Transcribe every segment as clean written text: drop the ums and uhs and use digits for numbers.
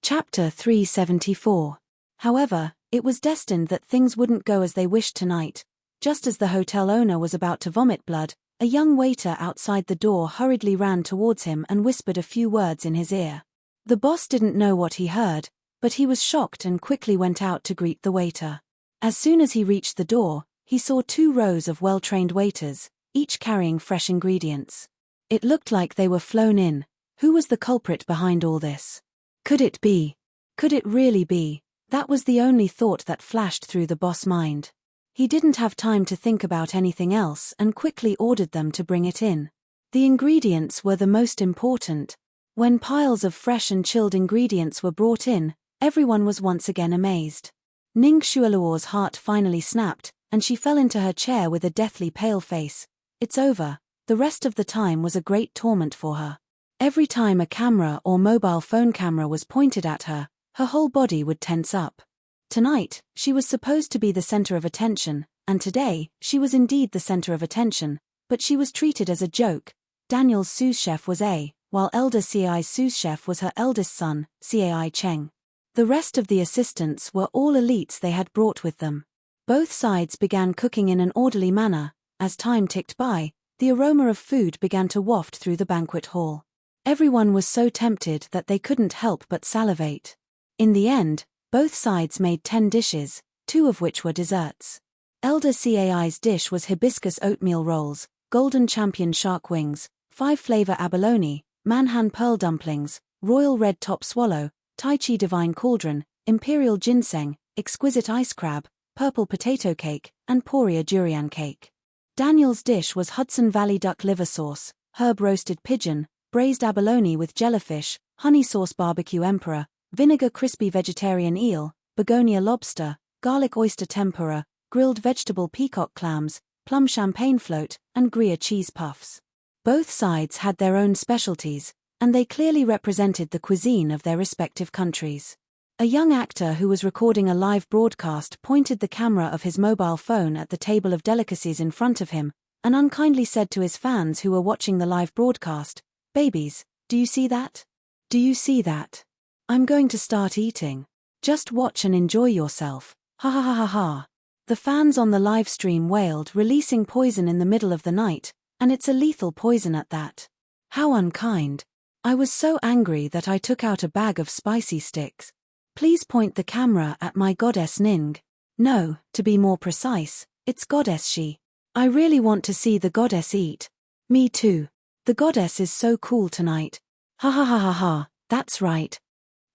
Chapter 374. However, it was destined that things wouldn't go as they wished tonight. Just as the hotel owner was about to vomit blood, a young waiter outside the door hurriedly ran towards him and whispered a few words in his ear. The boss didn't know what he heard, but he was shocked and quickly went out to greet the waiter. As soon as he reached the door, he saw 2 rows of well-trained waiters, each carrying fresh ingredients. It looked like they were flown in. Who was the culprit behind all this? Could it be? Could it really be? That was the only thought that flashed through the boss' mind. He didn't have time to think about anything else and quickly ordered them to bring it in. The ingredients were the most important. When piles of fresh and chilled ingredients were brought in, everyone was once again amazed. Ning Xueluo's heart finally snapped, and she fell into her chair with a deathly pale face. It's over. The rest of the time was a great torment for her. Every time a camera or mobile phone camera was pointed at her, her whole body would tense up. Tonight, she was supposed to be the center of attention, and today, she was indeed the center of attention, but she was treated as a joke. Daniel's sous chef was A, while elder Cai's sous chef was her eldest son, Cai Cheng. The rest of the assistants were all elites they had brought with them. Both sides began cooking in an orderly manner. As time ticked by, the aroma of food began to waft through the banquet hall. Everyone was so tempted that they couldn't help but salivate. In the end, both sides made 10 dishes, 2 of which were desserts. Elder Cai's dish was hibiscus oatmeal rolls, golden champion shark wings, 5-flavor abalone, manhan pearl dumplings, royal red top swallow, tai chi divine cauldron, imperial ginseng, exquisite ice crab, purple potato cake, and poria durian cake. Daniel's dish was Hudson Valley duck liver sauce, herb roasted pigeon, braised abalone with jellyfish, honey sauce barbecue emperor, vinegar crispy vegetarian eel, begonia lobster, garlic oyster tempura, grilled vegetable peacock clams, plum champagne float, and Gruyere cheese puffs. Both sides had their own specialties, and they clearly represented the cuisine of their respective countries. A young actor who was recording a live broadcast pointed the camera of his mobile phone at the table of delicacies in front of him, and unkindly said to his fans who were watching the live broadcast, "Babies, do you see that? Do you see that? I'm going to start eating. Just watch and enjoy yourself. Ha ha ha ha ha." The fans on the live stream wailed, releasing poison in the middle of the night, and it's a lethal poison at that. How unkind. I was so angry that I took out a bag of spicy sticks. Please point the camera at my goddess Ning. No, to be more precise, it's goddess she. I really want to see the goddess eat. Me too. The goddess is so cool tonight. Ha ha ha ha ha, that's right.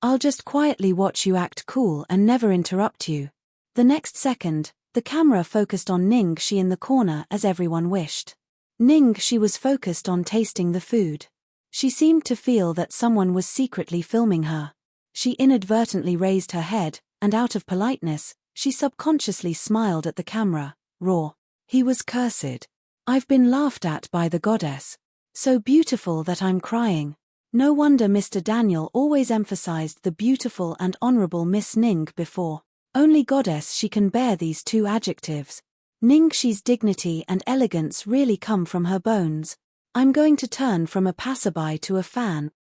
I'll just quietly watch you act cool and never interrupt you. The next second, the camera focused on Ning Shi in the corner as everyone wished. Ning Shi was focused on tasting the food. She seemed to feel that someone was secretly filming her. She inadvertently raised her head, and out of politeness, she subconsciously smiled at the camera. Raw. He was cursed. I've been laughed at by the goddess. So beautiful that I'm crying. No wonder Mr. Daniel always emphasized the beautiful and honorable Miss Ning before. Only goddess she can bear these 2 adjectives. Ning Shi's dignity and elegance really come from her bones. I'm going to turn from a passerby to a fan.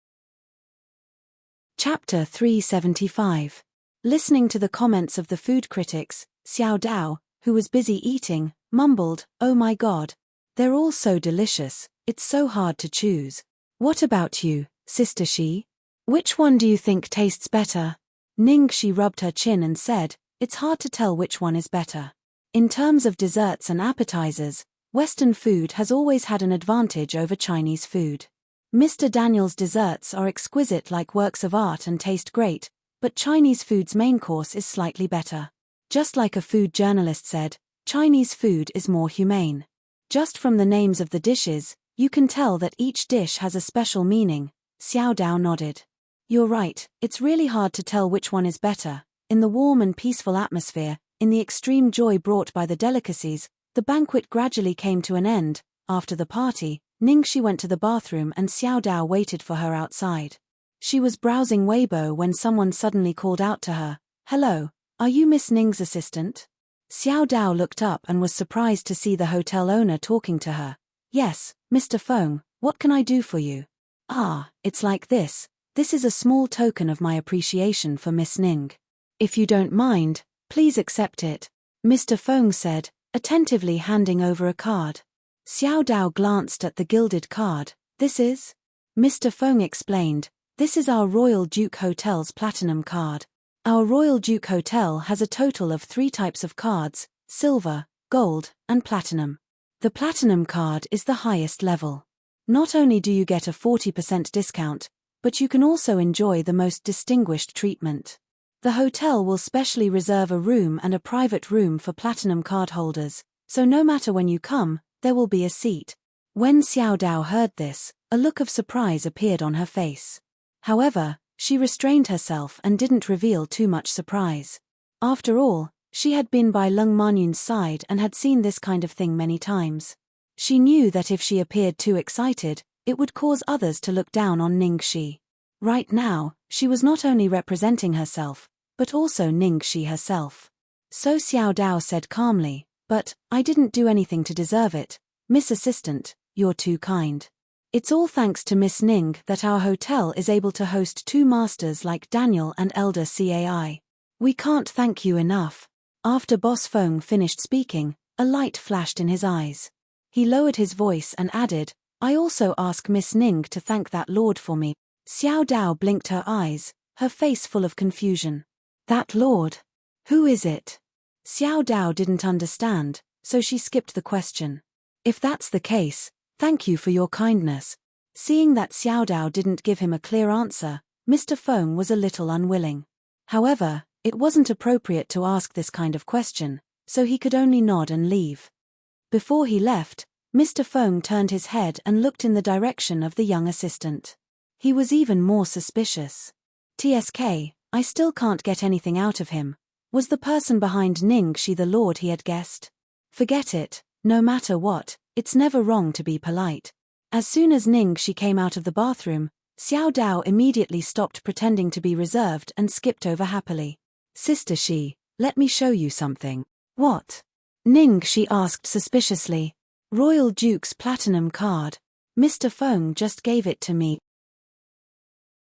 Chapter 375. Listening to the comments of the food critics, Xiao Dao, who was busy eating, mumbled, "Oh my God. They're all so delicious, it's so hard to choose. What about you, Sister Shi? Which one do you think tastes better?" Ning Shi rubbed her chin and said, "It's hard to tell which one is better. In terms of desserts and appetizers, Western food has always had an advantage over Chinese food. Mr. Daniel's desserts are exquisite like works of art and taste great, but Chinese food's main course is slightly better. Just like a food journalist said, Chinese food is more humane. Just from the names of the dishes, you can tell that each dish has a special meaning." Xiao Dao nodded. "You're right, it's really hard to tell which one is better." In the warm and peaceful atmosphere, in the extreme joy brought by the delicacies, the banquet gradually came to an end. After the party, Ning Shi went to the bathroom and Xiao Dao waited for her outside. She was browsing Weibo when someone suddenly called out to her, "Hello, are you Miss Ning's assistant?" Xiao Dao looked up and was surprised to see the hotel owner talking to her. "Yes, Mr. Feng, what can I do for you?" "Ah, it's like this. This is a small token of my appreciation for Miss Ning. If you don't mind, please accept it, Mr. Feng said, attentively handing over a card. Xiao Dao glanced at the gilded card. This is? Mr. Feng explained. This is our Royal Duke Hotel's Platinum card. Our Royal Duke Hotel has a total of 3 types of cards: silver, gold, and platinum. The Platinum card is the highest level. Not only do you get a 40% discount, but you can also enjoy the most distinguished treatment. The hotel will specially reserve a room and a private room for Platinum card holders, so no matter when you come, there will be a seat. When Xiao Dao heard this, a look of surprise appeared on her face. However, she restrained herself and didn't reveal too much surprise. After all, she had been by Lung Manyun's side and had seen this kind of thing many times. She knew that if she appeared too excited, it would cause others to look down on Ningxi. Right now, she was not only representing herself, but also Ningxi herself. So Xiao Dao said calmly, "But, I didn't do anything to deserve it. Miss Assistant, you're too kind. It's all thanks to Miss Ning that our hotel is able to host 2 masters like Daniel and Elder Cai. We can't thank you enough." After Boss Feng finished speaking, a light flashed in his eyes. He lowered his voice and added, "I also ask Miss Ning to thank that lord for me." Xiao Dao blinked her eyes, her face full of confusion. "That lord? Who is it?" Xiao Dao didn't understand, so she skipped the question. "If that's the case, thank you for your kindness." Seeing that Xiao Dao didn't give him a clear answer, Mr. Feng was a little unwilling. However, it wasn't appropriate to ask this kind of question, so he could only nod and leave. Before he left, Mr. Feng turned his head and looked in the direction of the young assistant. He was even more suspicious. "TSK, I still can't get anything out of him. Was the person behind Ningxi the lord he had guessed? Forget it, no matter what, it's never wrong to be polite." As soon as Ningxi came out of the bathroom, Xiao Dao immediately stopped pretending to be reserved and skipped over happily. "Sister Shi, let me show you something." "What?" Ningxi asked suspiciously. "Royal Duke's Platinum card. Mr. Feng just gave it to me."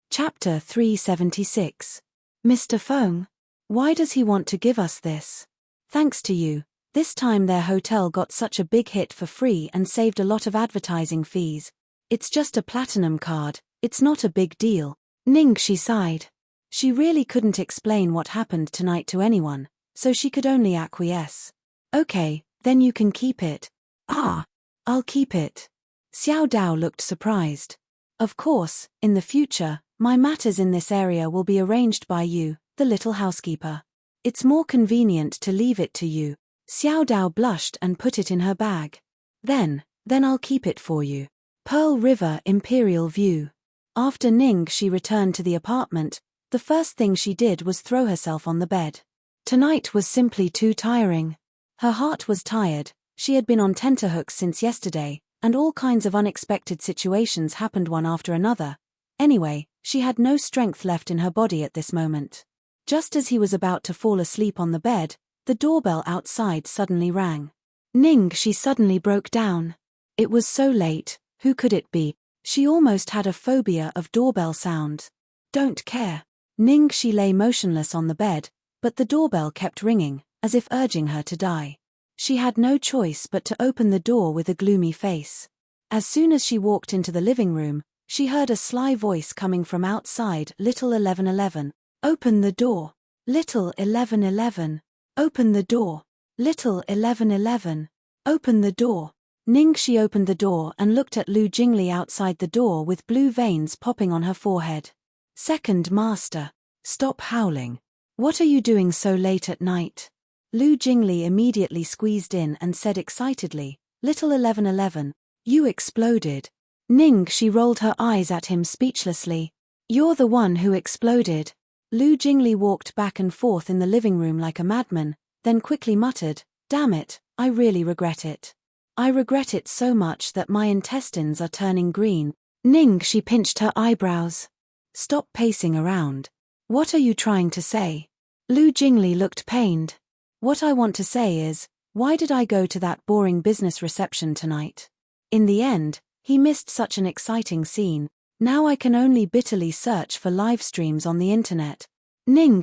Chapter 376. Mr. Feng? Why does he want to give us this? Thanks to you, this time their hotel got such a big hit for free and saved a lot of advertising fees. It's just a Platinum card, it's not a big deal. Ningxi sighed. She really couldn't explain what happened tonight to anyone, so she could only acquiesce. "Okay, then you can keep it." "Ah, I'll keep it." Xiao Dao looked surprised. "Of course, in the future, my matters in this area will be arranged by you, the little housekeeper. It's more convenient to leave it to you." Xiao Dao blushed and put it in her bag. Then I'll keep it for you." Pearl River Imperial View. After Ningxi returned to the apartment, the first thing she did was throw herself on the bed. Tonight was simply too tiring. Her heart was tired, she had been on tenterhooks since yesterday, and all kinds of unexpected situations happened one after another. Anyway, she had no strength left in her body at this moment. Just as he was about to fall asleep on the bed, the doorbell outside suddenly rang. Ningxi suddenly broke down. It was so late, who could it be? She almost had a phobia of doorbell sound. "Don't care." Ningxi lay motionless on the bed, but the doorbell kept ringing, as if urging her to die. She had no choice but to open the door with a gloomy face. As soon as she walked into the living room, she heard a sly voice coming from outside. "Little 1111, open the door. Little 1111, open the door. Little 1111, open the door." Ningxi opened the door and looked at Lu Jingli outside the door with blue veins popping on her forehead. "Second master, stop howling. What are you doing so late at night?" Lu Jingli immediately squeezed in and said excitedly, "Little 1111, you exploded." Ningxi rolled her eyes at him speechlessly. "You're the one who exploded." Lu Jingli walked back and forth in the living room like a madman, then quickly muttered, "Damn it, I really regret it. I regret it so much that my intestines are turning green." Ningxi pinched her eyebrows. "Stop pacing around. What are you trying to say?" Lu Jingli looked pained. "What I want to say is, why did I go to that boring business reception tonight? In the end, he missed such an exciting scene." Now I can only bitterly search for live streams on the internet.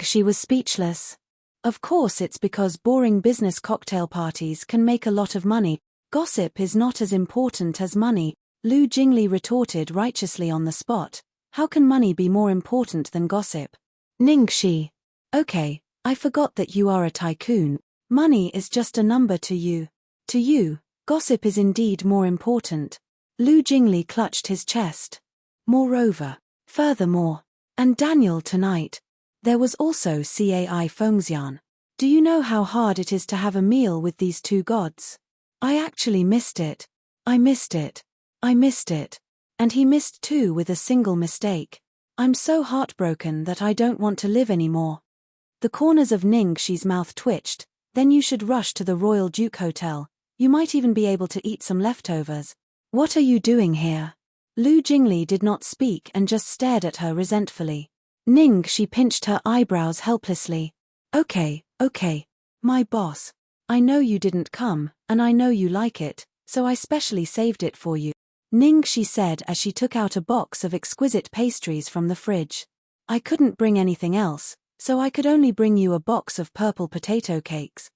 She was speechless. Of course it's because boring business cocktail parties can make a lot of money. Gossip is not as important as money, Lu Jingli retorted righteously on the spot. How can money be more important than gossip? Ningxi. Okay, I forgot that you are a tycoon. Money is just a number to you. To you, gossip is indeed more important. Lu Jingli clutched his chest. Moreover, furthermore, and Daniel tonight. There was also Cai Fengxian. Do you know how hard it is to have a meal with these two gods? I actually missed it. I missed it. I missed it. And he missed too with a single mistake. I'm so heartbroken that I don't want to live anymore. The corners of Ningxi's mouth twitched. Then you should rush to the Royal Duke Hotel. You might even be able to eat some leftovers. What are you doing here? Lu Jingli did not speak and just stared at her resentfully. Ningxi pinched her eyebrows helplessly. Okay. My boss. I know you didn't come, and I know you like it, so I specially saved it for you. Ningxi said as she took out a box of exquisite pastries from the fridge. I couldn't bring anything else, so I could only bring you a box of purple potato cakes.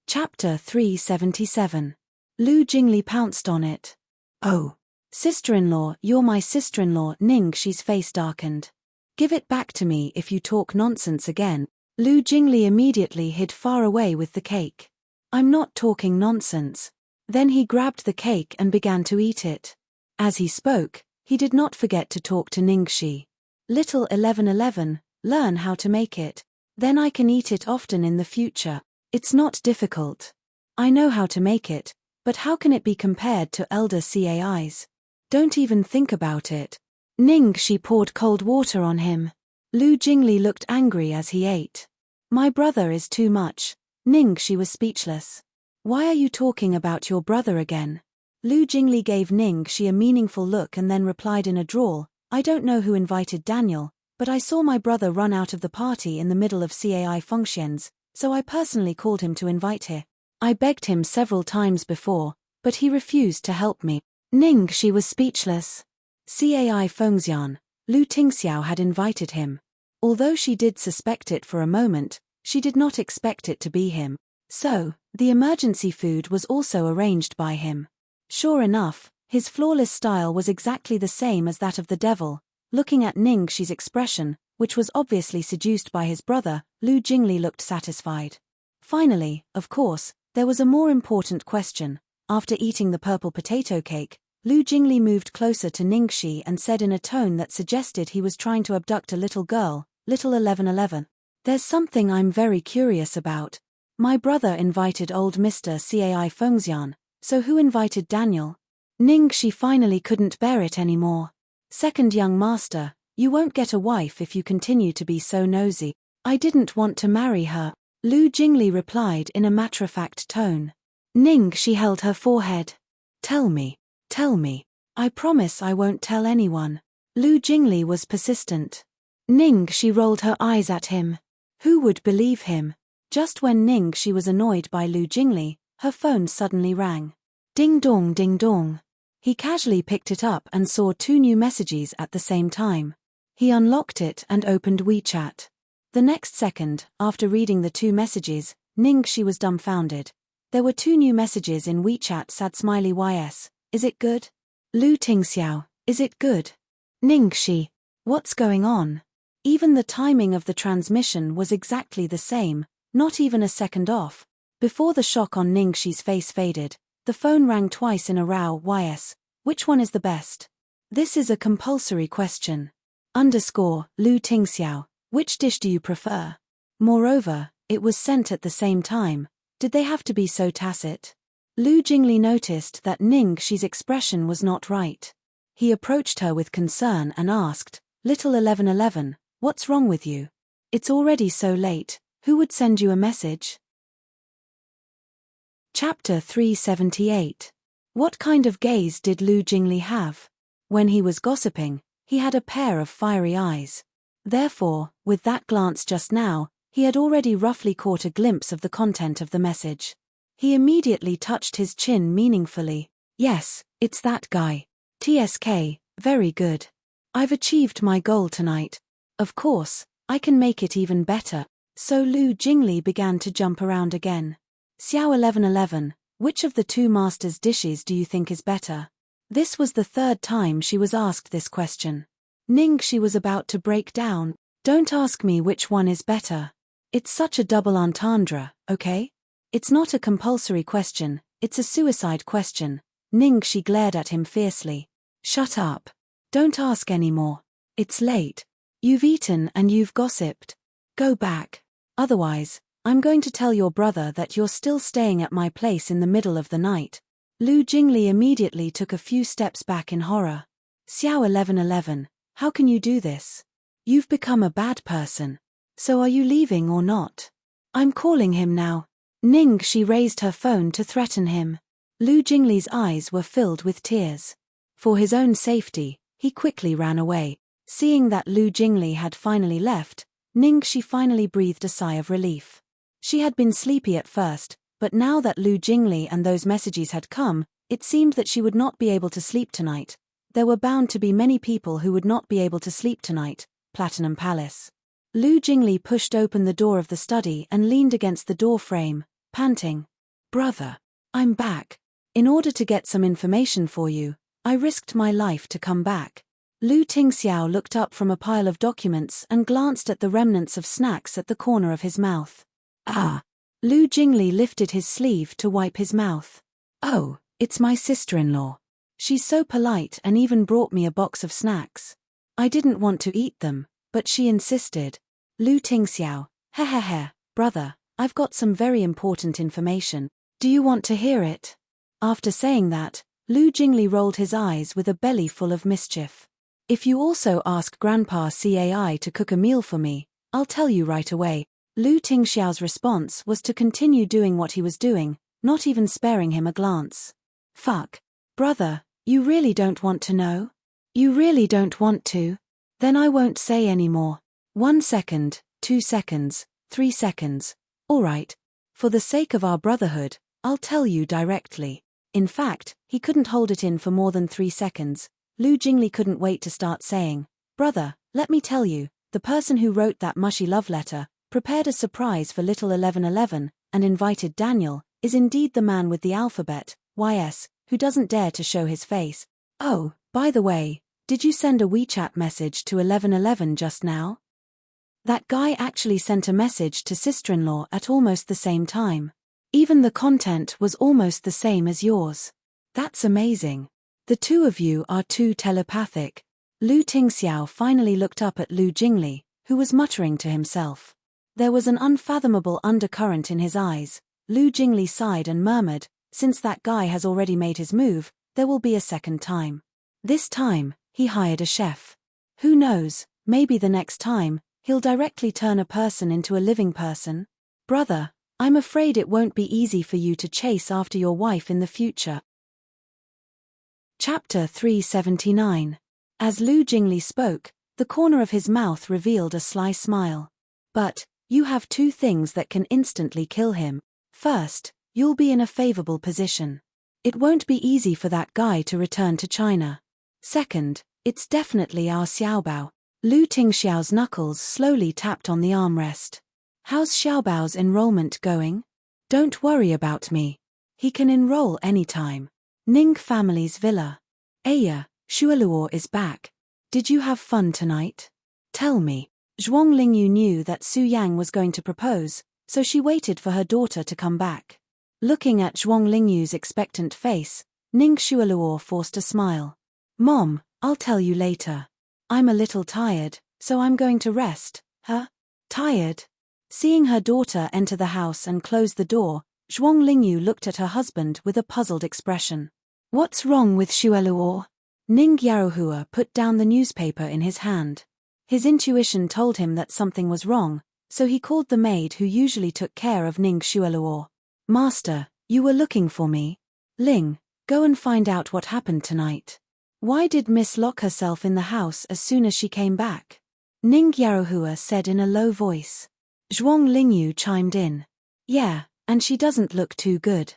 Chapter 377. Lu Jingli pounced on it. Oh. Sister-in-law, you're my sister-in-law. Ningxi's face darkened. Give it back to me if you talk nonsense again. Lu Jingli immediately hid far away with the cake. I'm not talking nonsense. Then he grabbed the cake and began to eat it. As he spoke, he did not forget to talk to Ningxi. Little 1111, learn how to make it. Then I can eat it often in the future. It's not difficult. I know how to make it, but how can it be compared to elder CAIs? Don't even think about it. Ningxi poured cold water on him. Lu Jingli looked angry as he ate. My brother is too much. Ningxi was speechless. Why are you talking about your brother again? Lu Jingli gave Ningxi a meaningful look and then replied in a drawl, I don't know who invited Daniel, but I saw my brother run out of the party in the middle of Cai functions, so I personally called him to invite him. I begged him several times before, but he refused to help me. Ningxi was speechless. Cai Fengxian, Lu Tingxiao had invited him. Although she did suspect it for a moment, she did not expect it to be him. So, the emergency food was also arranged by him. Sure enough, his flawless style was exactly the same as that of the devil. Looking at Ningxi's expression, which was obviously seduced by his brother, Lu Jingli looked satisfied. Finally, of course, there was a more important question. After eating the purple potato cake, Lu Jingli moved closer to Ningxi and said in a tone that suggested he was trying to abduct a little girl, little 1111. There's something I'm very curious about. My brother invited old Mr. Cai Fengxian, so who invited Daniel? Ningxi finally couldn't bear it anymore. Second young master, you won't get a wife if you continue to be so nosy. I didn't want to marry her, Lu Jingli replied in a matter-of-fact tone. Ningxi held her forehead. Tell me. I promise I won't tell anyone. Lu Jingli was persistent. Ningxi rolled her eyes at him. Who would believe him? Just when Ningxi was annoyed by Lu Jingli, her phone suddenly rang. Ding dong ding dong. He casually picked it up and saw 2 new messages at the same time. He unlocked it and opened WeChat. The next second, after reading the 2 messages, Ningxi was dumbfounded. There were 2 new messages in WeChat. Sad smiley ys. Is it good? Lu Tingxiao, is it good? Ningxi, what's going on? Even the timing of the transmission was exactly the same, not even a second off. Before the shock on Ningxi's face faded, the phone rang twice in a row. Ys, which one is the best? This is a compulsory question. Lu Tingxiao, which dish do you prefer? Moreover, it was sent at the same time. Did they have to be so tacit? Lu Jingli noticed that Ningxi's expression was not right. He approached her with concern and asked, Little 1111, what's wrong with you? It's already so late, who would send you a message? Chapter 378. What kind of gaze did Lu Jingli have? When he was gossiping, he had a pair of fiery eyes. Therefore, with that glance just now, he had already roughly caught a glimpse of the content of the message. He immediately touched his chin meaningfully. Yes, it's that guy. TSK, Very good. I've achieved my goal tonight. Of course, I can make it even better. So Lu Jingli began to jump around again. Xiao 1111, which of the two master's dishes do you think is better? This was the third time she was asked this question. Ning, she was about to break down. Don't ask me which one is better. It's such a double entendre, okay? It's not a compulsory question, it's a suicide question. Ning, she glared at him fiercely. Shut up. Don't ask anymore. It's late. You've eaten and you've gossiped. Go back. Otherwise, I'm going to tell your brother that you're still staying at my place in the middle of the night. Lu Jingli immediately took a few steps back in horror. Xiao 1111, how can you do this? You've become a bad person. So are you leaving or not? I'm calling him now. Ning, she raised her phone to threaten him. Lu Jingli's eyes were filled with tears. For his own safety, he quickly ran away. Seeing that Lu Jingli had finally left, Ning, she finally breathed a sigh of relief. She had been sleepy at first, but now that Lu Jingli and those messages had come, it seemed that she would not be able to sleep tonight. There were bound to be many people who would not be able to sleep tonight. Platinum Palace. Lu Jingli pushed open the door of the study and leaned against the door frame, panting. Brother, I'm back. In order to get some information for you, I risked my life to come back. Lu Tingxiao looked up from a pile of documents and glanced at the remnants of snacks at the corner of his mouth. Ah! Lu Jingli lifted his sleeve to wipe his mouth. Oh, it's my sister-in-law. She's so polite and even brought me a box of snacks. I didn't want to eat them, but she insisted. Lu Tingxiao, heh, brother, I've got some very important information. Do you want to hear it? After saying that, Lu Jingli rolled his eyes with a belly full of mischief. If you also ask Grandpa Cai to cook a meal for me, I'll tell you right away. Lu Tingxiao's response was to continue doing what he was doing, not even sparing him a glance. Fuck. Brother, you really don't want to know? You really don't want to? Then I won't say any more. 1 second, 2 seconds, 3 seconds. All right. For the sake of our brotherhood, I'll tell you directly. In fact, he couldn't hold it in for more than 3 seconds. Lu Jingli couldn't wait to start saying, Brother, let me tell you, the person who wrote that mushy love letter, prepared a surprise for little 1111, and invited Daniel, is indeed the man with the alphabet, YS, who doesn't dare to show his face. Oh, by the way, did you send a WeChat message to 1111 just now? That guy actually sent a message to sister-in-law at almost the same time. Even the content was almost the same as yours. That's amazing. The two of you are too telepathic. Lu Tingxiao finally looked up at Lu Jingli, who was muttering to himself. There was an unfathomable undercurrent in his eyes. Lu Jingli sighed and murmured, since that guy has already made his move, there will be a second time. This time, he hired a chef. Who knows, maybe the next time, he'll directly turn a person into a living person. Brother, I'm afraid it won't be easy for you to chase after your wife in the future. Chapter 379. As Lu Jingli spoke, the corner of his mouth revealed a sly smile. But, you have two things that can instantly kill him. First, you'll be in a favorable position. It won't be easy for that guy to return to China. Second, it's definitely our Xiaobao. Lu Tingxiao's knuckles slowly tapped on the armrest. How's Xiaobao's enrollment going? Don't worry about me. He can enroll anytime. Ning family's villa. Aya, Shualuo is back. Did you have fun tonight? Tell me. Zhuang Lingyu knew that Su Yang was going to propose, so she waited for her daughter to come back. Looking at Zhuang Lingyu's expectant face, Ning Shualuo forced a smile. Mom, I'll tell you later. I'm a little tired, so I'm going to rest. Huh? Tired? Seeing her daughter enter the house and close the door, Zhuang Lingyu looked at her husband with a puzzled expression. What's wrong with Shualuo? Ning Yaohua put down the newspaper in his hand. His intuition told him that something was wrong, so he called the maid who usually took care of Ning Shualuo. Master, you were looking for me? Ling, go and find out what happened tonight. Why did Miss lock herself in the house as soon as she came back? Ning Yaohua said in a low voice. Zhuang Lingyu chimed in. Yeah, and she doesn't look too good.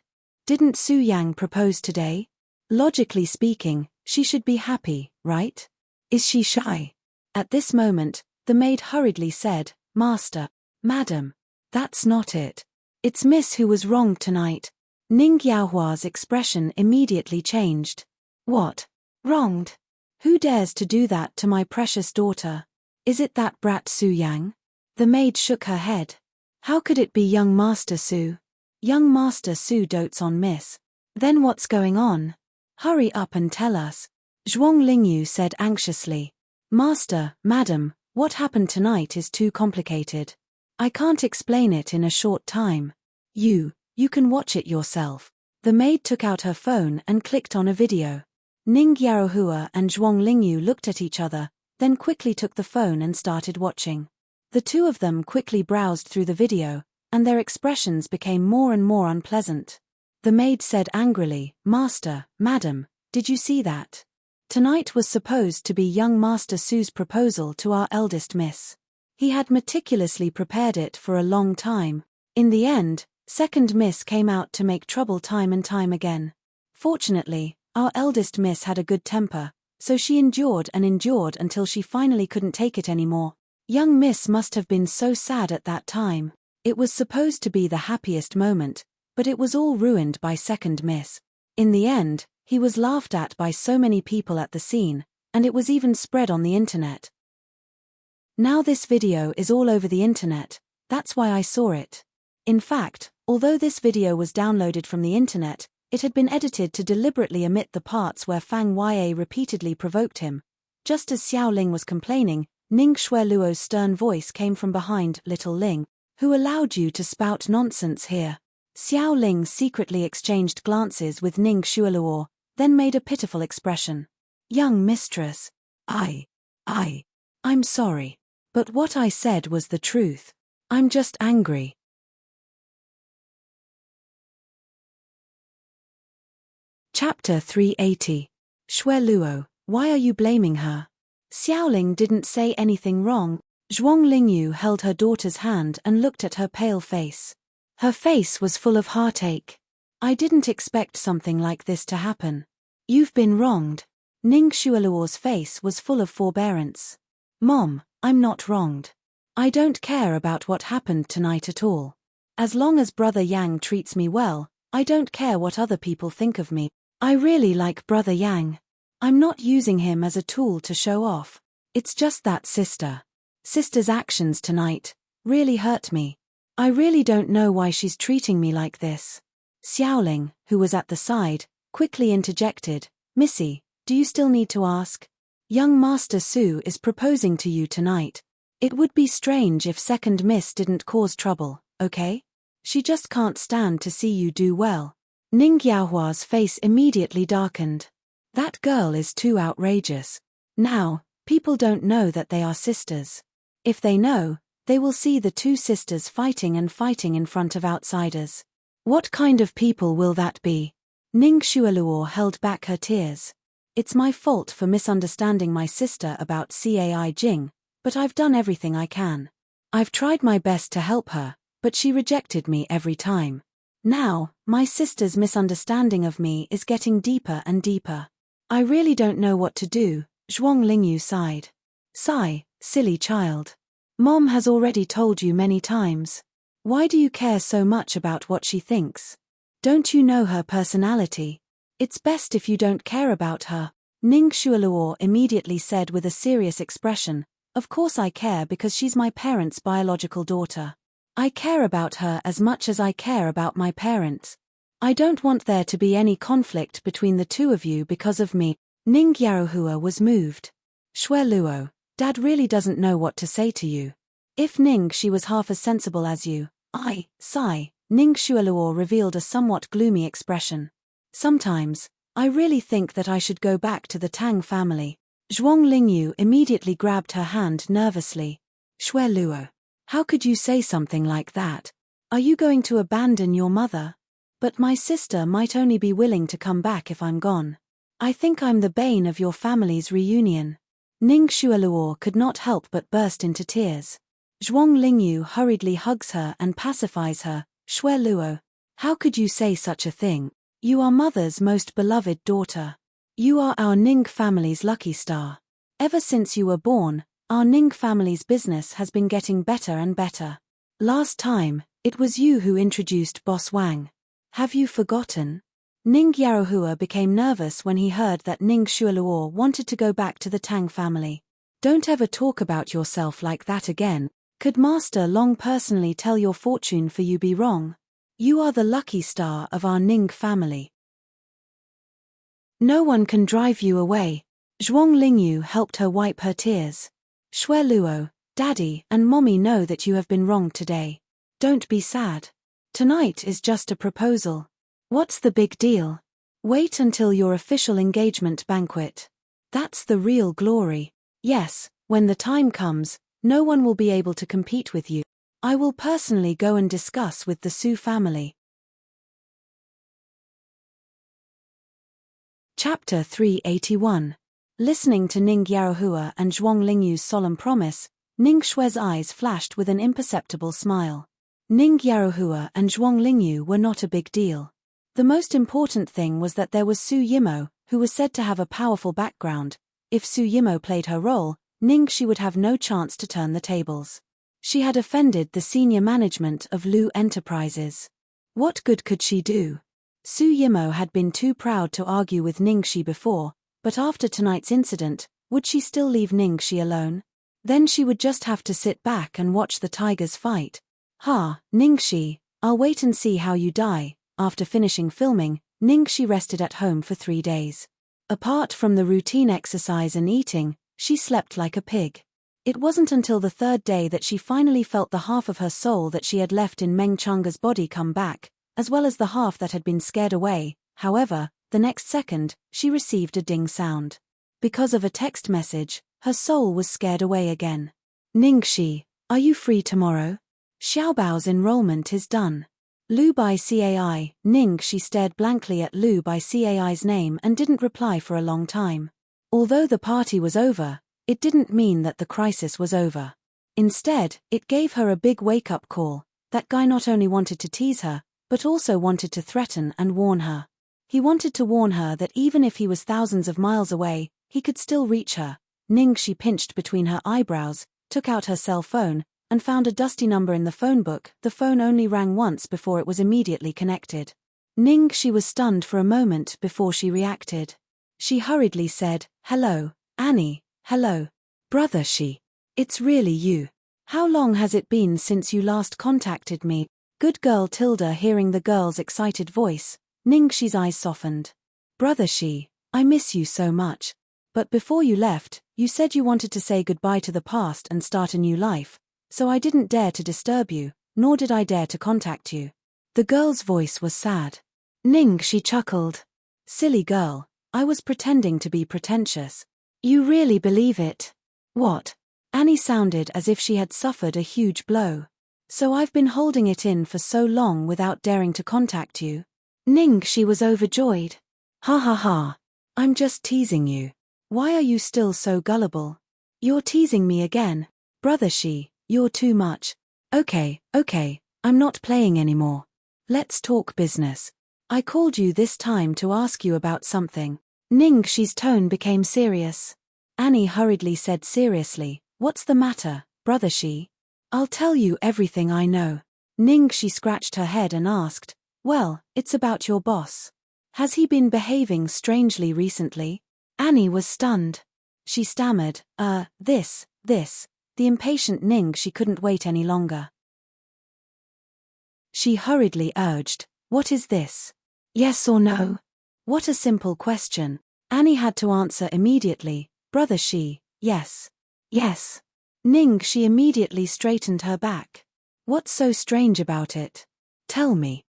Didn't Su Yang propose today? Logically speaking, She should be happy, right? Is she shy? At this moment, the maid hurriedly said, Master, Madam. That's not it. It's Miss who was wronged tonight. Ning Yaohua's expression immediately changed. What? Wronged? Who dares to do that to my precious daughter? Is it that brat Su Yang? The maid shook her head. How could it be young Master Su? Young Master Su dotes on Miss. Then what's going on? Hurry up and tell us. Zhuang Lingyu said anxiously. Master, Madam, what happened tonight is too complicated. I can't explain it in a short time. You can watch it yourself. The maid took out her phone and clicked on a video. Ning Yaohua and Zhuang Lingyu looked at each other, then quickly took the phone and started watching. The two of them quickly browsed through the video, and their expressions became more and more unpleasant. The maid said angrily, Master, Madam, did you see that? Tonight was supposed to be young Master Su's proposal to our eldest miss. He had meticulously prepared it for a long time. In the end, second miss came out to make trouble time and time again. Fortunately, our eldest miss had a good temper, so she endured and endured until she finally couldn't take it anymore. Young miss must have been so sad at that time. It was supposed to be the happiest moment, but it was all ruined by second miss. In the end, he was laughed at by so many people at the scene, and it was even spread on the internet. Now this video is all over the internet, that's why I saw it. In fact, although this video was downloaded from the internet, it had been edited to deliberately omit the parts where Fang Yue repeatedly provoked him. Just as Xiao Ling was complaining, Ning Xueluo's stern voice came from behind, Little Ling, who allowed you to spout nonsense here? Xiao Ling secretly exchanged glances with Ning Xueluo, then made a pitiful expression. Young mistress, I'm sorry. But what I said was the truth. I'm just angry. Chapter 380. Xueluo, why are you blaming her? Xiaoling didn't say anything wrong. Zhuang Lingyu held her daughter's hand and looked at her pale face. Her face was full of heartache. I didn't expect something like this to happen. You've been wronged. Ning Xueluo's face was full of forbearance. Mom, I'm not wronged. I don't care about what happened tonight at all. As long as Brother Yang treats me well, I don't care what other people think of me. I really like Brother Yang. I'm not using him as a tool to show off. It's just that Sister's actions tonight really hurt me. I really don't know why she's treating me like this. Xiaoling, who was at the side, quickly interjected, Missy, do you still need to ask? Young Master Su is proposing to you tonight. It would be strange if second miss didn't cause trouble, okay? She just can't stand to see you do well. Ning Yaohua's face immediately darkened. That girl is too outrageous. Now, people don't know that they are sisters. If they know, they will see the two sisters fighting and fighting in front of outsiders. What kind of people will that be? Ning Xueluo held back her tears. It's my fault for misunderstanding my sister about Cai Jing, but I've done everything I can. I've tried my best to help her, but she rejected me every time. Now, my sister's misunderstanding of me is getting deeper and deeper. I really don't know what to do, Zhuang Lingyu sighed. Sigh, silly child. Mom has already told you many times. Why do you care so much about what she thinks? Don't you know her personality? It's best if you don't care about her. Ning Xueluo immediately said with a serious expression, Of course I care because she's my parents' biological daughter. I care about her as much as I care about my parents. I don't want there to be any conflict between the two of you because of me. Ning Yaohua was moved. Xueluo, Dad really doesn't know what to say to you. If Ning she was half as sensible as you. Sigh. Ning Xueluo revealed a somewhat gloomy expression. Sometimes, I really think that I should go back to the Tang family. Zhuang Lingyu immediately grabbed her hand nervously. Xueluo, how could you say something like that? Are you going to abandon your mother? But my sister might only be willing to come back if I'm gone. I think I'm the bane of your family's reunion. Ning Xueluo could not help but burst into tears. Zhuang Lingyu hurriedly hugs her and pacifies her. Xueluo, how could you say such a thing? You are mother's most beloved daughter. You are our Ning family's lucky star. Ever since you were born, our Ning family's business has been getting better and better. Last time, it was you who introduced Boss Wang. Have you forgotten? Ning Yaohua became nervous when he heard that Ning Shualuo wanted to go back to the Tang family. Don't ever talk about yourself like that again. Could Master Long personally tell your fortune for you be wrong? You are the lucky star of our Ning family. No one can drive you away. Zhuang Lingyu helped her wipe her tears. Shui Luo, Daddy and Mommy know that you have been wronged today. Don't be sad. Tonight is just a proposal. What's the big deal? Wait until your official engagement banquet. That's the real glory. Yes, when the time comes, no one will be able to compete with you. I will personally go and discuss with the Su family. Chapter 381. Listening to Ning Yaohua and Zhuang Lingyu's solemn promise, Ning Shui's eyes flashed with an imperceptible smile. Ning Yaohua and Zhuang Lingyu were not a big deal. The most important thing was that there was Su Yimo, who was said to have a powerful background. If Su Yimo played her role, Ning Shi would have no chance to turn the tables. She had offended the senior management of Lu Enterprises. What good could she do? Su Yimo had been too proud to argue with Ning Shi before, but after tonight's incident, would she still leave Ning Shi alone? Then she would just have to sit back and watch the tigers fight. Ning Shi, I'll wait and see how you die. After finishing filming, Ning Shi rested at home for 3 days. Apart from the routine exercise and eating, she slept like a pig. It wasn't until the 3rd day that she finally felt the half of her soul that she had left in Meng Changa's body come back, as well as the half that had been scared away. However, the next second, she received a ding sound. Because of a text message, her soul was scared away again. Ning Shi, are you free tomorrow? Xiaobao's enrollment is done. Lu Bai Cai. Ning Shi stared blankly at Lu Bai Cai's name and didn't reply for a long time. Although the party was over, it didn't mean that the crisis was over. Instead, it gave her a big wake-up call. That guy not only wanted to tease her, but also wanted to threaten and warn her. He wanted to warn her that even if he was thousands of miles away, he could still reach her. Ning Shi pinched between her eyebrows, took out her cell phone, and found a dusty number in the phone book. The phone only rang once before it was immediately connected. Ning Shi was stunned for a moment before she reacted. She hurriedly said, "Hello, Annie, hello. Brother Shi. It's really you. How long has it been since you last contacted me?" Good girl Tilda. Hearing the girl's excited voice, Ning Shi's eyes softened. "Brother Shi, I miss you so much. But before you left, you said you wanted to say goodbye to the past and start a new life, so I didn't dare to disturb you, nor did I dare to contact you." The girl's voice was sad. Ning Shi chuckled. "Silly girl, I was pretending to be pretentious. You really believe it?" "What?" Annie sounded as if she had suffered a huge blow. "So I've been holding it in for so long without daring to contact you?" Ning Shi was overjoyed. "Ha ha ha. I'm just teasing you. Why are you still so gullible? You're teasing me again. Brother Shi, you're too much. Okay, I'm not playing anymore. Let's talk business. I called you this time to ask you about something." Ning Shi's tone became serious. Annie hurriedly said seriously, "What's the matter, Brother Shi?" "I'll tell you everything I know." Ning Shi scratched her head and asked, "Well, it's about your boss. Has he been behaving strangely recently?" Annie was stunned. She stammered, this. The impatient Ning Shi couldn't wait any longer. She hurriedly urged, "What is this? Yes or no?" What a simple question. Annie had to answer immediately, "Brother Shi, yes." "Yes." Ning Shi immediately straightened her back. "What's so strange about it? Tell me."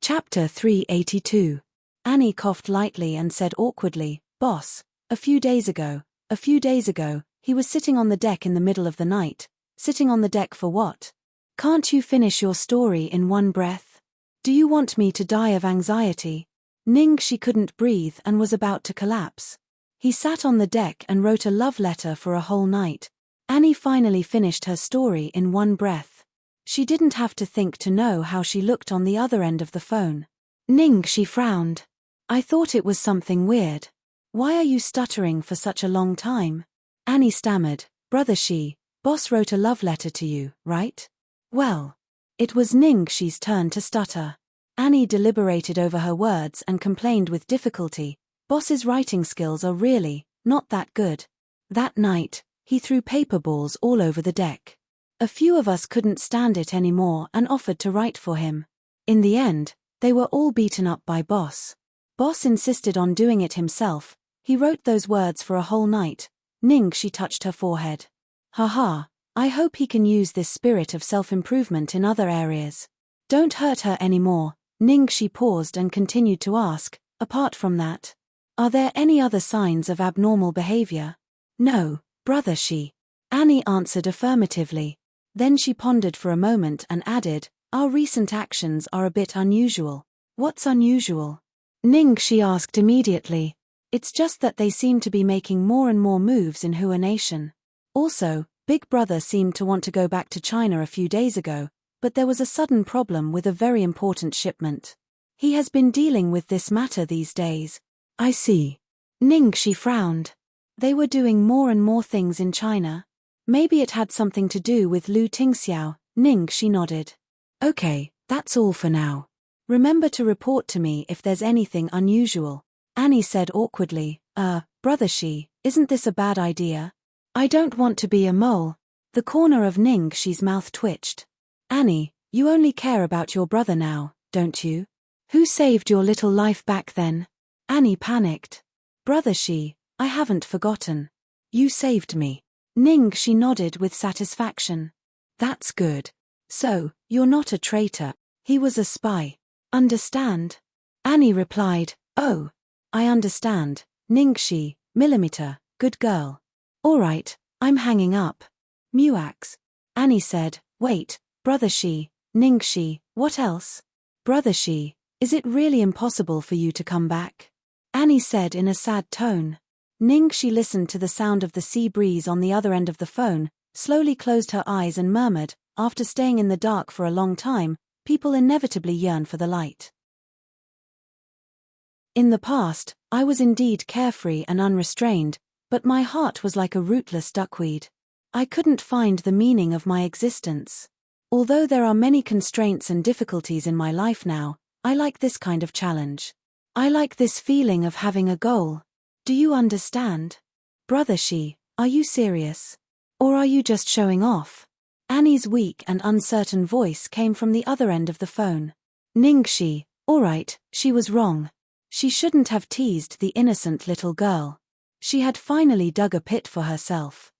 Chapter 382. Annie coughed lightly and said awkwardly, "Boss, a few days ago, he was sitting on the deck in the middle of the night." "Sitting on the deck for what? Can't you finish your story in one breath? Do you want me to die of anxiety?" Ning Shi couldn't breathe and was about to collapse. "He sat on the deck and wrote a love letter for a whole night." Annie finally finished her story in one breath. She didn't have to think to know how she looked on the other end of the phone. Ningxi frowned. I thought it was something weird. Why are you stuttering for such a long time? Annie stammered. Brother Shi, boss wrote a love letter to you, right? Well. It was Ningxi's turn to stutter. Annie deliberated over her words and complained with difficulty. Boss's writing skills are really not that good. That night, he threw paper balls all over the deck. A few of us couldn't stand it anymore and offered to write for him. In the end, they were all beaten up by Boss. Boss insisted on doing it himself. He wrote those words for a whole night. Ningxi touched her forehead. Haha, I hope he can use this spirit of self-improvement in other areas. Don't hurt her anymore. Ningxi paused and continued to ask, apart from that, are there any other signs of abnormal behavior? No, Brother Shi. Annie answered affirmatively. Then she pondered for a moment and added, our recent actions are a bit unusual. What's unusual? Ningxi asked immediately. It's just that they seem to be making more and more moves in Hua Nation. Also, Big Brother seemed to want to go back to China a few days ago, but there was a sudden problem with a very important shipment. He has been dealing with this matter these days. I see. Ningxi frowned. They were doing more and more things in China. Maybe it had something to do with Lu Tingxiao. Ningxi nodded. Okay, that's all for now. Remember to report to me if there's anything unusual. Annie said awkwardly, Brother Shi, isn't this a bad idea? I don't want to be a mole. The corner of Ningxi's mouth twitched. Annie, you only care about your brother now, don't you? Who saved your little life back then? Annie panicked. Brother Shi, I haven't forgotten. You saved me. Ningxi nodded with satisfaction. That's good. So, you're not a traitor. He was a spy. Understand? Annie replied, oh. I understand. Ningxi, millimeter, good girl. Alright, I'm hanging up. Muax. Annie said, wait, Brother Shi, Ningxi, what else? Brother Shi, is it really impossible for you to come back? Annie said in a sad tone. Ningxi listened to the sound of the sea breeze on the other end of the phone, slowly closed her eyes and murmured, after staying in the dark for a long time, people inevitably yearn for the light. In the past, I was indeed carefree and unrestrained, but my heart was like a rootless duckweed. I couldn't find the meaning of my existence. Although there are many constraints and difficulties in my life now, I like this kind of challenge. I like this feeling of having a goal. Do you understand? Brother Shi, are you serious? Or are you just showing off? Annie's weak and uncertain voice came from the other end of the phone. Ningxi, alright, she was wrong. She shouldn't have teased the innocent little girl. She had finally dug a pit for herself.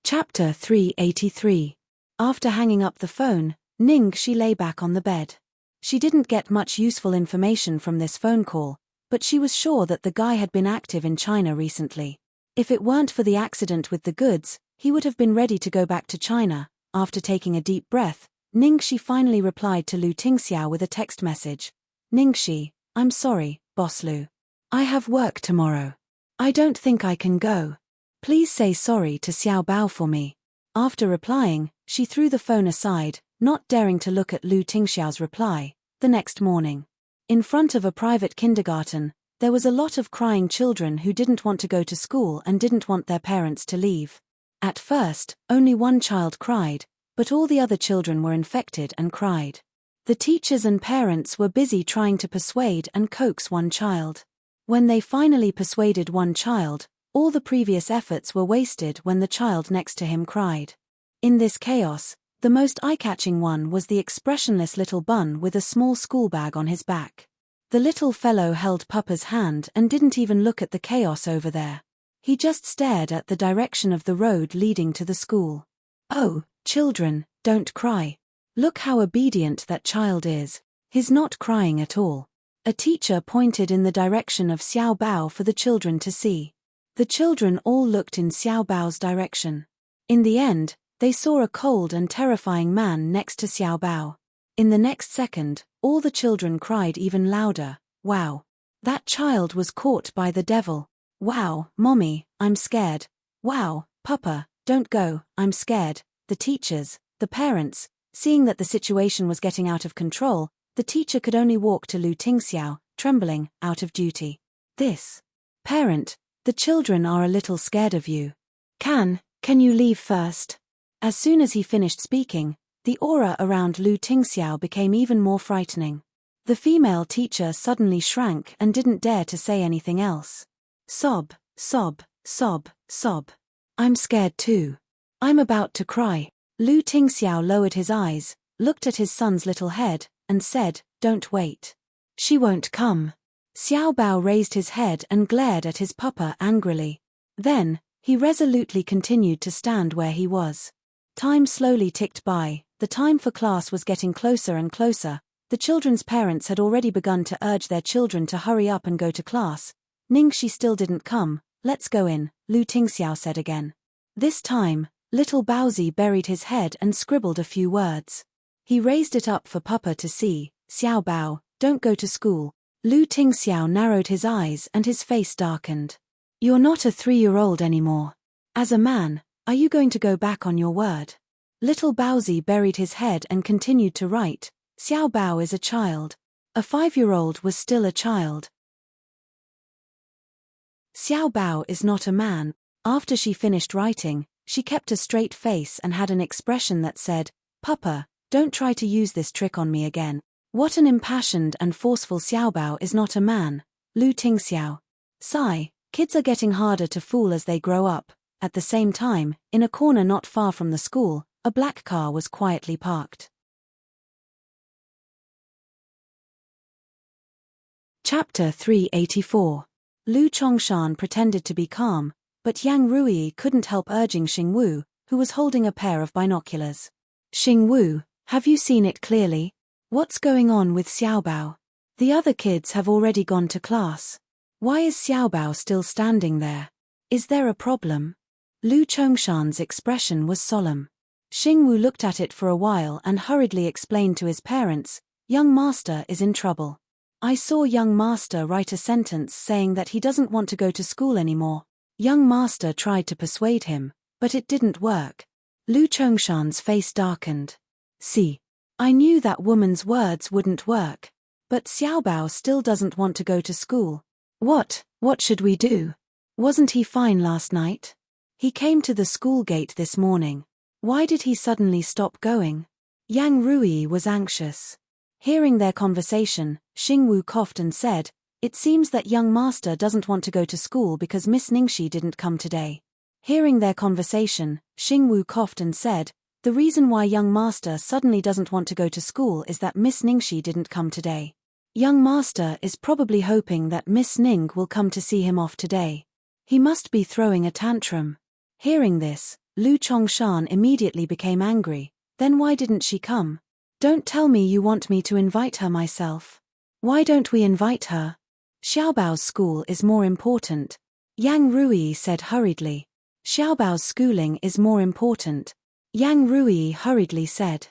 Chapter 383. After hanging up the phone, Ningxi lay back on the bed. She didn't get much useful information from this phone call, but she was sure that the guy had been active in China recently. If it weren't for the accident with the goods, he would have been ready to go back to China. After taking a deep breath, Ningxi finally replied to Lu Tingxiao with a text message. Ningxi, I'm sorry, Boss Lu. I have work tomorrow. I don't think I can go. Please say sorry to Xiao Bao for me. After replying, she threw the phone aside, not daring to look at Lu Tingxiao's reply. The next morning, in front of a private kindergarten, there was a lot of crying children who didn't want to go to school and didn't want their parents to leave. At first, only one child cried, but all the other children were infected and cried. The teachers and parents were busy trying to persuade and coax one child. When they finally persuaded one child, all the previous efforts were wasted when the child next to him cried. In this chaos, the most eye-catching one was the expressionless little bun with a small school bag on his back. The little fellow held Papa's hand and didn't even look at the chaos over there. He just stared at the direction of the road leading to the school. Oh, children, don't cry. Look how obedient that child is. He's not crying at all. A teacher pointed in the direction of Xiao Bao for the children to see. The children all looked in Xiao Bao's direction. In the end, they saw a cold and terrifying man next to Xiao Bao. In the next second, all the children cried even louder. Wow. That child was caught by the devil. Wow, Mommy, I'm scared. Wow, Papa, don't go, I'm scared. The teachers, the parents, Seeing that the situation was getting out of control, the teacher could only walk to Lu Tingxiao, trembling, out of duty. This. Parent, the children are a little scared of you. Can you leave first? As soon as he finished speaking, the aura around Lu Tingxiao became even more frightening. The female teacher suddenly shrank and didn't dare to say anything else. Sob, sob, sob, sob. I'm scared too. I'm about to cry. Lu Tingxiao lowered his eyes, looked at his son's little head, and said, "Don't wait. She won't come." Xiao Bao raised his head and glared at his papa angrily. Then, he resolutely continued to stand where he was. Time slowly ticked by, the time for class was getting closer and closer. The children's parents had already begun to urge their children to hurry up and go to class. Ningxi still didn't come. "Let's go in," Lu Tingxiao said again. This time, little Baozi buried his head and scribbled a few words. He raised it up for Papa to see. "Xiao Bao, don't go to school." Lu Tingxiao narrowed his eyes and his face darkened. "You're not a 3-year-old anymore. As a man, are you going to go back on your word?" Little Baozi buried his head and continued to write. Xiao Bao is a child. A 5-year-old was still a child. Xiao Bao is not a man. After she finished writing, she kept a straight face and had an expression that said, "Papa, don't try to use this trick on me again." What an impassioned and forceful Xiao Bao is not a man. Lu Tingxiao. Sigh, kids are getting harder to fool as they grow up. At the same time, in a corner not far from the school, a black car was quietly parked. Chapter 384. Lu Chongshan pretended to be calm, but Yang Rui couldn't help urging Xingwu, who was holding a pair of binoculars. "Xingwu, have you seen it clearly? What's going on with Xiao Bao? The other kids have already gone to class. Why is Xiao Bao still standing there? Is there a problem?" Lu Chongshan's expression was solemn. Xingwu looked at it for a while and hurriedly explained to his parents, "Young master is in trouble. I saw young master write a sentence saying that he doesn't want to go to school anymore. Young master tried to persuade him, but it didn't work." Lu Chongshan's face darkened. "See, I knew that woman's words wouldn't work. But Xiao Bao still doesn't want to go to school. What should we do? Wasn't he fine last night? He came to the school gate this morning. Why did he suddenly stop going?" Yang Rui was anxious. Hearing their conversation, Xingwu coughed and said, "It seems that young master doesn't want to go to school because Miss Ningxi didn't come today." Hearing their conversation, Xingwu coughed and said, "The reason why young master suddenly doesn't want to go to school is that Miss Ningxi didn't come today. Young master is probably hoping that Miss Ning will come to see him off today. He must be throwing a tantrum." Hearing this, Lu Chongshan immediately became angry. "Then why didn't she come? Don't tell me you want me to invite her myself. Why don't we invite her? Xiao Bao's school is more important." Yang Rui said hurriedly. "Xiao Bao's schooling is more important." Yang Rui hurriedly said.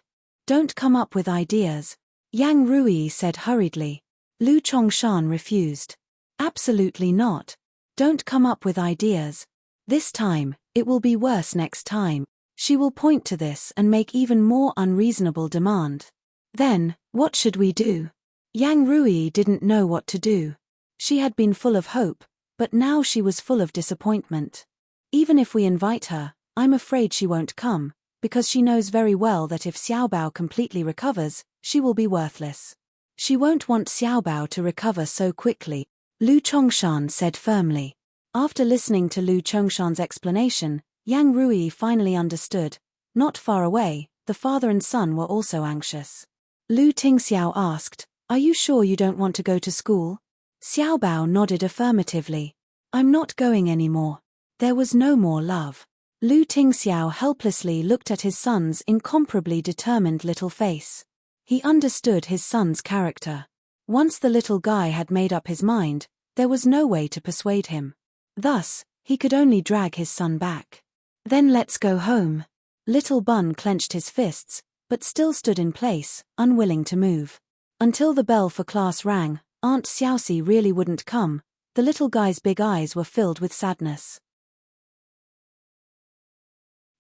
"Don't come up with ideas." Yang Rui said hurriedly. Lu Chongshan refused. "Absolutely not. Don't come up with ideas. This time, it will be worse next time. She will point to this and make even more unreasonable demand. Then, what should we do?" Yang Rui didn't know what to do. She had been full of hope, but now she was full of disappointment. Even if we invite her, I'm afraid she won't come, because she knows very well that if Xiao Bao completely recovers, she will be worthless. She won't want Xiao Bao to recover so quickly, Lu Chongshan said firmly. After listening to Lu Chongshan's explanation, Yang Rui finally understood. Not far away, the father and son were also anxious. Lu Tingxiao asked, "Are you sure you don't want to go to school?" Xiao Bao nodded affirmatively. "I'm not going anymore." There was no more love. Lu Tingxiao helplessly looked at his son's incomparably determined little face. He understood his son's character. Once the little guy had made up his mind, there was no way to persuade him. Thus, he could only drag his son back. "Then let's go home." Little Bun clenched his fists, but still stood in place, unwilling to move. Until the bell for class rang, Aunt Xiaoxi really wouldn't come. The little guy's big eyes were filled with sadness.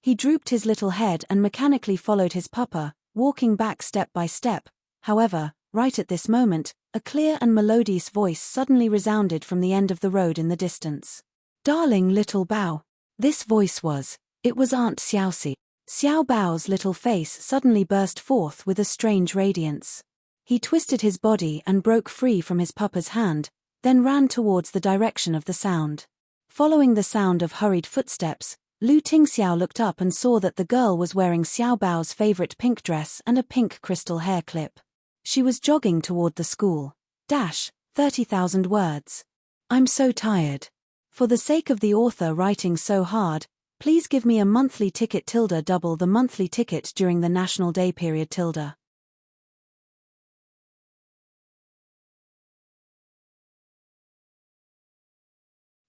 He drooped his little head and mechanically followed his papa, walking back step by step. However, right at this moment, a clear and melodious voice suddenly resounded from the end of the road in the distance. "Darling little Bao." This voice was. It was Aunt Xiaoxi. Xiao Bao's little face suddenly burst forth with a strange radiance. He twisted his body and broke free from his papa's hand, then ran towards the direction of the sound. Following the sound of hurried footsteps, Lu Tingxiao looked up and saw that the girl was wearing Xiao Bao's favorite pink dress and a pink crystal hair clip. She was jogging toward the school. 30,000 words. I'm so tired. For the sake of the author writing so hard, please give me a monthly ticket double the monthly ticket during the National Day period .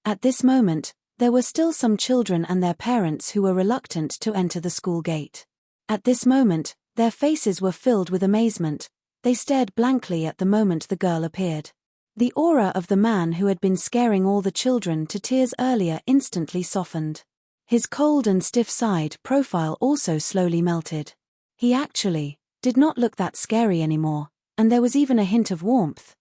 At this moment, there were still some children and their parents who were reluctant to enter the school gate. At this moment, their faces were filled with amazement. They stared blankly at the moment the girl appeared. The aura of the man who had been scaring all the children to tears earlier instantly softened. His cold and stiff side profile also slowly melted. He actually did not look that scary anymore, and there was even a hint of warmth.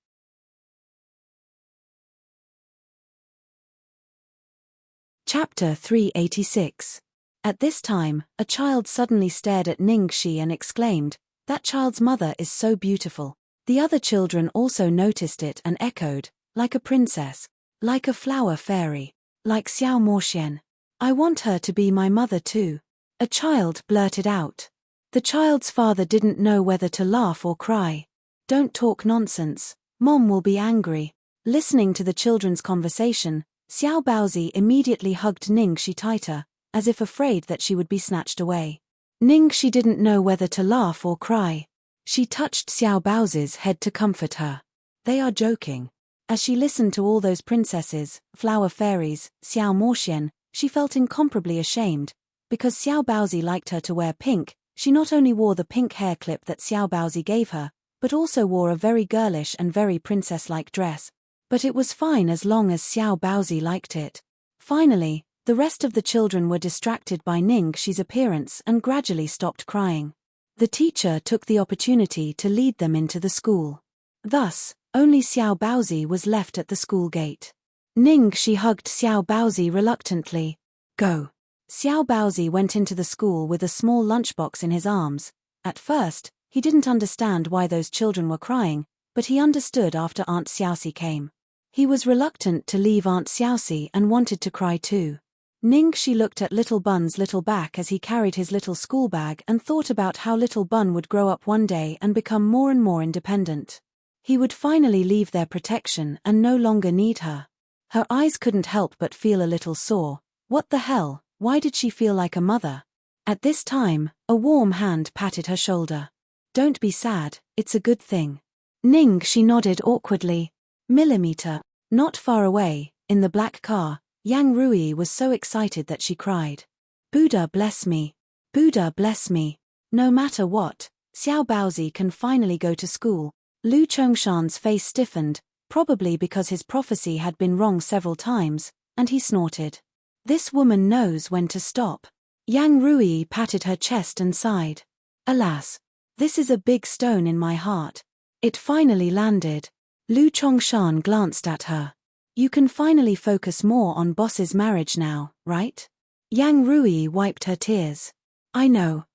Chapter 386. At this time, a child suddenly stared at Ningxi and exclaimed, "That child's mother is so beautiful." The other children also noticed it and echoed, "Like a princess, like a flower fairy, like Xiao Moxian. I want her to be my mother too." A child blurted out. The child's father didn't know whether to laugh or cry. "Don't talk nonsense, Mom will be angry." Listening to the children's conversation, Xiao Baozi immediately hugged Ningxi tighter, as if afraid that she would be snatched away. Ningxi didn't know whether to laugh or cry. She touched Xiao Baozi's head to comfort her. They are joking. As she listened to all those princesses, flower fairies, Xiao Moxian, she felt incomparably ashamed. Because Xiao Baozi liked her to wear pink, she not only wore the pink hair clip that Xiao Baozi gave her, but also wore a very girlish and very princess-like dress. But it was fine as long as Xiao Baozi liked it. Finally, the rest of the children were distracted by Ningxi's appearance and gradually stopped crying. The teacher took the opportunity to lead them into the school. Thus, only Xiao Baozi was left at the school gate. Ningxi hugged Xiao Baozi reluctantly. "Go." Xiao Baozi went into the school with a small lunchbox in his arms. At first, he didn't understand why those children were crying, but he understood after Aunt Xiaoxi came. He was reluctant to leave Aunt Xiaoxi and wanted to cry too. Ningxi looked at Little Bun's little back as he carried his little school bag and thought about how Little Bun would grow up one day and become more and more independent. He would finally leave their protection and no longer need her. Her eyes couldn't help but feel a little sore. What the hell, why did she feel like a mother? At this time, a warm hand patted her shoulder. "Don't be sad, it's a good thing." Ningxi nodded awkwardly. Millimeter. Not far away, in the black car, Yang Rui was so excited that she cried. "Buddha bless me. Buddha bless me." No matter what, Xiao Baozi can finally go to school. Lu Chongshan's face stiffened, probably because his prophecy had been wrong several times, and he snorted. This woman knows when to stop. Yang Rui patted her chest and sighed. "Alas. This is a big stone in my heart." It finally landed. Lu Chongshan glanced at her. "You can finally focus more on boss's marriage now, right?" Yang Rui wiped her tears. I know.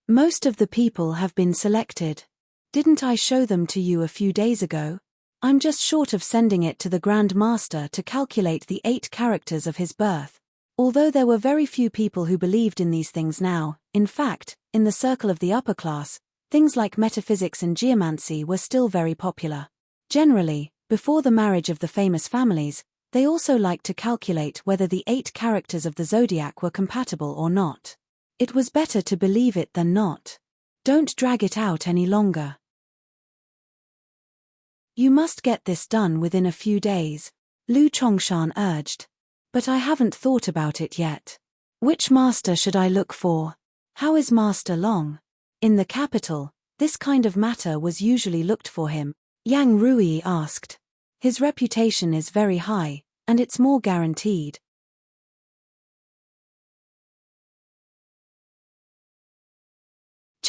Most of the people have been selected. Didn't I show them to you a few days ago? I'm just short of sending it to the Grand Master to calculate the 8 characters of his birth. Although there were very few people who believed in these things now, in fact, in the circle of the upper class, things like metaphysics and geomancy were still very popular. Generally, before the marriage of the famous families, they also liked to calculate whether the 8 characters of the zodiac were compatible or not. It was better to believe it than not. Don't drag it out any longer. You must get this done within a few days, Lu Chongshan urged. But I haven't thought about it yet. Which master should I look for? How is Master Long? In the capital, this kind of matter was usually looked for him, Yang Rui asked. His reputation is very high, and it's more guaranteed.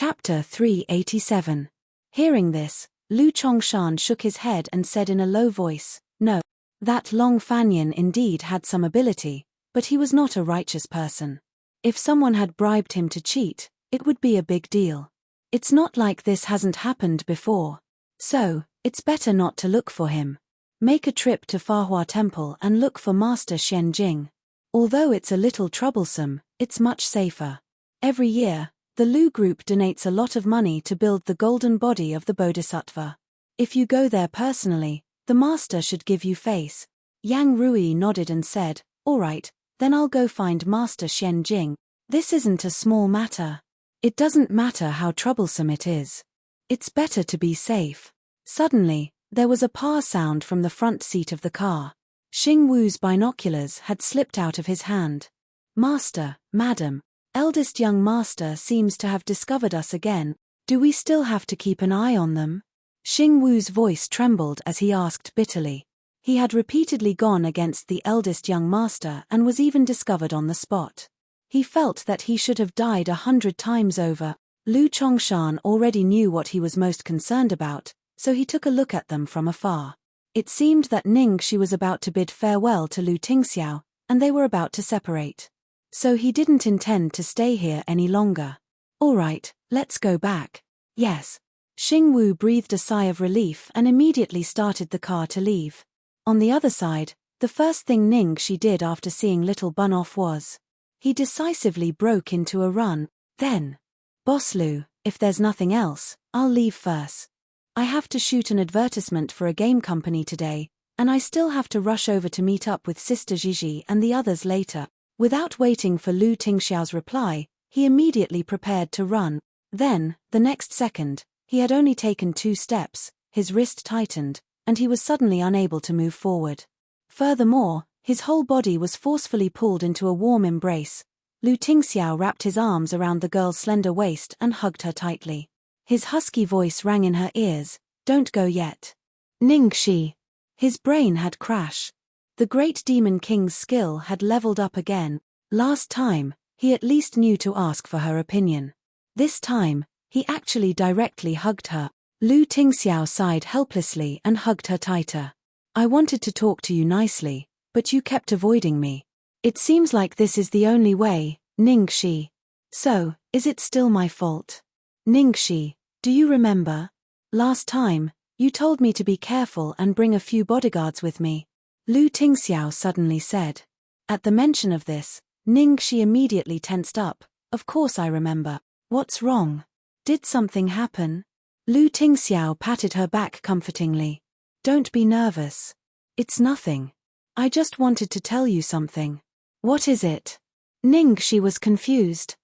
Chapter 387. Hearing this, Lu Chongshan shook his head and said in a low voice, "No. That Long Fanyan indeed had some ability, but he was not a righteous person. If someone had bribed him to cheat, it would be a big deal. It's not like this hasn't happened before. So, it's better not to look for him. Make a trip to Fahua Temple and look for Master Shen Jing. Although it's a little troublesome, it's much safer. Every year, the Lu Group donates a lot of money to build the golden body of the Bodhisattva. If you go there personally, the master should give you face." Yang Rui nodded and said, "All right, then I'll go find Master Shen Jing. This isn't a small matter. It doesn't matter how troublesome it is. It's better to be safe." Suddenly, there was a pah sound from the front seat of the car. Xing Wu's binoculars had slipped out of his hand. "Master, madam, eldest young master seems to have discovered us again. Do we still have to keep an eye on them?" Xing Wu's voice trembled as he asked bitterly. He had repeatedly gone against the eldest young master and was even discovered on the spot. He felt that he should have died 100 times over. Lu Chongshan already knew what he was most concerned about, so he took a look at them from afar. It seemed that Ningxi was about to bid farewell to Lu Tingxiao, and they were about to separate. So he didn't intend to stay here any longer. "All right, let's go back." "Yes." Xing Wu breathed a sigh of relief and immediately started the car to leave. On the other side, the first thing Ningxi did after seeing Little Bun off was, he decisively broke into a run. Then, "Boss Lu, if there's nothing else, I'll leave first. I have to shoot an advertisement for a game company today, and I still have to rush over to meet up with Sister Gigi and the others later." Without waiting for Lu Tingxiao's reply, he immediately prepared to run. Then, the next second, he had only taken 2 steps, his wrist tightened, and he was suddenly unable to move forward. Furthermore, his whole body was forcefully pulled into a warm embrace. Lu Tingxiao wrapped his arms around the girl's slender waist and hugged her tightly. His husky voice rang in her ears, "Don't go yet. Ningxi." His brain had crashed. The great Demon King's skill had leveled up again. Last time, he at least knew to ask for her opinion. This time, he actually directly hugged her. Lu Tingxiao sighed helplessly and hugged her tighter. "I wanted to talk to you nicely, but you kept avoiding me. It seems like this is the only way, Ningxi. So, is it still my fault? Ningxi, do you remember? Last time, you told me to be careful and bring a few bodyguards with me." Lu Tingxiao suddenly said. At the mention of this, Ningxi immediately tensed up. "Of course I remember. What's wrong? Did something happen?" Lu Tingxiao patted her back comfortingly. "Don't be nervous. It's nothing. I just wanted to tell you something." "What is it?" Ningxi was confused.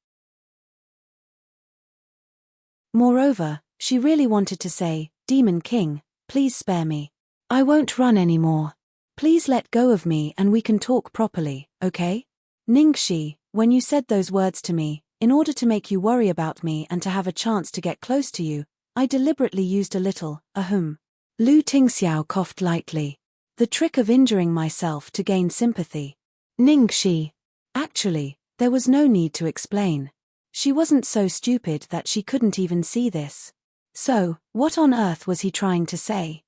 Moreover, she really wanted to say, "Demon King, please spare me. I won't run anymore. Please let go of me and we can talk properly, okay? Ningxi, when you said those words to me, in order to make you worry about me and to have a chance to get close to you, I deliberately used a little, ahem." Lu Tingxiao coughed lightly. "The trick of injuring myself to gain sympathy." Ningxi. Actually, there was no need to explain. She wasn't so stupid that she couldn't even see this. So, what on earth was he trying to say?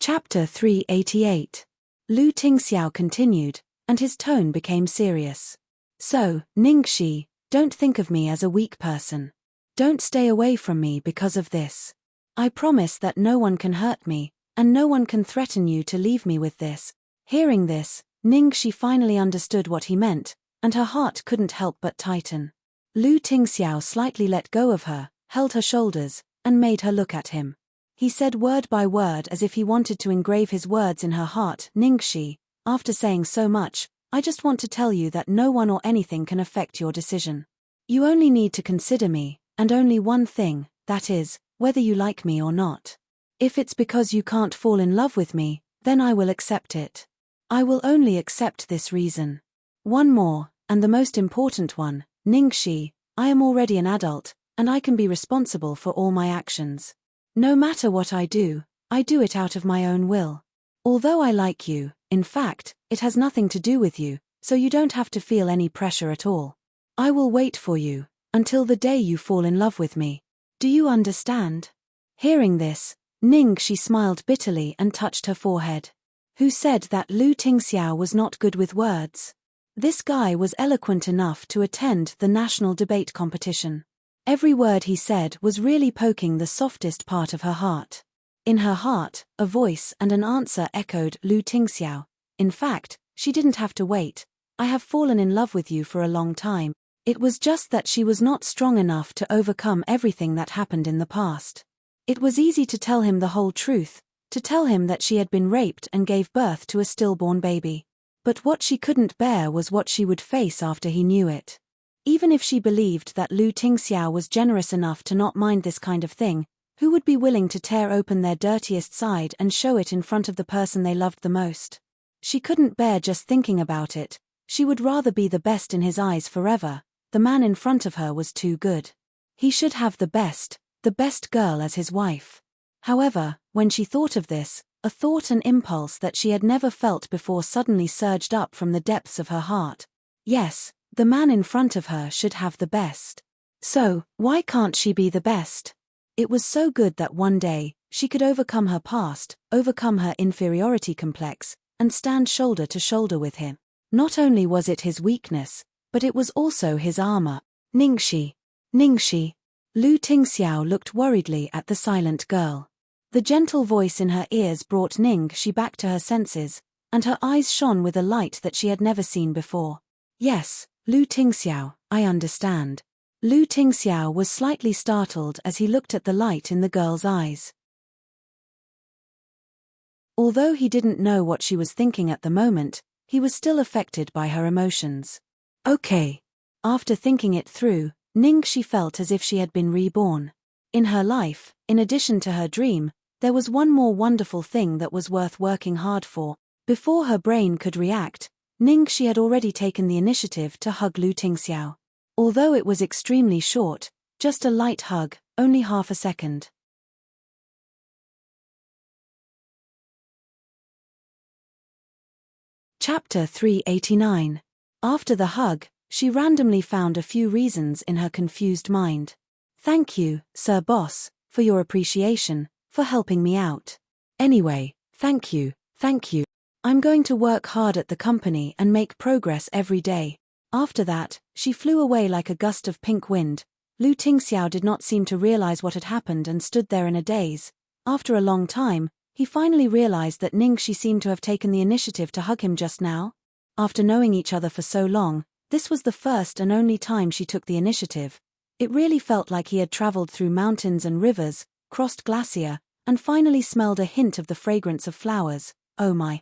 Chapter 388. Lu Tingxiao continued, and his tone became serious. "So, Ningxi, don't think of me as a weak person. Don't stay away from me because of this. I promise that no one can hurt me, and no one can threaten you to leave me with this." Hearing this, Ningxi finally understood what he meant, and her heart couldn't help but tighten. Lu Tingxiao slightly let go of her, held her shoulders, and made her look at him. He said word by word as if he wanted to engrave his words in her heart. "Ningxi, after saying so much, I just want to tell you that no one or anything can affect your decision. You only need to consider me, and only one thing, that is, whether you like me or not. If it's because you can't fall in love with me, then I will accept it. I will only accept this reason. One more, and the most important one, Ningxi, I am already an adult, and I can be responsible for all my actions. No matter what I do it out of my own will. Although I like you, in fact, it has nothing to do with you, so you don't have to feel any pressure at all. I will wait for you, until the day you fall in love with me. Do you understand? Hearing this, Ningxi smiled bitterly and touched her forehead. Who said that Lu Tingxiao was not good with words? This guy was eloquent enough to attend the national debate competition. Every word he said was really poking the softest part of her heart. In her heart, a voice and an answer echoed Lu Tingxiao. In fact, she didn't have to wait. I have fallen in love with you for a long time. It was just that she was not strong enough to overcome everything that happened in the past. It was easy to tell him the whole truth, to tell him that she had been raped and gave birth to a stillborn baby. But what she couldn't bear was what she would face after he knew it. Even if she believed that Lu Tingxiao was generous enough to not mind this kind of thing, who would be willing to tear open their dirtiest side and show it in front of the person they loved the most? She couldn't bear just thinking about it. She would rather be the best in his eyes forever. The man in front of her was too good. He should have the best girl as his wife. However, when she thought of this, a thought and impulse that she had never felt before suddenly surged up from the depths of her heart. Yes, the man in front of her should have the best. So, why can't she be the best? It was so good that one day, she could overcome her past, overcome her inferiority complex, and stand shoulder to shoulder with him. Not only was it his weakness, but it was also his armor. Ningxi. Lu Tingxiao looked worriedly at the silent girl. The gentle voice in her ears brought Ningxi back to her senses, and her eyes shone with a light that she had never seen before. Yes, Lu Tingxiao, I understand. Lu Tingxiao was slightly startled as he looked at the light in the girl's eyes. Although he didn't know what she was thinking at the moment, he was still affected by her emotions. Okay. After thinking it through, Ningxi felt as if she had been reborn. In her life, in addition to her dream, there was one more wonderful thing that was worth working hard for. Before her brain could react, Ningxi had already taken the initiative to hug Lu Tingxiao. Although it was extremely short, just a light hug, only half a second. Chapter 389. After the hug, she randomly found a few reasons in her confused mind. Thank you, Sir Boss, for your appreciation, for helping me out. Anyway, thank you. I'm going to work hard at the company and make progress every day. After that, she flew away like a gust of pink wind. Lu Tingxiao did not seem to realize what had happened and stood there in a daze. After a long time, he finally realized that Ningxi seemed to have taken the initiative to hug him just now. After knowing each other for so long, this was the first and only time she took the initiative. It really felt like he had traveled through mountains and rivers, crossed glacier, and finally smelled a hint of the fragrance of flowers. Oh my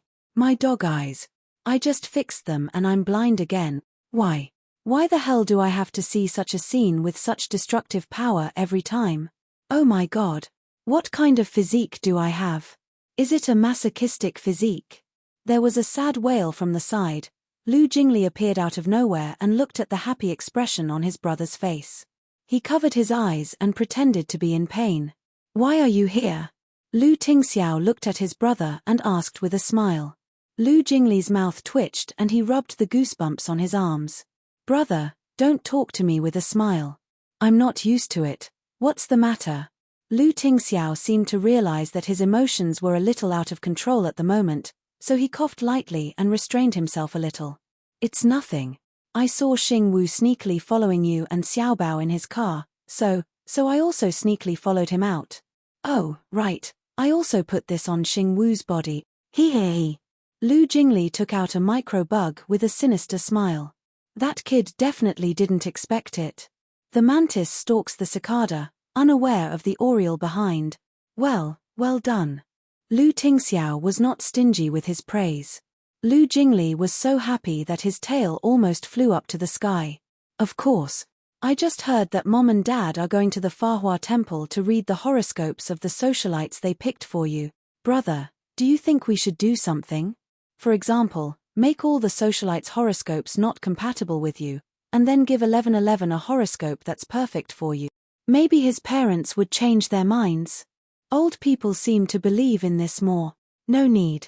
dog eyes. I just fixed them and I'm blind again. Why the hell do I have to see such a scene with such destructive power every time? Oh my god. What kind of physique do I have? Is it a masochistic physique? There was a sad wail from the side. Lu Jingli appeared out of nowhere and looked at the happy expression on his brother's face. He covered his eyes and pretended to be in pain. Why are you here? Lu Tingxiao looked at his brother and asked with a smile. Lu Jingli's mouth twitched and he rubbed the goosebumps on his arms. Brother, don't talk to me with a smile. I'm not used to it. What's the matter? Lu Tingxiao seemed to realize that his emotions were a little out of control at the moment, so he coughed lightly and restrained himself a little. It's nothing. I saw Xing Wu sneakily following you and Xiaobao in his car, so I also sneakily followed him out. Oh, right, I also put this on Xing Wu's body. He. Lu Jingli took out a micro-bug with a sinister smile. That kid definitely didn't expect it. The mantis stalks the cicada, unaware of the oriole behind. Well done. Lu Tingxiao was not stingy with his praise. Lu Jingli was so happy that his tail almost flew up to the sky. Of course. I just heard that Mom and Dad are going to the Fahua Temple to read the horoscopes of the socialites they picked for you. Brother, do you think we should do something? For example, make all the socialites' horoscopes not compatible with you, and then give 1111 a horoscope that's perfect for you. Maybe his parents would change their minds. Old people seem to believe in this more. No need.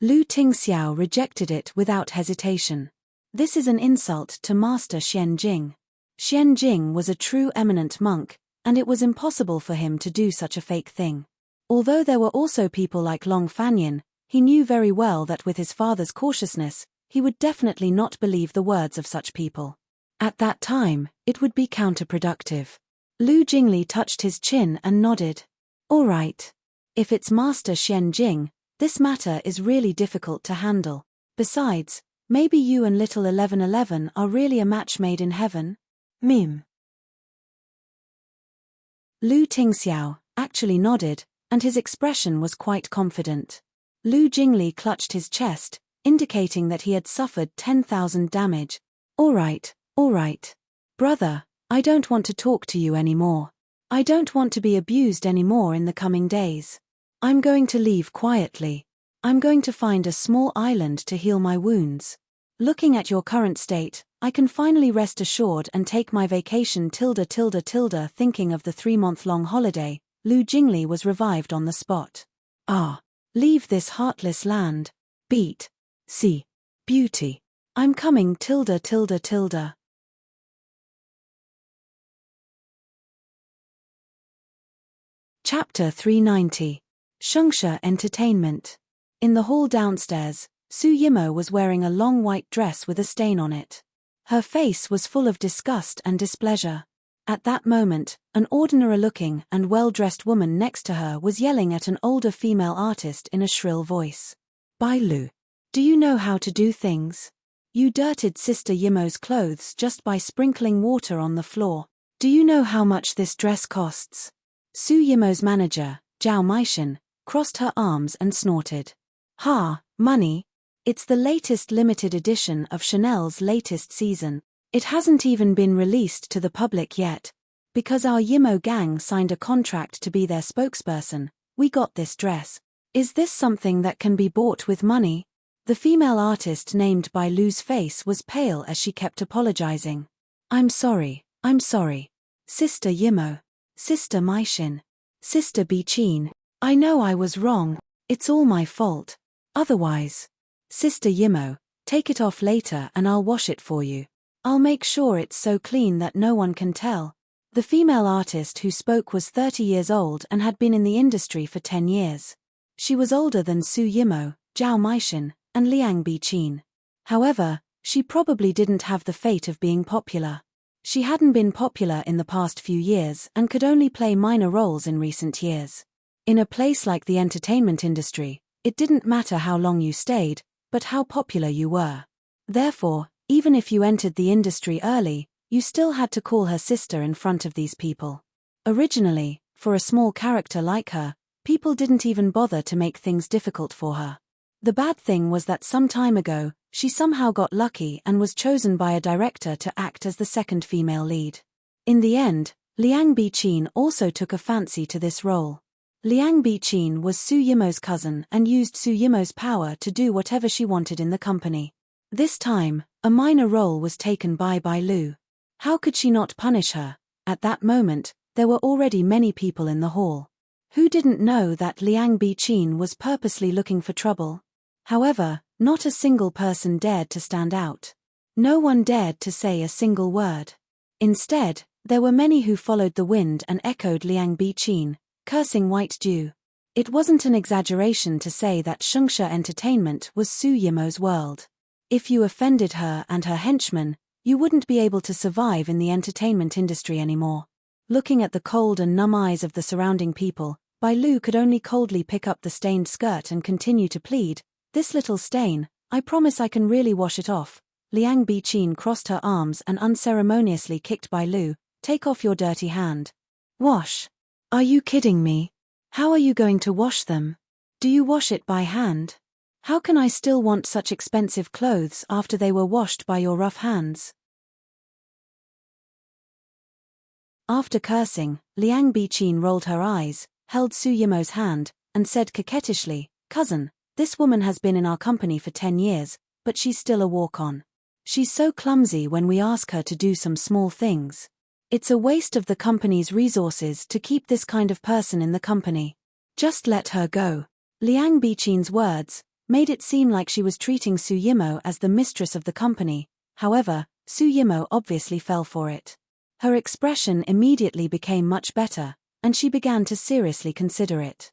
Lu Tingxiao rejected it without hesitation. This is an insult to Master Xian Jing. Xian Jing was a true eminent monk, and it was impossible for him to do such a fake thing. Although there were also people like Long Fanyin, he knew very well that with his father's cautiousness, he would definitely not believe the words of such people. At that time, it would be counterproductive. Lu Jingli touched his chin and nodded. All right. If it's Master Xian Jing, this matter is really difficult to handle. Besides, maybe you and little 1111 are really a match made in heaven? Mim. Lu Tingxiao actually nodded, and his expression was quite confident. Lu Jingli clutched his chest, indicating that he had suffered 10,000 damage. All right. Brother, I don't want to talk to you anymore. I don't want to be abused anymore in the coming days. I'm going to leave quietly. I'm going to find a small island to heal my wounds. Looking at your current state, I can finally rest assured and take my vacation. Thinking of the 3-month-long holiday, Lu Jingli was revived on the spot. Leave this heartless land. Beat. See. Beauty. I'm coming. Chapter 390. Shungsha Entertainment. In the hall downstairs, Su Yimo was wearing a long white dress with a stain on it. Her face was full of disgust and displeasure. At that moment, an ordinary-looking and well-dressed woman next to her was yelling at an older female artist in a shrill voice. Bai Lu. Do you know how to do things? You dirtied Sister Yimo's clothes just by sprinkling water on the floor. Do you know how much this dress costs? Su Yimo's manager, Zhao Meishan, crossed her arms and snorted. Money? It's the latest limited edition of Chanel's latest season. It hasn't even been released to the public yet. Because our Yimo gang signed a contract to be their spokesperson, we got this dress. Is this something that can be bought with money? The female artist named by Lu's face was pale as she kept apologizing. I'm sorry. Sister Yimo. Sister Meishan. Sister Bichin. I know I was wrong. It's all my fault. Otherwise. Sister Yimo, take it off later and I'll wash it for you. I'll make sure it's so clean that no one can tell. The female artist who spoke was 30 years old and had been in the industry for 10 years. She was older than Su Yimo, Zhao Meishan, and Liang Bichin. However, she probably didn't have the fate of being popular. She hadn't been popular in the past few years and could only play minor roles in recent years. In a place like the entertainment industry, it didn't matter how long you stayed, but how popular you were. Therefore, even if you entered the industry early, you still had to call her sister in front of these people. Originally, for a small character like her, people didn't even bother to make things difficult for her. The bad thing was that some time ago, she somehow got lucky and was chosen by a director to act as the second female lead. In the end, Liang Bichin also took a fancy to this role. Liang Bichin was Su Yimo's cousin and used Su Yimo's power to do whatever she wanted in the company. This time, a minor role was taken by Bai Lu. How could she not punish her? At that moment, there were already many people in the hall. Who didn't know that Liang Bichin was purposely looking for trouble? However, not a single person dared to stand out. No one dared to say a single word. Instead, there were many who followed the wind and echoed Liang Bichin, cursing White Dew. It wasn't an exaggeration to say that Shungsha Entertainment was Su Yimo's world. If you offended her and her henchmen, you wouldn't be able to survive in the entertainment industry anymore. Looking at the cold and numb eyes of the surrounding people, Bai Lu could only coldly pick up the stained skirt and continue to plead, "This little stain, I promise I can really wash it off." Liang Bichin crossed her arms and unceremoniously kicked Bai Lu. "Take off your dirty hand." "Wash? Are you kidding me? How are you going to wash them? Do you wash it by hand? How can I still want such expensive clothes after they were washed by your rough hands?" After cursing, Liang Bichin rolled her eyes, held Su Yimo's hand, and said coquettishly, "Cousin, this woman has been in our company for 10 years, but she's still a walk-on. She's so clumsy when we ask her to do some small things. It's a waste of the company's resources to keep this kind of person in the company. Just let her go." Liang Bichin's words made it seem like she was treating Su Yimo as the mistress of the company, However, Su Yimo obviously fell for it. Her expression immediately became much better, and she began to seriously consider it.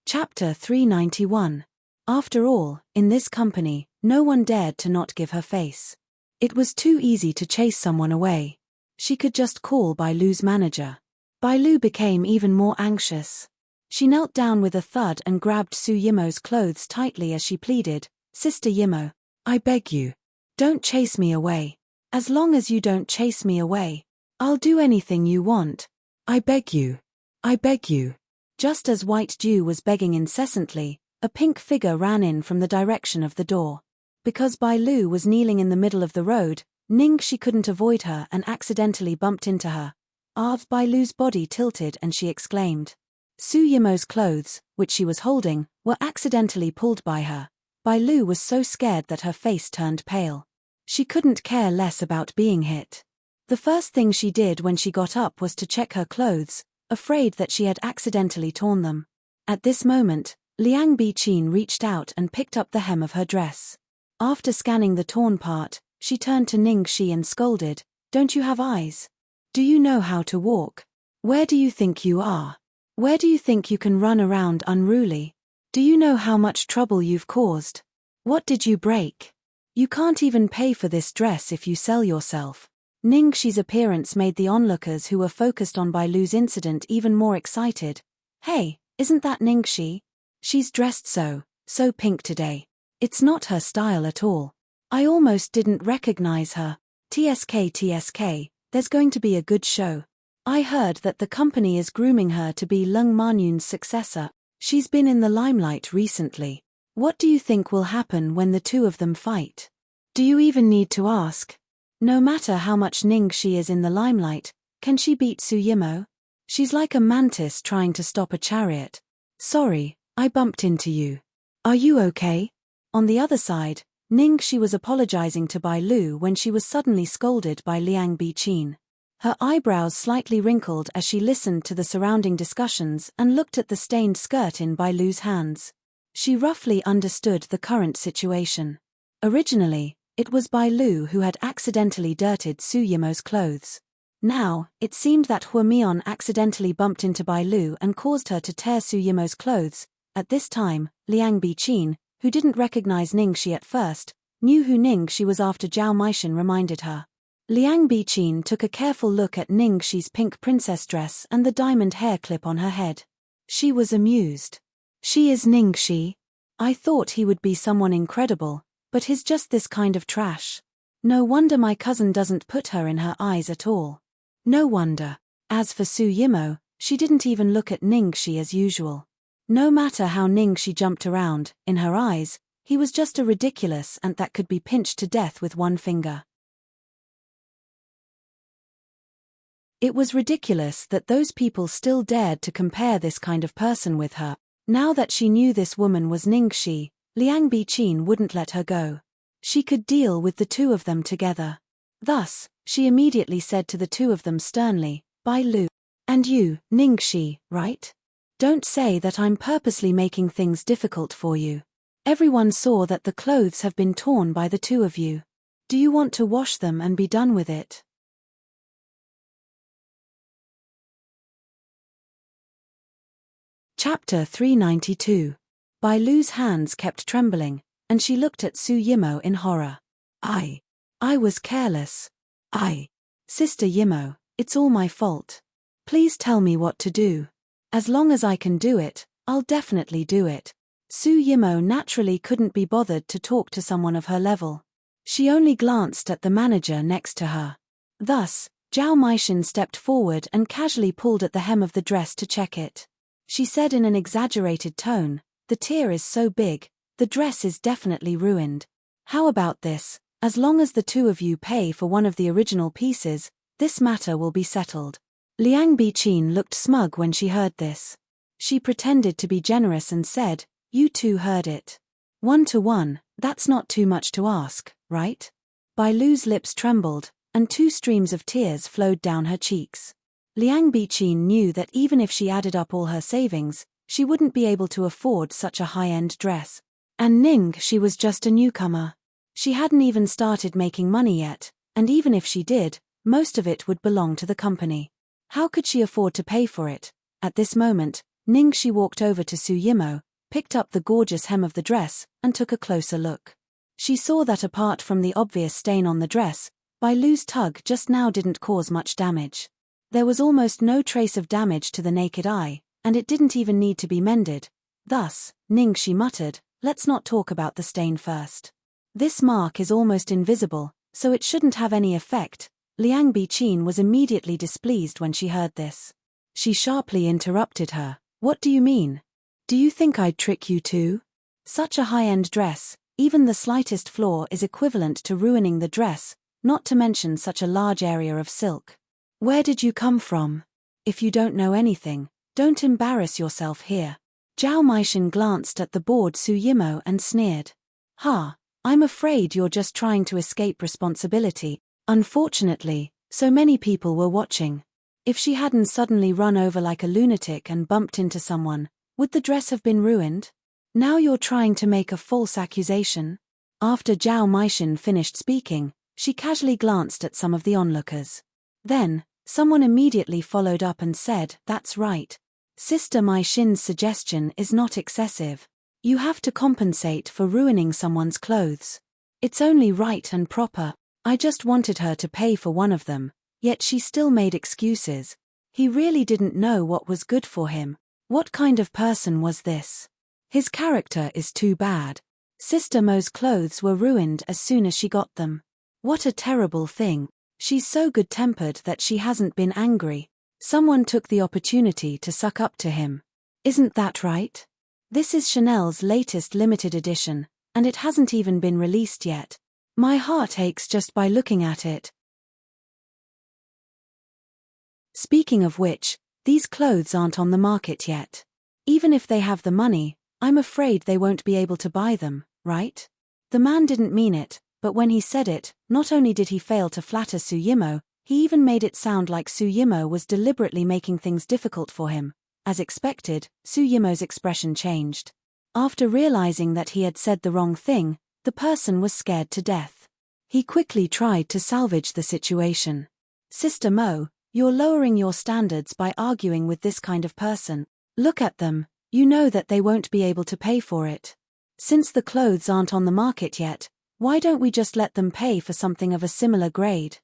Chapter 391. After all, in this company, no one dared to not give her face. It was too easy to chase someone away. She could just call Bai Lu's manager. Bai Lu became even more anxious. She knelt down with a thud and grabbed Su Yimo's clothes tightly as she pleaded, "Sister Yimo, I beg you. Don't chase me away. As long as you don't chase me away, I'll do anything you want. I beg you. I beg you." Just as White Dew was begging incessantly, a pink figure ran in from the direction of the door. Because Bai Lu was kneeling in the middle of the road, Ningxi couldn't avoid her and accidentally bumped into her. Bai Lu's body tilted and she exclaimed. Su Yimo's clothes, which she was holding, were accidentally pulled by her. Bai Lu was so scared that her face turned pale. She couldn't care less about being hit. The first thing she did when she got up was to check her clothes, afraid that she had accidentally torn them. At this moment, Liang Biqin reached out and picked up the hem of her dress. After scanning the torn part, she turned to Ningxi and scolded, "Don't you have eyes? Do you know how to walk? Where do you think you are? Where do you think you can run around unruly? Do you know how much trouble you've caused? What did you break? You can't even pay for this dress if you sell yourself." Ningxi's appearance made the onlookers who were focused on Bai Lu's incident even more excited. "Hey, isn't that Ningxi? She's dressed so pink today. It's not her style at all. I almost didn't recognize her. TSK, there's going to be a good show. I heard that the company is grooming her to be Lung Manyun's successor. She's been in the limelight recently. What do you think will happen when the two of them fight? Do you even need to ask? No matter how much Ningxi is in the limelight, can she beat Su Yimo? She's like a mantis trying to stop a chariot. Sorry, I bumped into you. Are you okay?" On the other side, Ningxi was apologizing to Bai Lu when she was suddenly scolded by Liang Biqin. Her eyebrows slightly wrinkled as she listened to the surrounding discussions and looked at the stained skirt in Bai Lu's hands. She roughly understood the current situation. Originally, it was Bai Lu who had accidentally dirtied Su Yimo's clothes. Now, it seemed that Huamian accidentally bumped into Bai Lu and caused her to tear Su Yimo's clothes. At this time, Liang Biqin, who didn't recognize Ningxi at first, knew who Ningxi was after Zhao Meishan reminded her. Liang Biqin took a careful look at Ningxi's pink princess dress and the diamond hair clip on her head. She was amused. "She is Ningxi. I thought he would be someone incredible, but he's just this kind of trash. No wonder my cousin doesn't put her in her eyes at all. No wonder." As for Su Yimo, she didn't even look at Ningxi as usual. No matter how Ningxi jumped around, in her eyes, he was just a ridiculous ant that could be pinched to death with one finger. It was ridiculous that those people still dared to compare this kind of person with her. Now that she knew this woman was Ningxi, Liang Biqin wouldn't let her go. She could deal with the two of them together. Thus, she immediately said to the two of them sternly, "Bai Lu. And you, Ningxi, right? Don't say that I'm purposely making things difficult for you. Everyone saw that the clothes have been torn by the two of you. Do you want to wash them and be done with it?" Chapter 392. Bai Lu's hands kept trembling, and she looked at Su Yimo in horror. I was careless. Sister Yimo, it's all my fault. Please tell me what to do. As long as I can do it, I'll definitely do it." Su Yimo naturally couldn't be bothered to talk to someone of her level. She only glanced at the manager next to her. Thus, Zhao Meishan stepped forward and casually pulled at the hem of the dress to check it. She said in an exaggerated tone, "The tear is so big, the dress is definitely ruined. How about this? As long as the two of you pay for one of the original pieces, this matter will be settled." Liang Biqin looked smug when she heard this. She pretended to be generous and said, "You two heard it. 1-to-1, that's not too much to ask, right?" Bai Lu's lips trembled, and 2 streams of tears flowed down her cheeks. Liang Biqin knew that even if she added up all her savings, She wouldn't be able to afford such a high-end dress. And Ning, she was just a newcomer. She hadn't even started making money yet, and even if she did, most of it would belong to the company. How could she afford to pay for it? At this moment, Ning she walked over to Su Yimo, picked up the gorgeous hem of the dress, and took a closer look. She saw that apart from the obvious stain on the dress, Bai Lu's tug just now didn't cause much damage. There was almost no trace of damage to the naked eye, and it didn't even need to be mended. Thus, Ning she muttered, "Let's not talk about the stain first. This mark is almost invisible, so it shouldn't have any effect." Liang Biqin was immediately displeased when she heard this. She sharply interrupted her. "What do you mean? Do you think I'd trick you too? Such a high-end dress, even the slightest flaw is equivalent to ruining the dress, not to mention such a large area of silk. Where did you come from? If you don't know anything, don't embarrass yourself here." Zhao Meishan glanced at the bored Su Yimo and sneered. "Ha, I'm afraid you're just trying to escape responsibility." Unfortunately, so many people were watching. If she hadn't suddenly run over like a lunatic and bumped into someone, would the dress have been ruined? Now you're trying to make a false accusation? After Zhao Meishan finished speaking, she casually glanced at some of the onlookers. Then, someone immediately followed up and said, "That's right. Sister Meishan's suggestion is not excessive. You have to compensate for ruining someone's clothes. It's only right and proper. I just wanted her to pay for one of them, yet she still made excuses. He really didn't know what was good for him. What kind of person was this? His character is too bad. Sister Mo's clothes were ruined as soon as she got them. What a terrible thing. She's so good-tempered that she hasn't been angry. Someone took the opportunity to suck up to him. Isn't that right? This is Chanel's latest limited edition, and it hasn't even been released yet. My heart aches just by looking at it." Speaking of which, these clothes aren't on the market yet. Even if they have the money, I'm afraid they won't be able to buy them, right? The man didn't mean it, but when he said it, not only did he fail to flatter Su Yimo, he even made it sound like Su Yimo was deliberately making things difficult for him. As expected, Su Yimo's expression changed. After realizing that he had said the wrong thing, the person was scared to death. He quickly tried to salvage the situation. "Sister Mo, you're lowering your standards by arguing with this kind of person. Look at them, you know that they won't be able to pay for it. Since the clothes aren't on the market yet, why don't we just let them pay for something of a similar grade?"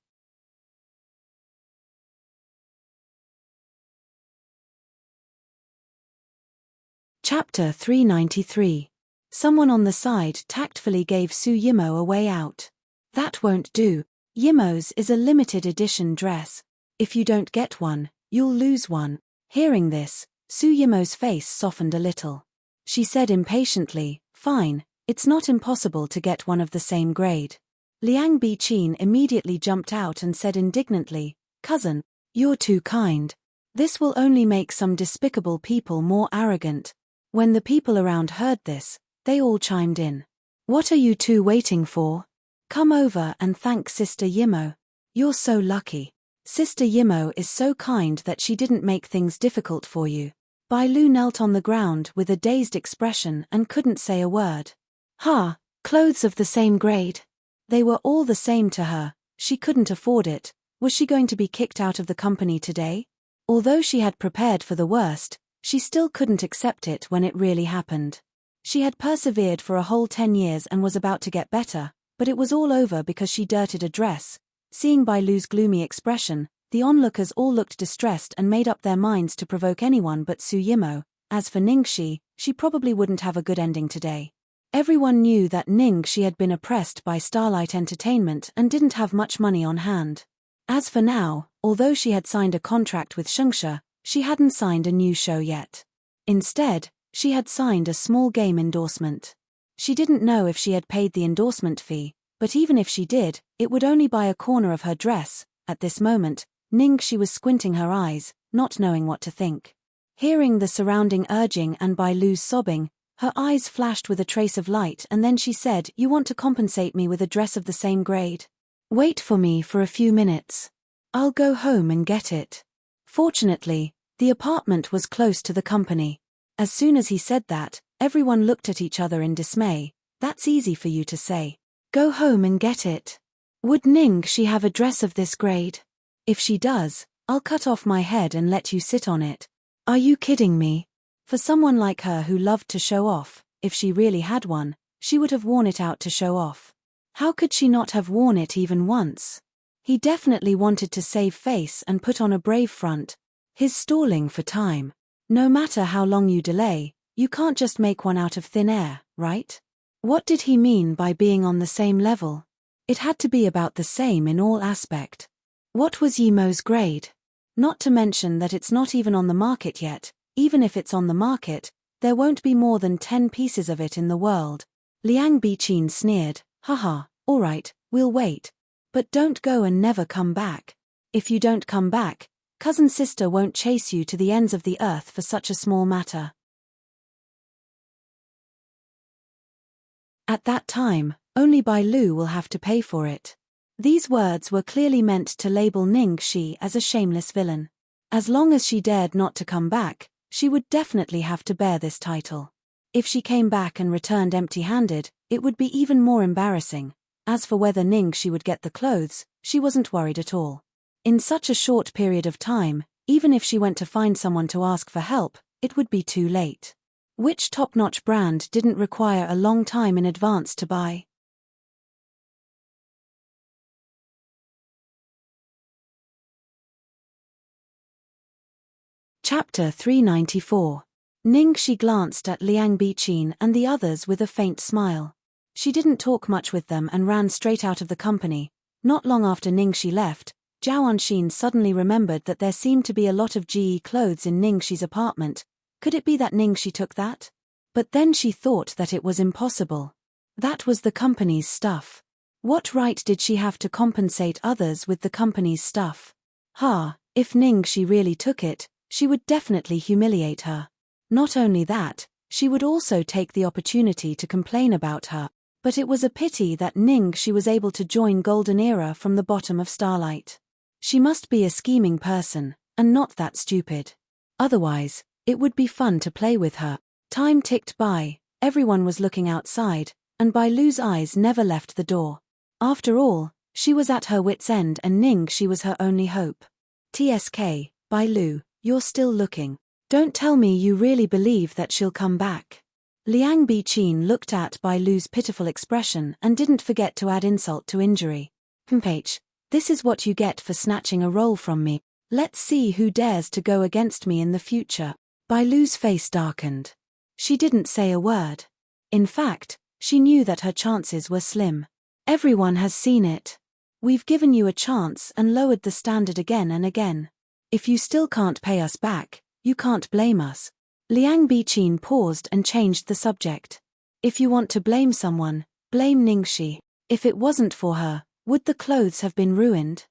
Chapter 393. Someone on the side tactfully gave Su Yimo a way out. "That won't do. Yimo's is a limited edition dress. If you don't get one, you'll lose one." Hearing this, Su Yimo's face softened a little. She said impatiently, "Fine, it's not impossible to get one of the same grade." Liang Biqin immediately jumped out and said indignantly, "Cousin, you're too kind. This will only make some despicable people more arrogant." When the people around heard this, they all chimed in. "What are you two waiting for? Come over and thank Sister Yimo. You're so lucky. Sister Yimo is so kind that she didn't make things difficult for you." Bai Lu knelt on the ground with a dazed expression and couldn't say a word. Ha! Clothes of the same grade. They were all the same to her. She couldn't afford it. Was she going to be kicked out of the company today? Although she had prepared for the worst, she still couldn't accept it when it really happened. She had persevered for a whole 10 years and was about to get better, but it was all over because she dirted a dress. Seeing Bai Lu's gloomy expression, the onlookers all looked distressed and made up their minds to provoke anyone but Su Yimo. As for Ningxi, she probably wouldn't have a good ending today. Everyone knew that Ningxi had been oppressed by Starlight Entertainment and didn't have much money on hand. As for now, although she had signed a contract with Shengxia, she hadn't signed a new show yet. Instead, she had signed a small game endorsement. She didn't know if she had paid the endorsement fee, but even if she did, it would only buy a corner of her dress. At this moment, Ningxi was squinting her eyes, not knowing what to think. Hearing the surrounding urging and Bai Lu's sobbing, her eyes flashed with a trace of light and then she said, "You want to compensate me with a dress of the same grade? Wait for me for a few minutes. I'll go home and get it." Fortunately, the apartment was close to the company. As soon as he said that, everyone looked at each other in dismay. That's easy for you to say. Go home and get it. Would Ningxi have a dress of this grade? If she does, I'll cut off my head and let you sit on it. Are you kidding me? For someone like her who loved to show off, if she really had one, she would have worn it out to show off. How could she not have worn it even once? He definitely wanted to save face and put on a brave front. He's stalling for time. No matter how long you delay, you can't just make one out of thin air, right? What did he mean by being on the same level? It had to be about the same in all aspect. What was Yimo's grade? Not to mention that it's not even on the market yet. Even if it's on the market, there won't be more than 10 pieces of it in the world. Liang Biqin sneered, haha, alright, we'll wait. But don't go and never come back. If you don't come back, cousin sister won't chase you to the ends of the earth for such a small matter. At that time, only Bai Lu will have to pay for it. These words were clearly meant to label Ningxi as a shameless villain. As long as she dared not to come back, she would definitely have to bear this title. If she came back and returned empty-handed, it would be even more embarrassing. As for whether Ningxi would get the clothes, she wasn't worried at all. In such a short period of time, even if she went to find someone to ask for help, it would be too late. Which top-notch brand didn't require a long time in advance to buy? Chapter 394. Ningxi glanced at Liang Biqin and the others with a faint smile. She didn't talk much with them and ran straight out of the company. Not long after Ningxi left, Zhao Anxin suddenly remembered that there seemed to be a lot of GE clothes in Ningxi's apartment. Could it be that Ningxi took that? But then she thought that it was impossible. That was the company's stuff. What right did she have to compensate others with the company's stuff? If Ningxi really took it, she would definitely humiliate her. Not only that, she would also take the opportunity to complain about her. But it was a pity that Ningxi was able to join Golden Era from the bottom of Starlight. She must be a scheming person, and not that stupid. Otherwise, it would be fun to play with her. Time ticked by, everyone was looking outside, and Bai Lu's eyes never left the door. After all, she was at her wit's end and Ningxi was her only hope. TSK, Bai Lu, you're still looking. Don't tell me you really believe that she'll come back. Liang Biqin looked at Bai Lu's pitiful expression and didn't forget to add insult to injury. H, this is what you get for snatching a role from me. Let's see who dares to go against me in the future. Bai Lu's face darkened. She didn't say a word. In fact, she knew that her chances were slim. Everyone has seen it. We've given you a chance and lowered the standard again and again. If you still can't pay us back, you can't blame us. Liang Biqin paused and changed the subject. If you want to blame someone, blame Ningxi. If it wasn't for her, would the clothes have been ruined?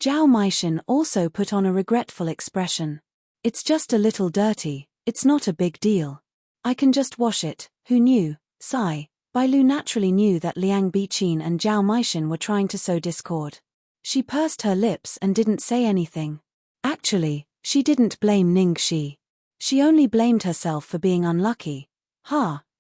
Zhao Maishan also put on a regretful expression. It's just a little dirty, it's not a big deal. I can just wash it, who knew? Sigh. Bai Lu naturally knew that Liang Biqin and Zhao Maishan were trying to sow discord. She pursed her lips and didn't say anything. Actually, she didn't blame Ningxi. She only blamed herself for being unlucky.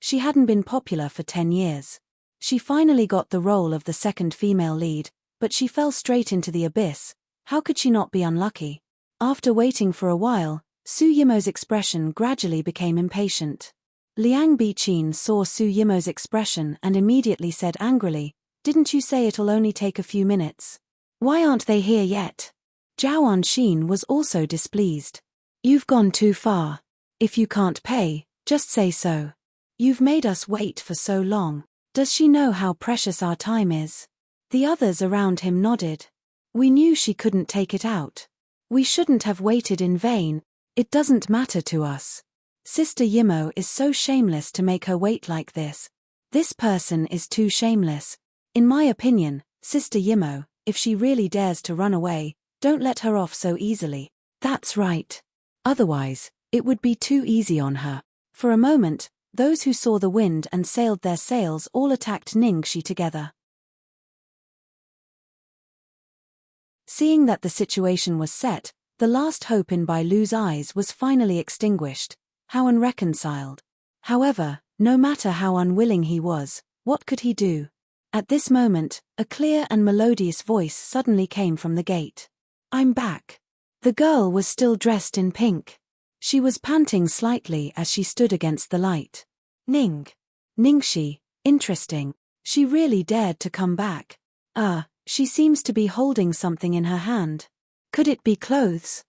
She hadn't been popular for 10 years. She finally got the role of the second female lead, but she fell straight into the abyss. How could she not be unlucky? After waiting for a while, Su Yimo's expression gradually became impatient. Liang Biqin saw Su Yimo's expression and immediately said angrily, "Didn't you say it'll only take a few minutes? Why aren't they here yet?" Zhao Anxin was also displeased. "You've gone too far. If you can't pay, just say so. You've made us wait for so long. Does she know how precious our time is?" The others around him nodded. "We knew she couldn't take it out. We shouldn't have waited in vain. It doesn't matter to us. Sister Yimo is so shameless to make her wait like this. This person is too shameless. In my opinion, Sister Yimo, if she really dares to run away, don't let her off so easily." That's right. Otherwise, it would be too easy on her. For a moment, those who saw the wind and sailed their sails all attacked Ningxi together. Seeing that the situation was set, the last hope in Bai Lu's eyes was finally extinguished. How unreconciled. However, no matter how unwilling he was, what could he do? At this moment, a clear and melodious voice suddenly came from the gate. "I'm back." The girl was still dressed in pink. She was panting slightly as she stood against the light. Ning. Ningxi, interesting. She really dared to come back. She seems to be holding something in her hand. Could it be clothes?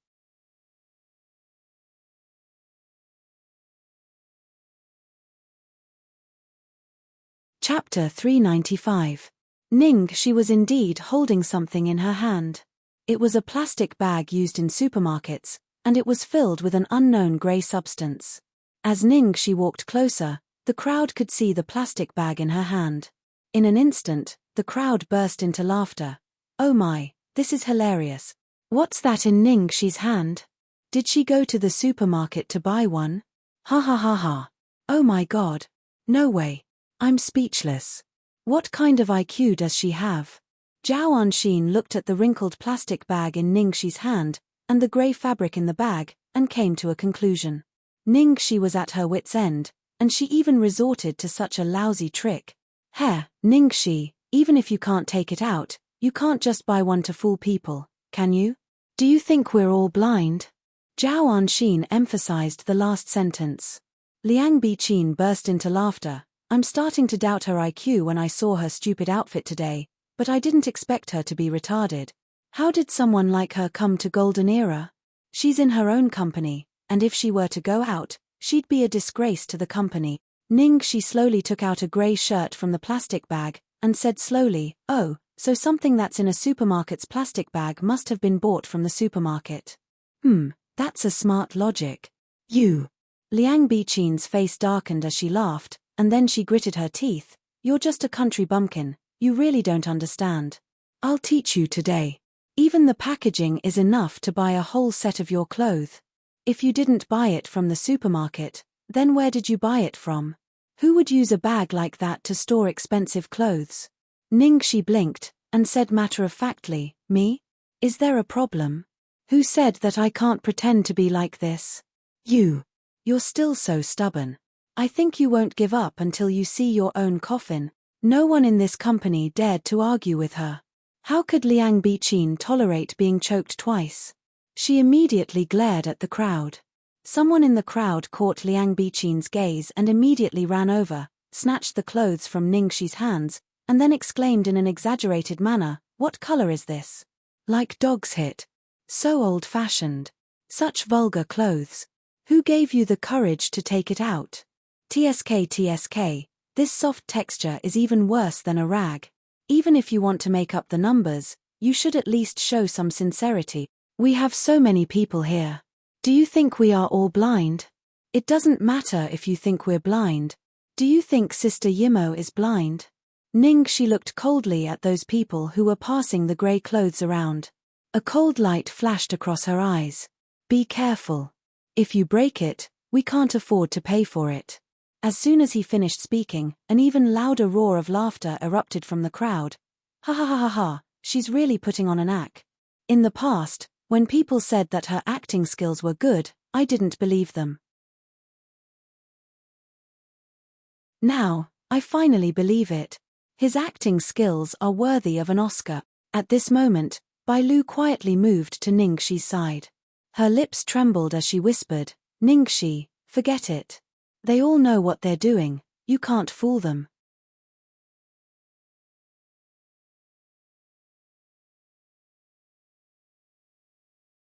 Chapter 395. Ning. She was indeed holding something in her hand. It was a plastic bag used in supermarkets, and it was filled with an unknown grey substance. As Ning she walked closer, the crowd could see the plastic bag in her hand. In an instant, the crowd burst into laughter. "Oh my, this is hilarious. What's that in Ning Xi's hand? Did she go to the supermarket to buy one? Ha ha ha ha. Oh my god. No way. I'm speechless. What kind of IQ does she have?" Zhao Anxin looked at the wrinkled plastic bag in Ning Xi's hand, and the grey fabric in the bag, and came to a conclusion. Ning Xi was at her wit's end, and she even resorted to such a lousy trick. Ning Xi, even if you can't take it out, you can't just buy one to fool people, can you? Do you think we're all blind? Zhao Anxin emphasized the last sentence. Liang Biqin burst into laughter. "I'm starting to doubt her IQ when I saw her stupid outfit today, but I didn't expect her to be retarded. How did someone like her come to Golden Era? She's in her own company, and if she were to go out, she'd be a disgrace to the company." Ning Xi slowly took out a grey shirt from the plastic bag, and said slowly, "Oh, so something that's in a supermarket's plastic bag must have been bought from the supermarket. That's a smart logic. You." Liang Biqin's face darkened as she laughed, and then she gritted her teeth. "You're just a country bumpkin. You really don't understand. I'll teach you today. Even the packaging is enough to buy a whole set of your clothes. If you didn't buy it from the supermarket, then where did you buy it from? Who would use a bag like that to store expensive clothes?" Ning Xi blinked, and said matter-of-factly, "Me? Is there a problem? Who said that I can't pretend to be like this? You're still so stubborn. I think you won't give up until you see your own coffin." No one in this company dared to argue with her. How could Liang Biqin tolerate being choked twice? She immediately glared at the crowd. Someone in the crowd caught Liang Biqin's gaze and immediately ran over, snatched the clothes from Ning Xi's hands, and then exclaimed in an exaggerated manner, "What color is this? Like dog's hit. So old-fashioned. Such vulgar clothes. Who gave you the courage to take it out? TSK. This soft texture is even worse than a rag. Even if you want to make up the numbers, you should at least show some sincerity. We have so many people here. Do you think we are all blind? It doesn't matter if you think we're blind. Do you think Sister Yimo is blind?" Ning Xi looked coldly at those people who were passing the grey clothes around. A cold light flashed across her eyes. "Be careful. If you break it, we can't afford to pay for it." As soon as he finished speaking, an even louder roar of laughter erupted from the crowd. "Ha ha ha ha ha, she's really putting on an act. In the past, when people said that her acting skills were good, I didn't believe them. Now, I finally believe it. His acting skills are worthy of an Oscar." At this moment, Bai Lu quietly moved to Ning Xi's side. Her lips trembled as she whispered, "Ning Xi, forget it. They all know what they're doing, you can't fool them."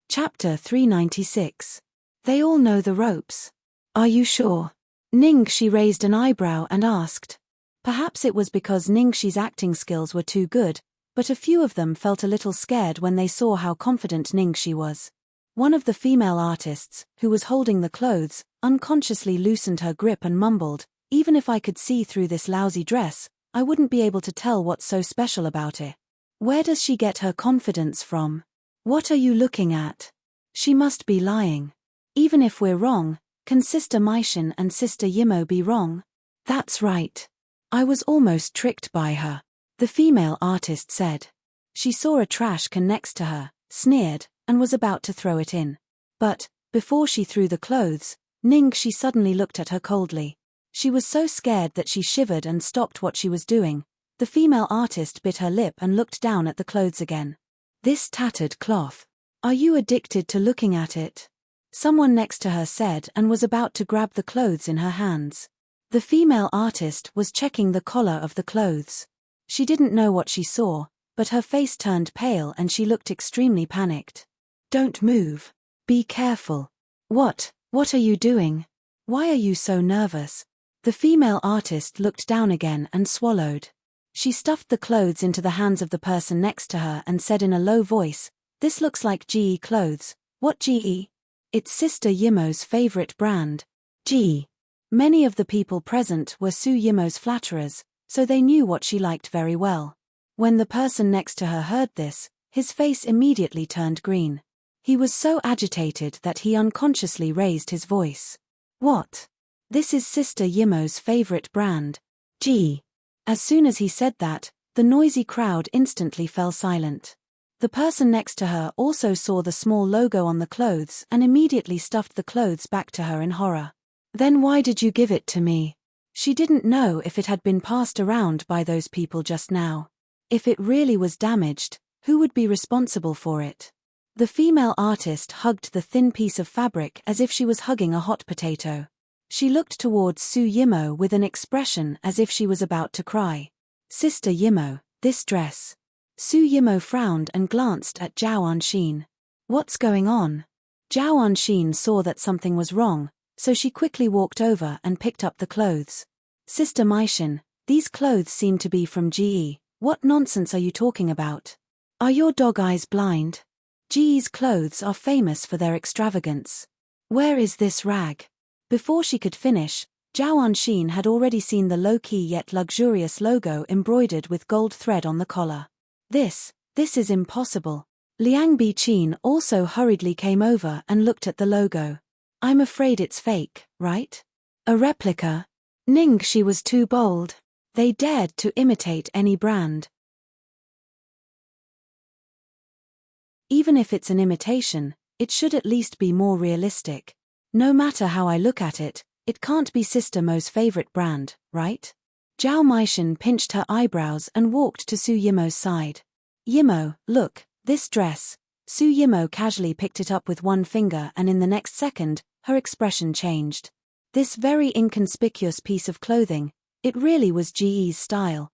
Chapter 396. They all know the ropes. Are you sure? Ning Xi raised an eyebrow and asked. Perhaps it was because Ning Xi's acting skills were too good, but a few of them felt a little scared when they saw how confident Ning Xi was. One of the female artists, who was holding the clothes, unconsciously loosened her grip and mumbled, "Even if I could see through this lousy dress, I wouldn't be able to tell what's so special about it. Where does she get her confidence from? What are you looking at? She must be lying. Even if we're wrong, can Sister Maishin and Sister Yimo be wrong?" "That's right. I was almost tricked by her," the female artist said. She saw a trash can next to her, sneered, and was about to throw it in. But, before she threw the clothes, Ningxi suddenly looked at her coldly. She was so scared that she shivered and stopped what she was doing. The female artist bit her lip and looked down at the clothes again. This tattered cloth. Are you addicted to looking at it? Someone next to her said, and was about to grab the clothes in her hands. The female artist was checking the collar of the clothes. She didn't know what she saw, but her face turned pale and she looked extremely panicked. Don't move. Be careful. What are you doing? Why are you so nervous? The female artist looked down again and swallowed. She stuffed the clothes into the hands of the person next to her and said in a low voice, "This looks like GE clothes." What GE? It's Sister Yimo's favorite brand. GE. Many of the people present were Su Yimo's flatterers, so they knew what she liked very well. When the person next to her heard this, his face immediately turned green. He was so agitated that he unconsciously raised his voice. What? This is Sister Yimo's favorite brand. GE. As soon as he said that, the noisy crowd instantly fell silent. The person next to her also saw the small logo on the clothes and immediately stuffed the clothes back to her in horror. Then why did you give it to me? She didn't know if it had been passed around by those people just now. If it really was damaged, who would be responsible for it? The female artist hugged the thin piece of fabric as if she was hugging a hot potato. She looked towards Su Yimo with an expression as if she was about to cry. Sister Yimo, this dress. Su Yimo frowned and glanced at Zhao Anxin. What's going on? Zhao Anxin saw that something was wrong, so she quickly walked over and picked up the clothes. Sister Maixin, these clothes seem to be from GE. What nonsense are you talking about? Are your dog eyes blind? GE's clothes are famous for their extravagance. Where is this rag? Before she could finish, Zhao Anxin had already seen the low-key yet luxurious logo embroidered with gold thread on the collar. This is impossible. Liang Biqin also hurriedly came over and looked at the logo. I'm afraid it's fake, right? A replica? Ningxi was too bold. They dared to imitate any brand. Even if it's an imitation, it should at least be more realistic. No matter how I look at it, it can't be Sister Mo's favorite brand, right? Zhao Maixin pinched her eyebrows and walked to Su Yimo's side. Yimo, look, this dress. Su Yimo casually picked it up with one finger and in the next second, her expression changed. This very inconspicuous piece of clothing, it really was GE's style.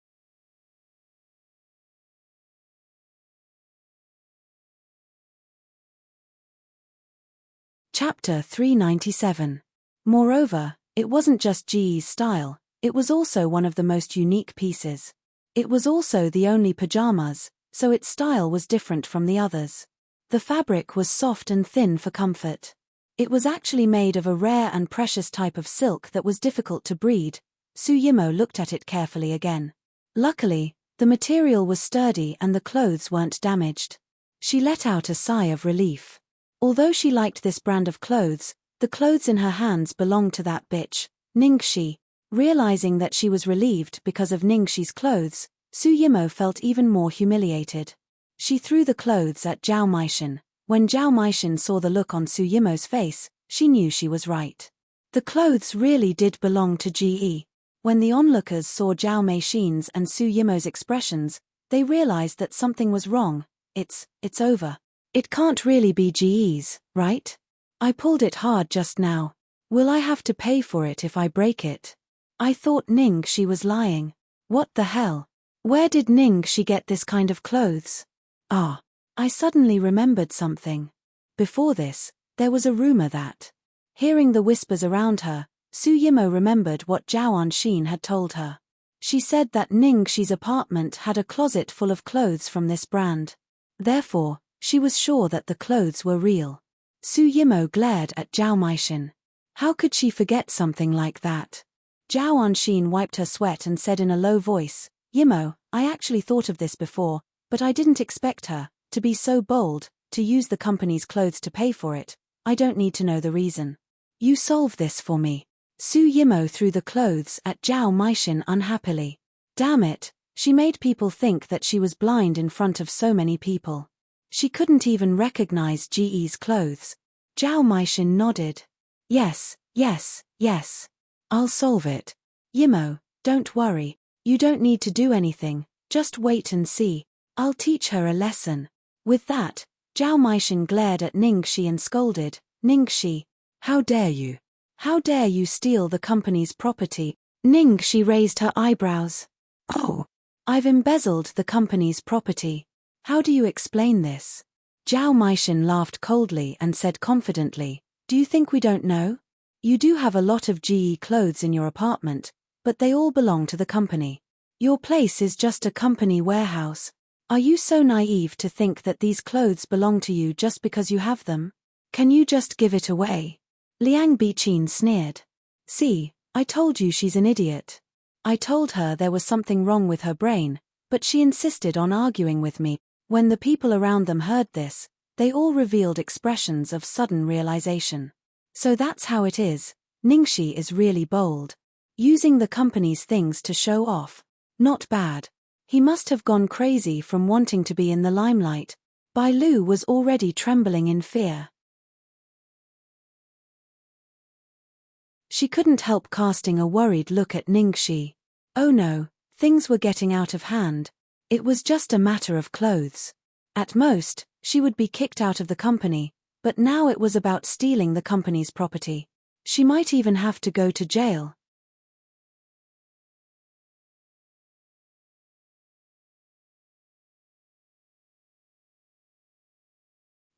Chapter 397. Moreover, it wasn't just GE's style, it was also one of the most unique pieces. It was also the only pajamas, so its style was different from the others. The fabric was soft and thin for comfort. It was actually made of a rare and precious type of silk that was difficult to breed. Su Yimo looked at it carefully again. Luckily, the material was sturdy and the clothes weren't damaged. She let out a sigh of relief. Although she liked this brand of clothes, the clothes in her hands belonged to that bitch, Ningxi. Realizing that she was relieved because of Ningxi's clothes, Su Yimo felt even more humiliated. She threw the clothes at Zhao Maixin. When Zhao Maixin saw the look on Su Yimo's face, she knew she was right. The clothes really did belong to GE. When the onlookers saw Zhao Maixin's and Su Yimo's expressions, they realized that something was wrong. It's over. It can't really be GE's, right? I pulled it hard just now. Will I have to pay for it if I break it? I thought Ningxi was lying. What the hell? Where did Ningxi get this kind of clothes? Ah, I suddenly remembered something. Before this, there was a rumor that. Hearing the whispers around her, Su Yimo remembered what Zhao Anxin had told her. She said that Ningxi's apartment had a closet full of clothes from this brand. Therefore, she was sure that the clothes were real. Su Yimo glared at Zhao Maixin. How could she forget something like that? Zhao Anxin wiped her sweat and said in a low voice, Yimo, I actually thought of this before, but I didn't expect her to be so bold, to use the company's clothes to pay for it. I don't need to know the reason. You solve this for me. Su Yimo threw the clothes at Zhao Maixin unhappily. Damn it, she made people think that she was blind in front of so many people. She couldn't even recognize GE's clothes. Zhao Maixin nodded. Yes, Yes, yes. I'll solve it. Yimo, don't worry. You don't need to do anything, just wait and see. I'll teach her a lesson. With that, Zhao Meishan glared at Ningxi and scolded, Ningxi, how dare you? How dare you steal the company's property? Ningxi raised her eyebrows. Oh, I've embezzled the company's property. How do you explain this? Zhao Meishan laughed coldly and said confidently, do you think we don't know? You do have a lot of GE clothes in your apartment, but they all belong to the company. Your place is just a company warehouse. Are you so naive to think that these clothes belong to you just because you have them? Can you just give it away? Liang Biqin sneered. See, I told you she's an idiot. I told her there was something wrong with her brain, but she insisted on arguing with me. When the people around them heard this, they all revealed expressions of sudden realization. So that's how it is. Ningxi is really bold. Using the company's things to show off. Not bad. He must have gone crazy from wanting to be in the limelight. Bai Lu was already trembling in fear. She couldn't help casting a worried look at Ningxi. Oh no, things were getting out of hand. It was just a matter of clothes. At most, she would be kicked out of the company, but now it was about stealing the company's property. She might even have to go to jail.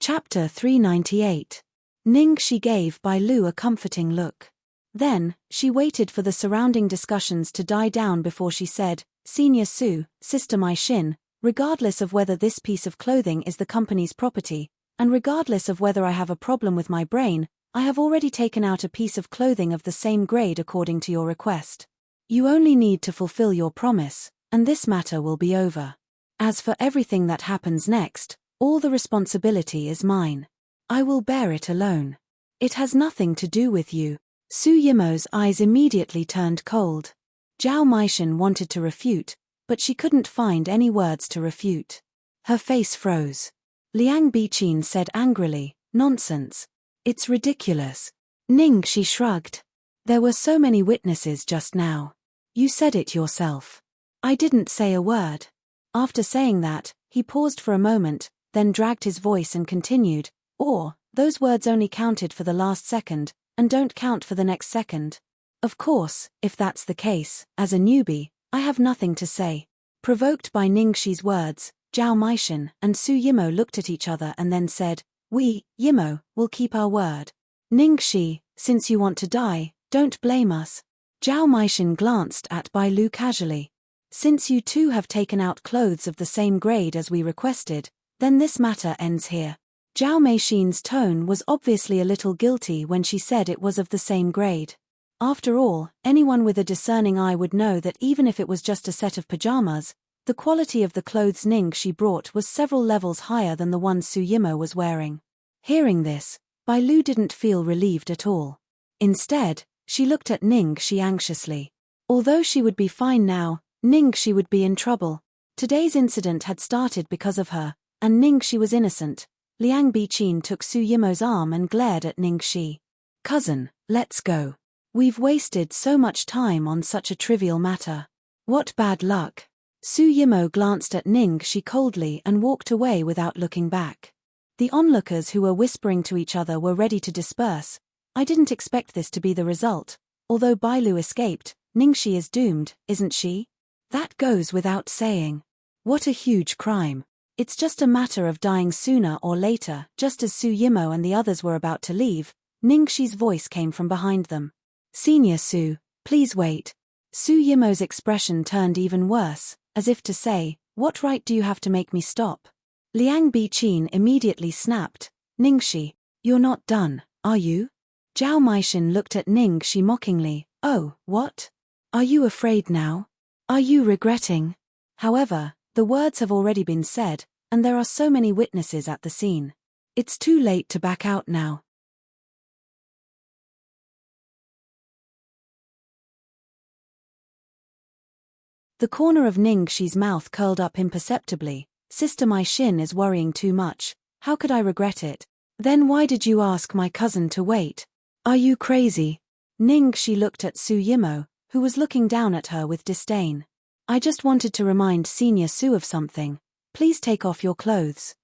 Chapter 398. Ningxi gave Bai Lu a comforting look. Then, she waited for the surrounding discussions to die down before she said, Senior Su, Sister Mai Xin, regardless of whether this piece of clothing is the company's property, and regardless of whether I have a problem with my brain, I have already taken out a piece of clothing of the same grade according to your request. You only need to fulfill your promise, and this matter will be over. As for everything that happens next, all the responsibility is mine. I will bear it alone. It has nothing to do with you. Su Yimo's eyes immediately turned cold. Zhao Meishan wanted to refute, but she couldn't find any words to refute. Her face froze. Liang Biqin said angrily, nonsense. It's ridiculous. Ningxi shrugged. There were so many witnesses just now. You said it yourself. I didn't say a word. After saying that, he paused for a moment, then dragged his voice and continued, those words only counted for the last second, and don't count for the next second. Of course, if that's the case, as a newbie, I have nothing to say. Provoked by Ningxi's words, Zhao Meishan and Su Yimo looked at each other and then said, We, Yimo, will keep our word. Ningxi, since you want to die, don't blame us. Zhao Meishan glanced at Bai Lu casually. Since you two have taken out clothes of the same grade as we requested, then this matter ends here. Zhao Meishan's tone was obviously a little guilty when she said it was of the same grade. After all, anyone with a discerning eye would know that even if it was just a set of pajamas, the quality of the clothes Ningxi brought was several levels higher than the ones Su Yimo was wearing. Hearing this, Bai Lu didn't feel relieved at all. Instead, she looked at Ningxi anxiously. Although she would be fine now, Ningxi would be in trouble. Today's incident had started because of her, and Ningxi was innocent. Liang Biqin took Su Yimo's arm and glared at Ningxi. Cousin, let's go. We've wasted so much time on such a trivial matter. What bad luck. Su Yimo glanced at Ningxi coldly and walked away without looking back. The onlookers who were whispering to each other were ready to disperse. I didn't expect this to be the result. Although Bai Lu escaped, Ningxi is doomed, isn't she? That goes without saying. What a huge crime. It's just a matter of dying sooner or later. Just as Su Yimo and the others were about to leave, Ningxi's voice came from behind them. Senior Su, please wait. Su Yimo's expression turned even worse, as if to say, what right do you have to make me stop? Liang Biqin immediately snapped, Ningxi, you're not done, are you? Zhao Meishan looked at Ningxi mockingly, oh, what? Are you afraid now? Are you regretting? However, the words have already been said, and there are so many witnesses at the scene. It's too late to back out now. The corner of Ningxi's mouth curled up imperceptibly. Sister Mai Xin is worrying too much. How could I regret it? Then why did you ask my cousin to wait? Are you crazy? Ningxi looked at Su Yimo, who was looking down at her with disdain. I just wanted to remind Senior Su of something. Please take off your clothes.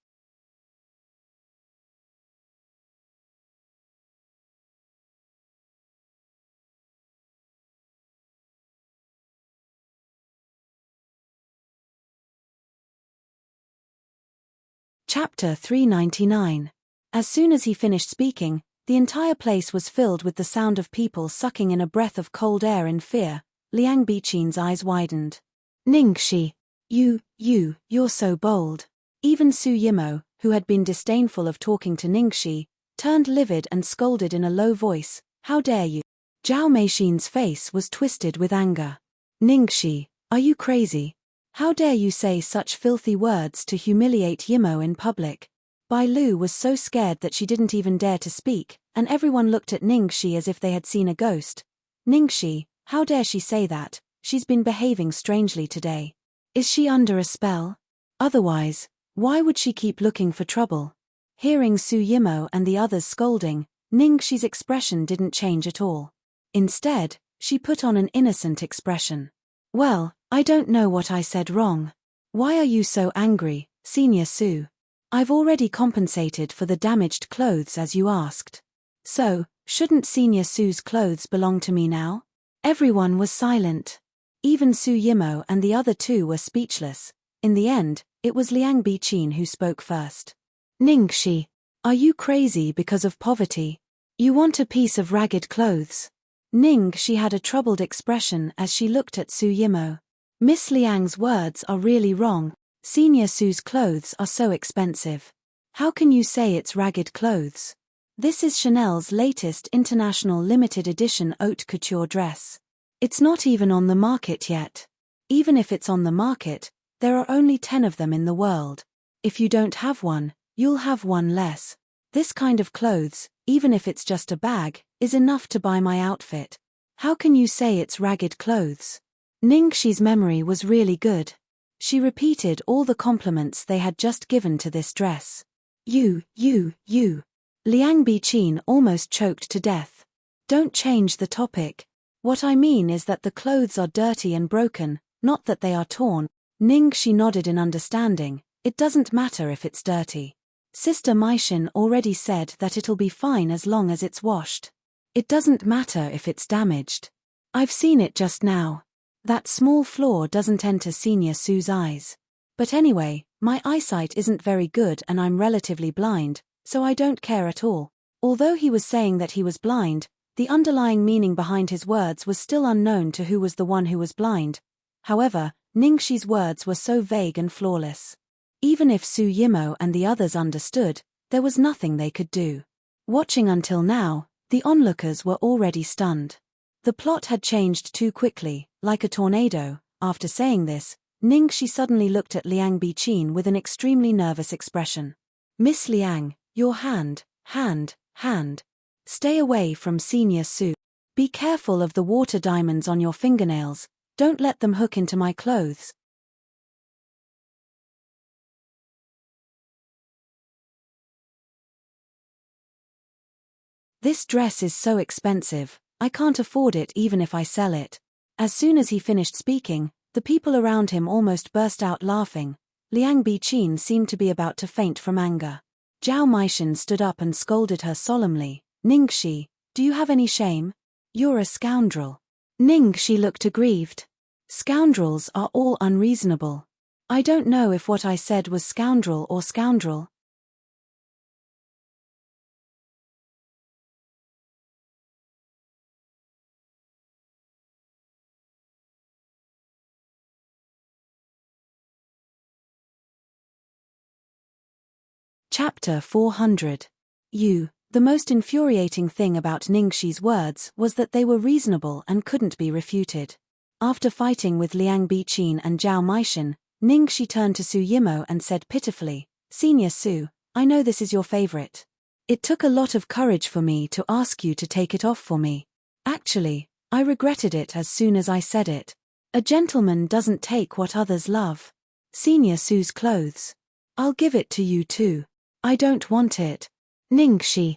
Chapter 399. As soon as he finished speaking, the entire place was filled with the sound of people sucking in a breath of cold air in fear. Liang Biqin's eyes widened. Ningxi. You're so bold. Even Su Yimo, who had been disdainful of talking to Ningxi, turned livid and scolded in a low voice, How dare you? Zhao Meixin's face was twisted with anger. Ningxi, are you crazy? How dare you say such filthy words to humiliate Yimo in public? Bai Lu was so scared that she didn't even dare to speak, and everyone looked at Ningxi as if they had seen a ghost. Ningxi, how dare she say that? She's been behaving strangely today. Is she under a spell? Otherwise, why would she keep looking for trouble? Hearing Su Yimo and the others scolding, Ningxi's expression didn't change at all. Instead, she put on an innocent expression. Well, I don't know what I said wrong. Why are you so angry, Senior Su? I've already compensated for the damaged clothes as you asked. So, shouldn't Senior Su's clothes belong to me now? Everyone was silent. Even Su Yimo and the other two were speechless. In the end, it was Liang Biqin who spoke first. Ningxi, are you crazy because of poverty? You want a piece of ragged clothes? Ningxi had a troubled expression as she looked at Su Yimo. Miss Liang's words are really wrong. Senior Su's clothes are so expensive. How can you say it's ragged clothes? This is Chanel's latest international limited edition haute couture dress. It's not even on the market yet. Even if it's on the market, there are only 10 of them in the world. If you don't have one, you'll have one less. This kind of clothes, even if it's just a bag, is enough to buy my outfit. How can you say it's ragged clothes? Ningxi's memory was really good. She repeated all the compliments they had just given to this dress. You. Liang Biqin almost choked to death. Don't change the topic. What I mean is that the clothes are dirty and broken, not that they are torn. Ningxi nodded in understanding. It doesn't matter if it's dirty. Sister Meixin already said that it'll be fine as long as it's washed. It doesn't matter if it's damaged. I've seen it just now. That small flaw doesn't enter Senior Su's eyes. But anyway, my eyesight isn't very good and I'm relatively blind, so I don't care at all. Although he was saying that he was blind, the underlying meaning behind his words was still unknown to who was the one who was blind. However, Ningxi's words were so vague and flawless. Even if Su Yimo and the others understood, there was nothing they could do. Watching until now, the onlookers were already stunned. The plot had changed too quickly, like a tornado. After saying this, Ningxi suddenly looked at Liang Biqin with an extremely nervous expression. Miss Liang, your hand. Stay away from Senior Su. Be careful of the water diamonds on your fingernails, don't let them hook into my clothes. This dress is so expensive, I can't afford it even if I sell it. As soon as he finished speaking, the people around him almost burst out laughing. Liang Biqin seemed to be about to faint from anger. Zhao Meixin stood up and scolded her solemnly. Ningxi, do you have any shame? You're a scoundrel. Ningxi looked aggrieved. Scoundrels are all unreasonable. I don't know if what I said was scoundrel or scoundrel. Chapter 400. The most infuriating thing about Ningxi's words was that they were reasonable and couldn't be refuted. After fighting with Liang Biqin and Zhao Meixin, Ningxi turned to Su Yimo and said pitifully, Senior Su, I know this is your favorite. It took a lot of courage for me to ask you to take it off for me. Actually, I regretted it as soon as I said it. A gentleman doesn't take what others love. Senior Su's clothes. I'll give it to you too. I don't want it. Ningxi.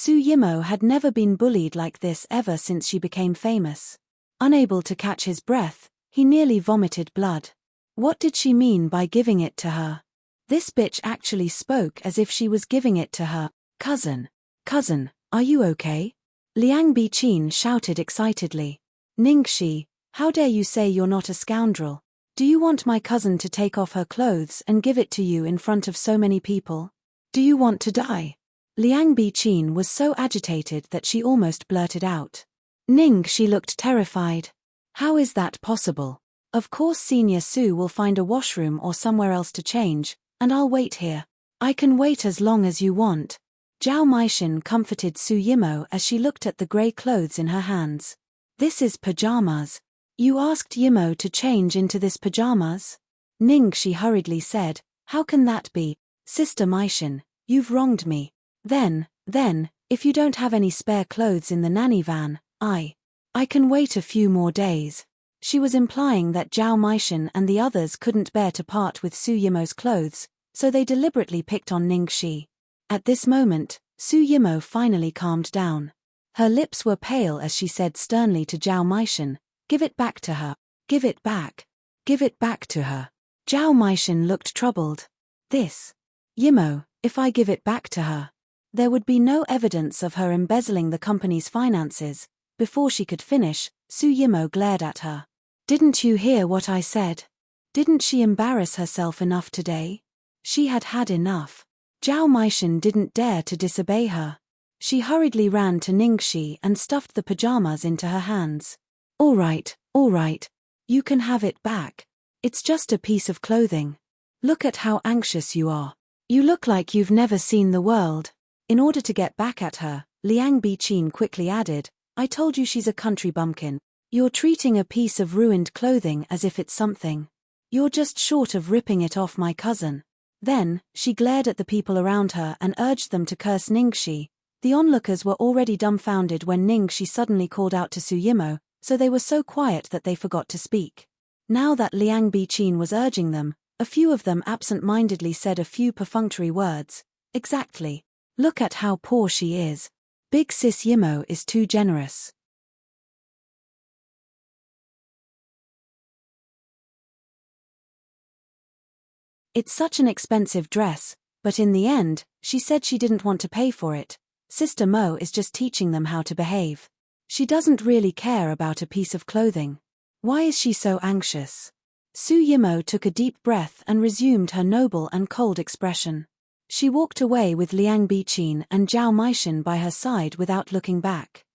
Su Yimo had never been bullied like this ever since she became famous. Unable to catch his breath, he nearly vomited blood. What did she mean by giving it to her? This bitch actually spoke as if she was giving it to her cousin. Cousin, are you okay? Liang Biqin shouted excitedly. Ningxi, how dare you say you're not a scoundrel? Do you want my cousin to take off her clothes and give it to you in front of so many people? Do you want to die? Liang Biqin was so agitated that she almost blurted out. Ningxi looked terrified. How is that possible? Of course Senior Su will find a washroom or somewhere else to change, and I'll wait here. I can wait as long as you want. Zhao Maishin comforted Su Yimo as she looked at the grey clothes in her hands. This is pajamas. You asked Yimo to change into this pajamas? Ningxi hurriedly said, how can that be? Sister Maishin, you've wronged me. Then, if you don't have any spare clothes in the nanny van, I can wait a few more days. She was implying that Zhao Maishin and the others couldn't bear to part with Su Yimo's clothes, so they deliberately picked on Ningxi. At this moment, Su Yimo finally calmed down. Her lips were pale as she said sternly to Zhao Maishin, give it back to her. Give it back. Give it back to her. Zhao Maishin looked troubled. This. Yimo, if I give it back to her, there would be no evidence of her embezzling the company's finances. Before she could finish, Su Yimo glared at her. Didn't you hear what I said? Didn't she embarrass herself enough today? She had had enough. Zhao Maishin didn't dare to disobey her. She hurriedly ran to Ningxi and stuffed the pajamas into her hands. All right, you can have it back. It's just a piece of clothing. Look at how anxious you are. You look like you've never seen the world. In order to get back at her, Liang Biqin quickly added, I told you she's a country bumpkin. You're treating a piece of ruined clothing as if it's something. You're just short of ripping it off my cousin. Then, she glared at the people around her and urged them to curse Ningxi. The onlookers were already dumbfounded when Ningxi suddenly called out to Su Yimo, so they were so quiet that they forgot to speak. Now that Liang Biqin was urging them, a few of them absent-mindedly said a few perfunctory words. Exactly. Look at how poor she is. Big sis Yimo is too generous. It's such an expensive dress, but in the end, she said she didn't want to pay for it. Sister Mo is just teaching them how to behave. She doesn't really care about a piece of clothing. Why is she so anxious? Su Yimo took a deep breath and resumed her noble and cold expression. She walked away with Liang Biqin and Zhao Maishin by her side without looking back.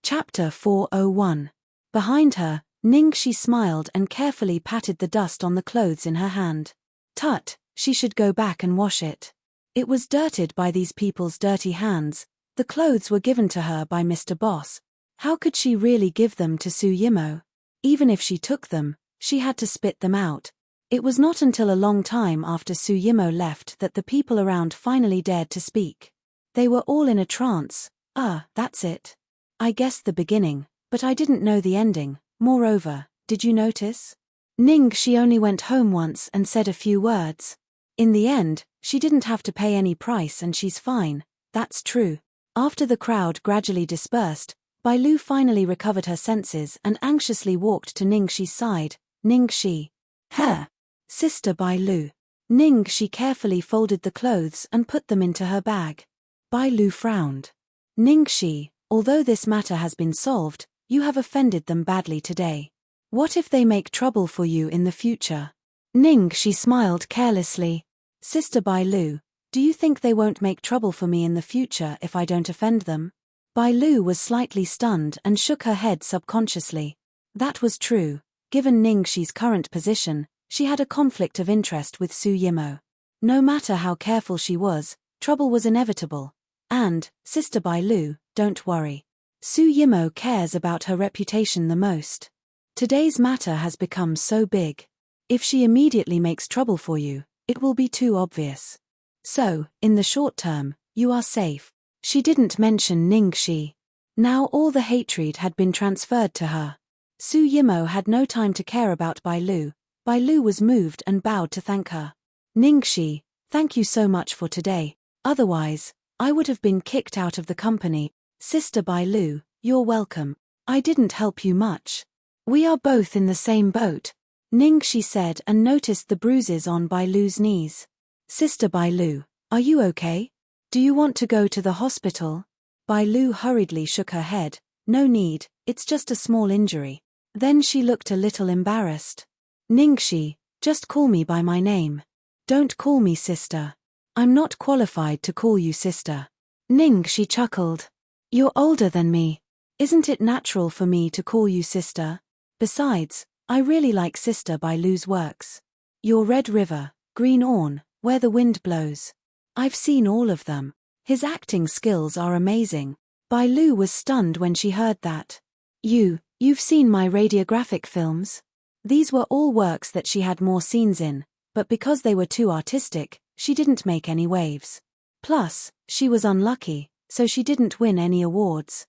Chapter 401. Behind her, Ningxi smiled and carefully patted the dust on the clothes in her hand. Tut, she should go back and wash it. It was dirted by these people's dirty hands. The clothes were given to her by Mr. Boss. How could she really give them to Su Yimo? Even if she took them, she had to spit them out. It was not until a long time after Su Yimo left that the people around finally dared to speak. They were all in a trance. That's it. I guessed the beginning, but I didn't know the ending. Moreover, did you notice? Ningxi only went home once and said a few words. In the end, she didn't have to pay any price and she's fine. That's true. After the crowd gradually dispersed, Bai Lu finally recovered her senses and anxiously walked to Ningxi's side. Ningxi. Sister Bai Lu. Ningxi carefully folded the clothes and put them into her bag. Bai Lu frowned. Ningxi, although this matter has been solved, you have offended them badly today. What if they make trouble for you in the future? Ningxi smiled carelessly. Sister Bai Lu, do you think they won't make trouble for me in the future if I don't offend them? Bai Lu was slightly stunned and shook her head subconsciously. That was true. Given Ningxi's current position, she had a conflict of interest with Su Yimo. No matter how careful she was, trouble was inevitable. And, Sister Bai Lu, don't worry. Su Yimo cares about her reputation the most. Today's matter has become so big. If she immediately makes trouble for you, it will be too obvious. So, in the short term, you are safe. She didn't mention Ningxi. Now all the hatred had been transferred to her. Su Yimo had no time to care about Bai Lu. Bai Lu was moved and bowed to thank her. Ningxi, thank you so much for today. Otherwise, I would have been kicked out of the company. Sister Bai Lu, you're welcome. I didn't help you much. We are both in the same boat, Ningxi said and noticed the bruises on Bai Lu's knees. Sister Bai Lu, are you okay? Do you want to go to the hospital? Bai Lu hurriedly shook her head. No need, it's just a small injury. Then she looked a little embarrassed. Ningxi, just call me by my name. Don't call me sister. I'm not qualified to call you sister. Ningxi chuckled. You're older than me. Isn't it natural for me to call you sister? Besides, I really like Sister Bai Lu's works. Your Red River, Green Orn, Where the Wind Blows. I've seen all of them. His acting skills are amazing. Bai Lu was stunned when she heard that. You've seen my radiographic films? These were all works that she had more scenes in, but because they were too artistic, she didn't make any waves. Plus, she was unlucky, so she didn't win any awards.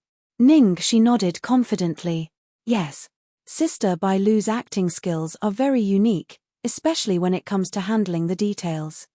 She nodded confidently. Yes. Sister Bai Lu's acting skills are very unique, especially when it comes to handling the details.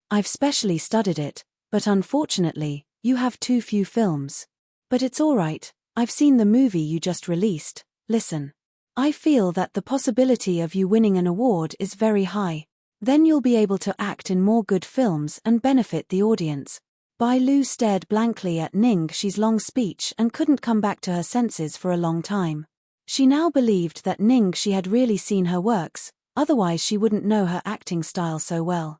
I've specially studied it, but unfortunately, you have too few films. But it's alright, I've seen the movie you just released. Listen. I feel that the possibility of you winning an award is very high. Then you'll be able to act in more good films and benefit the audience. Bai Lu stared blankly at Ningxi's long speech and couldn't come back to her senses for a long time. She now believed that Ningxi had really seen her works, otherwise she wouldn't know her acting style so well.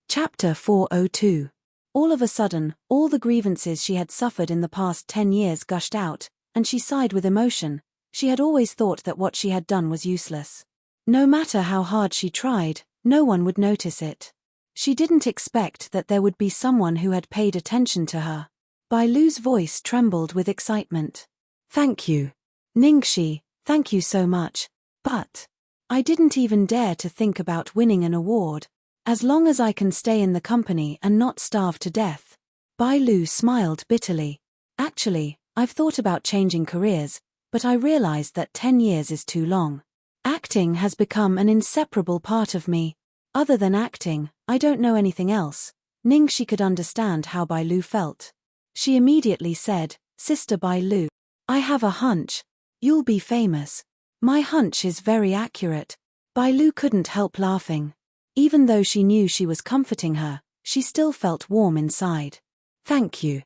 Chapter 402. All of a sudden, all the grievances she had suffered in the past 10 years gushed out, and she sighed with emotion. She had always thought that what she had done was useless. No matter how hard she tried, no one would notice it. She didn't expect that there would be someone who had paid attention to her. Bai Lu's voice trembled with excitement. Thank you. Ningxi, thank you so much. But I didn't even dare to think about winning an award. As long as I can stay in the company and not starve to death. Bai Lu smiled bitterly. Actually, I've thought about changing careers, but I realized that 10 years is too long. Acting has become an inseparable part of me. Other than acting, I don't know anything else. Ningxi could understand how Bai Lu felt. She immediately said, Sister Bai Lu, I have a hunch. You'll be famous. My hunch is very accurate. Bai Lu couldn't help laughing. Even though she knew she was comforting her, she still felt warm inside. Thank you.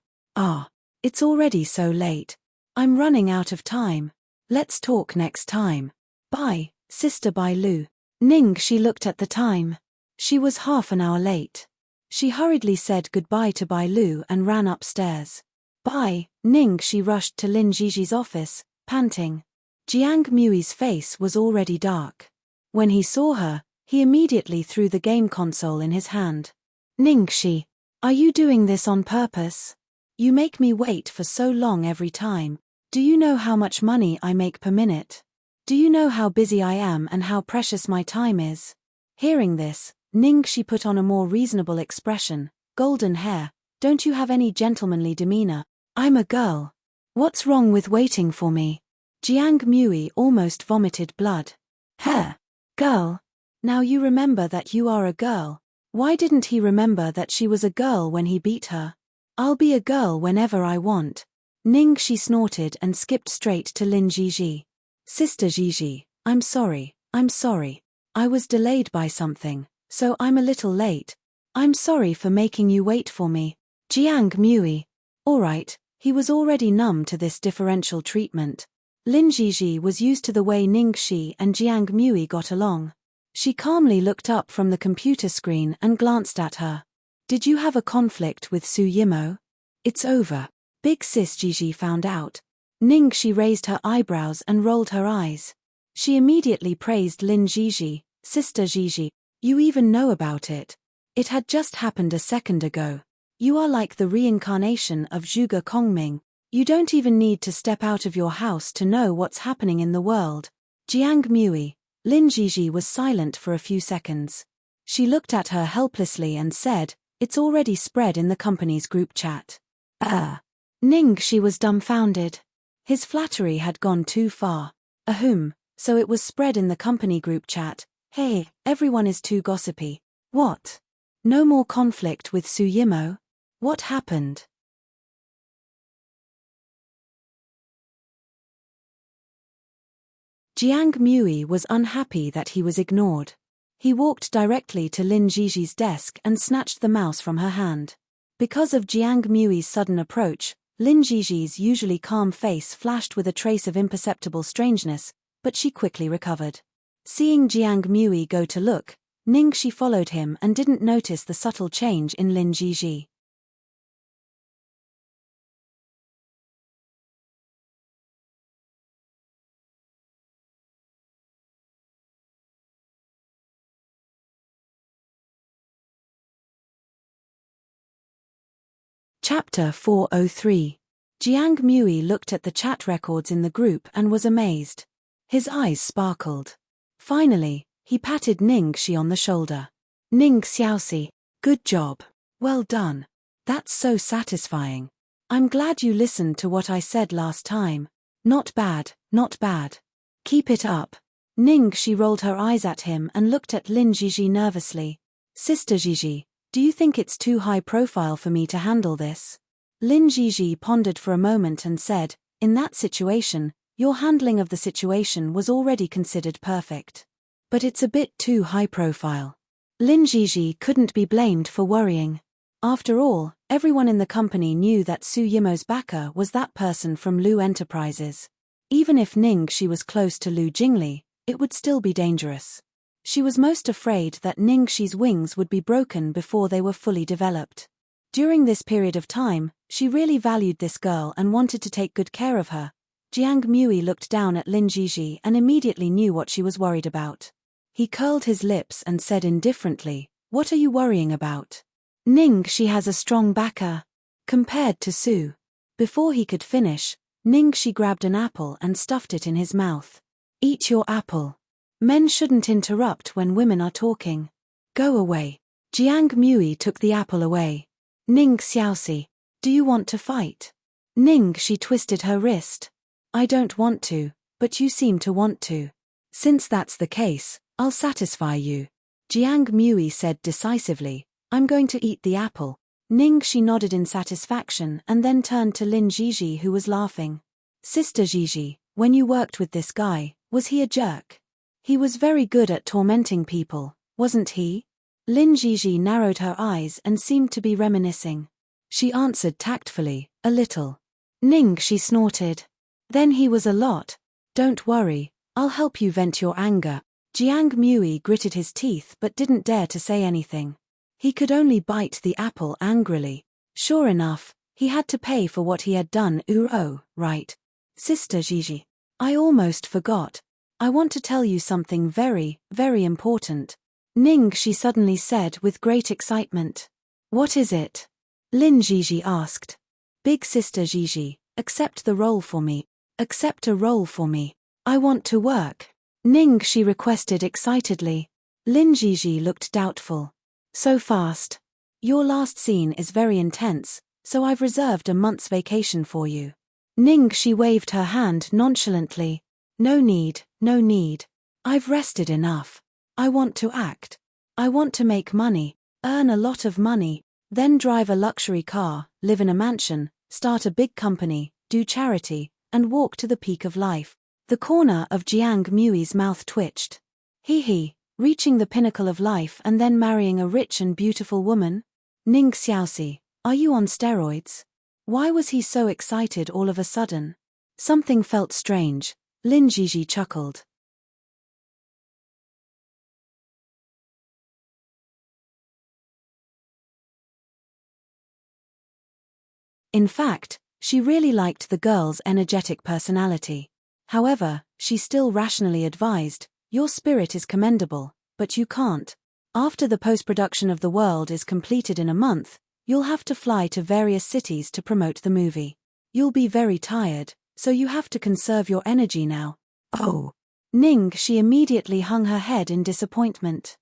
It's already so late. I'm running out of time. Let's talk next time. Bye, Sister Bai Lu. Ningxi looked at the time. She was half an hour late. She hurriedly said goodbye to Bai Lu and ran upstairs. Bye, Ningxi rushed to Lin Jiji's office, panting. Jiang Mui's face was already dark. When he saw her, he immediately threw the game console in his hand. Ningxi, are you doing this on purpose? You make me wait for so long every time. Do you know how much money I make per minute? Do you know how busy I am and how precious my time is? Hearing this, Ningxi put on a more reasonable expression. Golden hair, don't you have any gentlemanly demeanor? I'm a girl. What's wrong with waiting for me? Jiang Mui almost vomited blood. Hair. Girl. Now you remember that you are a girl. Why didn't he remember that she was a girl when he beat her? I'll be a girl whenever I want. Ningxi snorted and skipped straight to Lin Jiji. Sister Jiji, I'm sorry. I was delayed by something, so I'm a little late. I'm sorry for making you wait for me. Jiang Mui. Alright, he was already numb to this differential treatment. Lin Jiji was used to the way Ningxi and Jiang Mui got along. She calmly looked up from the computer screen and glanced at her. Did you have a conflict with Su Yimo? It's over. Big Sis Gigi found out. Ningxi raised her eyebrows and rolled her eyes. She immediately praised Lin Jiji. Sister Jiji, you even know about it. It had just happened a second ago. You are like the reincarnation of Zhuge Kongming. You don't even need to step out of your house to know what's happening in the world. Jiang Mui. Lin Jiji was silent for a few seconds. She looked at her helplessly and said, "It's already spread in the company's group chat." Ningxi was dumbfounded. His flattery had gone too far. Ahem, so it was spread in the company group chat. Hey, everyone is too gossipy. What? No more conflict with Su Yimo? What happened? Jiang Mui was unhappy that he was ignored. He walked directly to Lin Jiji's desk and snatched the mouse from her hand. Because of Jiang Mui's sudden approach, Lin Jiji's usually calm face flashed with a trace of imperceptible strangeness, but she quickly recovered. Seeing Jiang Mui go to look, Ningxi followed him and didn't notice the subtle change in Lin Jiji. Chapter 403. Jiang Mui looked at the chat records in the group and was amazed. His eyes sparkled. Finally, he patted Ningxi on the shoulder. "Ning Xiaoxi, good job. Well done. That's so satisfying. I'm glad you listened to what I said last time. Not bad, not bad. Keep it up." Ningxi rolled her eyes at him and looked at Lin Jiji nervously. "Sister Jiji, do you think it's too high profile for me to handle this?" Lin Jiji pondered for a moment and said, "In that situation, your handling of the situation was already considered perfect. But it's a bit too high profile." Lin Jiji couldn't be blamed for worrying. After all, everyone in the company knew that Su Yimo's backer was that person from Lu Enterprises. Even if Ningxi was close to Lu Jingli, it would still be dangerous. She was most afraid that Ningxi's wings would be broken before they were fully developed. During this period of time, she really valued this girl and wanted to take good care of her. Jiang Mui looked down at Lin Jiji and immediately knew what she was worried about. He curled his lips and said indifferently, "What are you worrying about?" "Ningxi has a strong backer. Compared to Su." Before he could finish, Ningxi grabbed an apple and stuffed it in his mouth. "Eat your apple. Men shouldn't interrupt when women are talking. Go away." Jiang Mui took the apple away. "Ning Xiaoxi, do you want to fight?" Ningxi twisted her wrist. "I don't want to, but you seem to want to. Since that's the case, I'll satisfy you." Jiang Mui said decisively, "I'm going to eat the apple." Ningxi nodded in satisfaction and then turned to Lin Jiji, who was laughing. "Sister Jiji, when you worked with this guy, was he a jerk? He was very good at tormenting people, wasn't he?" Lin Jiji narrowed her eyes and seemed to be reminiscing. She answered tactfully, "A little." Ningxi snorted. "Then he was a lot. Don't worry, I'll help you vent your anger." Jiang Mui gritted his teeth but didn't dare to say anything. He could only bite the apple angrily. Sure enough, he had to pay for what he had done. Oh, right. "Sister Jiji, I almost forgot. I want to tell you something very, very important." Ningxi suddenly said with great excitement. "What is it?" Lin Jiji asked. "Big Sister Jiji, accept the role for me. Accept a role for me. I want to work." Ningxi requested excitedly. Lin Jiji looked doubtful. "So fast. Your last scene is very intense, so I've reserved a month's vacation for you." Ningxi waved her hand nonchalantly. "No need, no need. I've rested enough. I want to act. I want to make money, earn a lot of money, then drive a luxury car, live in a mansion, start a big company, do charity, and walk to the peak of life." The corner of Jiang Mui's mouth twitched. He, reaching the pinnacle of life and then marrying a rich and beautiful woman? Ning Xiaoxi, are you on steroids? Why was he so excited all of a sudden? Something felt strange. Lin Jiji chuckled. In fact, She really liked the girl's energetic personality. However, she still rationally advised, "Your spirit is commendable, but you can't. After the post-production of The World is completed in a month, you'll have to fly to various cities to promote the movie. You'll be very tired, so you have to conserve your energy now." "Oh." Ning, she immediately hung her head in disappointment.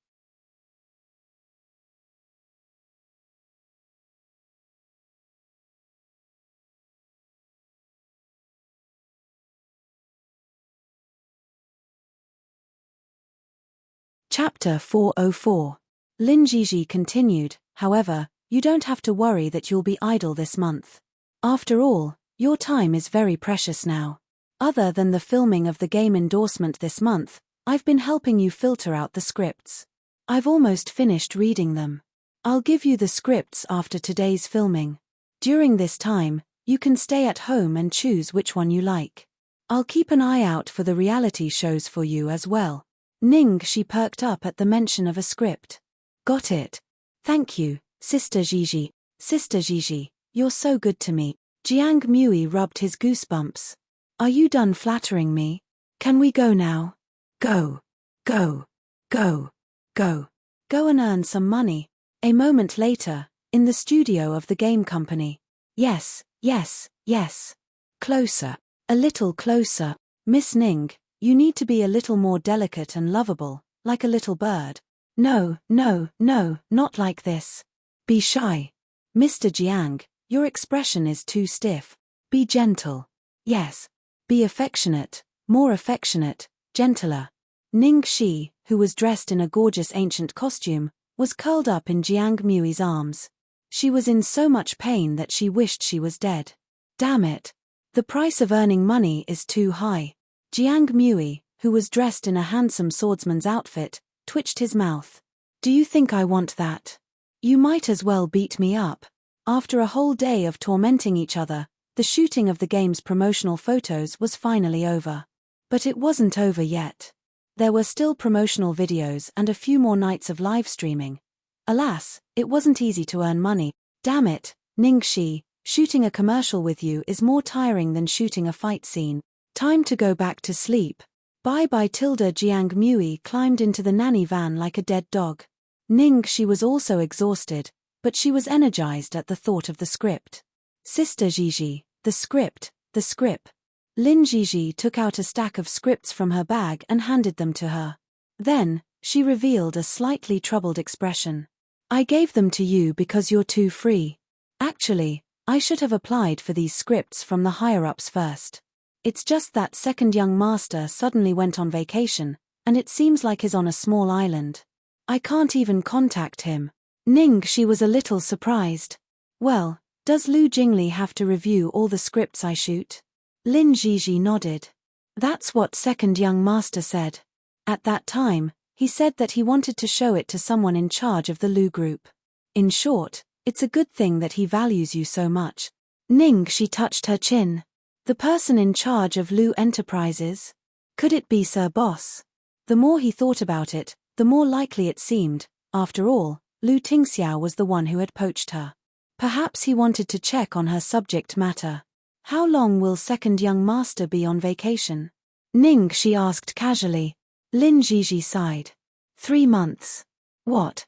Chapter 404. Lin Jiji continued, "However, you don't have to worry that you'll be idle this month. After all, your time is very precious now. Other than the filming of the game endorsement this month, I've been helping you filter out the scripts. I've almost finished reading them. I'll give you the scripts after today's filming. During this time, you can stay at home and choose which one you like. I'll keep an eye out for the reality shows for you as well." Ning, she perked up at the mention of a script. "Got it. Thank you, Sister Gigi. Sister Gigi, you're so good to me." Jiang Mui rubbed his goosebumps. "Are you done flattering me? Can we go now? Go. Go. Go. Go. Go and earn some money." A moment later, in the studio of the game company. "Yes, yes, yes. Closer. A little closer. Miss Ning, you need to be a little more delicate and lovable, like a little bird. No, no, no, not like this. Be shy. Mr. Jiang, your expression is too stiff. Be gentle. Yes. Be affectionate, more affectionate, gentler." Ning Shi, who was dressed in a gorgeous ancient costume, was curled up in Jiang Mui's arms. She was in so much pain that she wished she was dead. Damn it. The price of earning money is too high. Jiang Mui, who was dressed in a handsome swordsman's outfit, twitched his mouth. "Do you think I want that? You might as well beat me up." After a whole day of tormenting each other, the shooting of the game's promotional photos was finally over. But it wasn't over yet. There were still promotional videos and a few more nights of live streaming. Alas, it wasn't easy to earn money. Damn it, Ning Shi, shooting a commercial with you is more tiring than shooting a fight scene. Time to go back to sleep. Bye-bye. Jiang Mui climbed into the nanny van like a dead dog. Ning Shi was also exhausted, but she was energized at the thought of the script. "Sister Gigi, the script, the script." Lin Jiji took out a stack of scripts from her bag and handed them to her. Then, she revealed a slightly troubled expression. "I gave them to you because you're too free. Actually, I should have applied for these scripts from the higher-ups first. It's just that second young master suddenly went on vacation, and it seems like he's on a small island. I can't even contact him." Ning, she was a little surprised. "Well, does Lu Jingli have to review all the scripts I shoot?" Lin Jiji nodded. "That's what second young master said. At that time, he said that he wanted to show it to someone in charge of the Lu group. In short, it's a good thing that he values you so much." Ning, she touched her chin. "The person in charge of Lu Enterprises? Could it be Sir Boss?" The more he thought about it, the more likely it seemed. After all, Lu Tingxiao was the one who had poached her. Perhaps he wanted to check on her subject matter. "How long will second young master be on vacation?" Ning, she asked casually. Lin Jiji sighed. 3 months. What?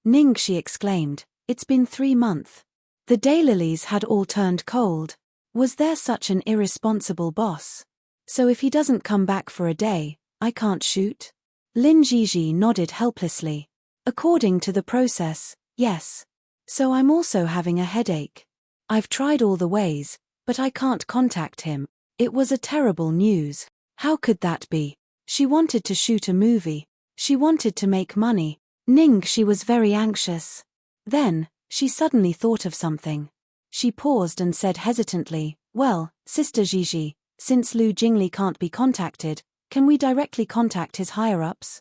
Ning, she exclaimed. It's been 3 months. The daylilies had all turned cold. Was there such an irresponsible boss? So if he doesn't come back for a day, I can't shoot? Lin Jiji nodded helplessly. According to the process, yes. So I'm also having a headache. I've tried all the ways, but I can't contact him. It was a terrible news. How could that be? She wanted to shoot a movie. She wanted to make money. Ning, she was very anxious. Then, she suddenly thought of something. She paused and said hesitantly, "Well, Sister Gigi, since Lu Jingli can't be contacted, can we directly contact his higher-ups?"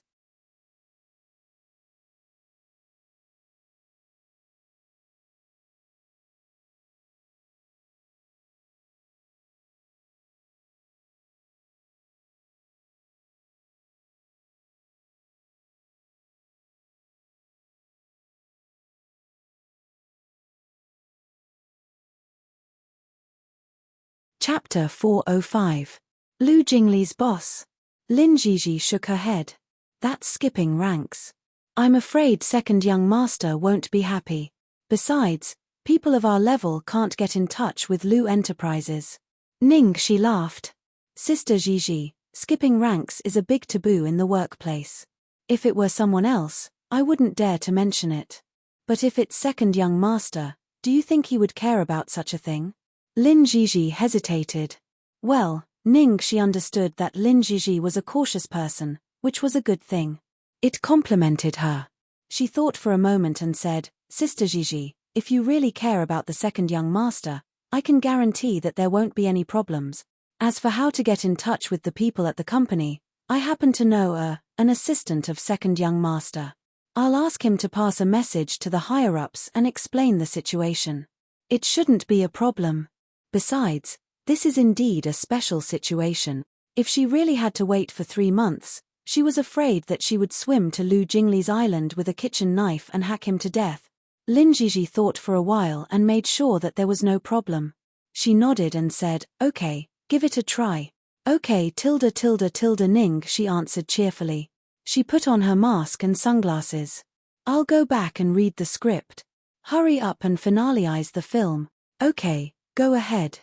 Chapter 405. Lu Jingli's boss. Lin Jiji shook her head. That's skipping ranks. I'm afraid second young master won't be happy. Besides, people of our level can't get in touch with Lu Enterprises. Ning, she laughed. Sister Jiji, skipping ranks is a big taboo in the workplace. If it were someone else, I wouldn't dare to mention it. But if it's second young master, do you think he would care about such a thing? Lin Jiji hesitated. Well, Ning, she understood that Lin Jiji was a cautious person, which was a good thing. It complimented her. She thought for a moment and said, Sister Jiji, if you really care about the second young master, I can guarantee that there won't be any problems. As for how to get in touch with the people at the company, I happen to know an assistant of second young master. I'll ask him to pass a message to the higher-ups and explain the situation. It shouldn't be a problem. Besides, this is indeed a special situation. If she really had to wait for 3 months, she was afraid that she would swim to Lu Jingli's island with a kitchen knife and hack him to death. Lin Jiji thought for a while and made sure that there was no problem. She nodded and said, okay, give it a try. Okay, Ning, she answered cheerfully. She put on her mask and sunglasses. I'll go back and read the script. Hurry up and finalize the film. Okay, go ahead.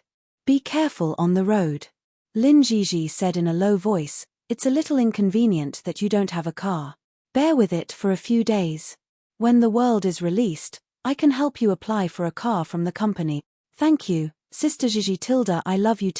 Be careful on the road. Lin Jiji said in a low voice, it's a little inconvenient that you don't have a car. Bear with it for a few days. When the world is released, I can help you apply for a car from the company. Thank you, Sister Jiji. I love you.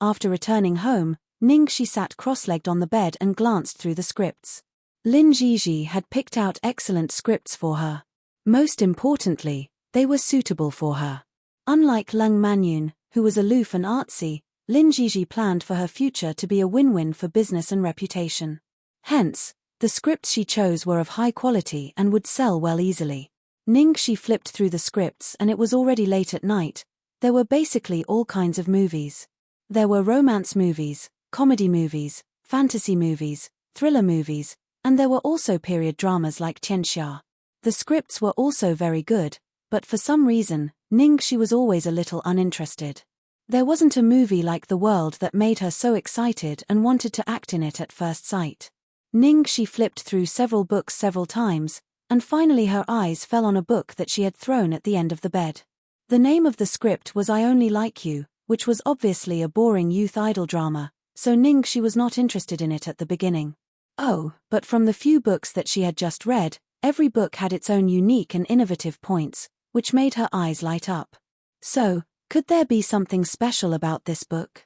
After returning home, Ning, she sat cross-legged on the bed and glanced through the scripts. Lin Jiji had picked out excellent scripts for her. Most importantly, they were suitable for her. Unlike Lung Manyun, who was aloof and artsy, Lin Jiji planned for her future to be a win-win for business and reputation. Hence, the scripts she chose were of high quality and would sell well easily. Ning, she flipped through the scripts and it was already late at night. There were basically all kinds of movies. There were romance movies, comedy movies, fantasy movies, thriller movies, and there were also period dramas like Tianxia. The scripts were also very good, but for some reason, Ning, she was always a little uninterested. There wasn't a movie like The World that made her so excited and wanted to act in it at first sight. Ning, she flipped through several books several times, and finally her eyes fell on a book that she had thrown at the end of the bed. The name of the script was I Only Like You, which was obviously a boring youth idol drama, so Ning, she was not interested in it at the beginning. Oh, but from the few books that she had just read, every book had its own unique and innovative points, which made her eyes light up. So, could there be something special about this book?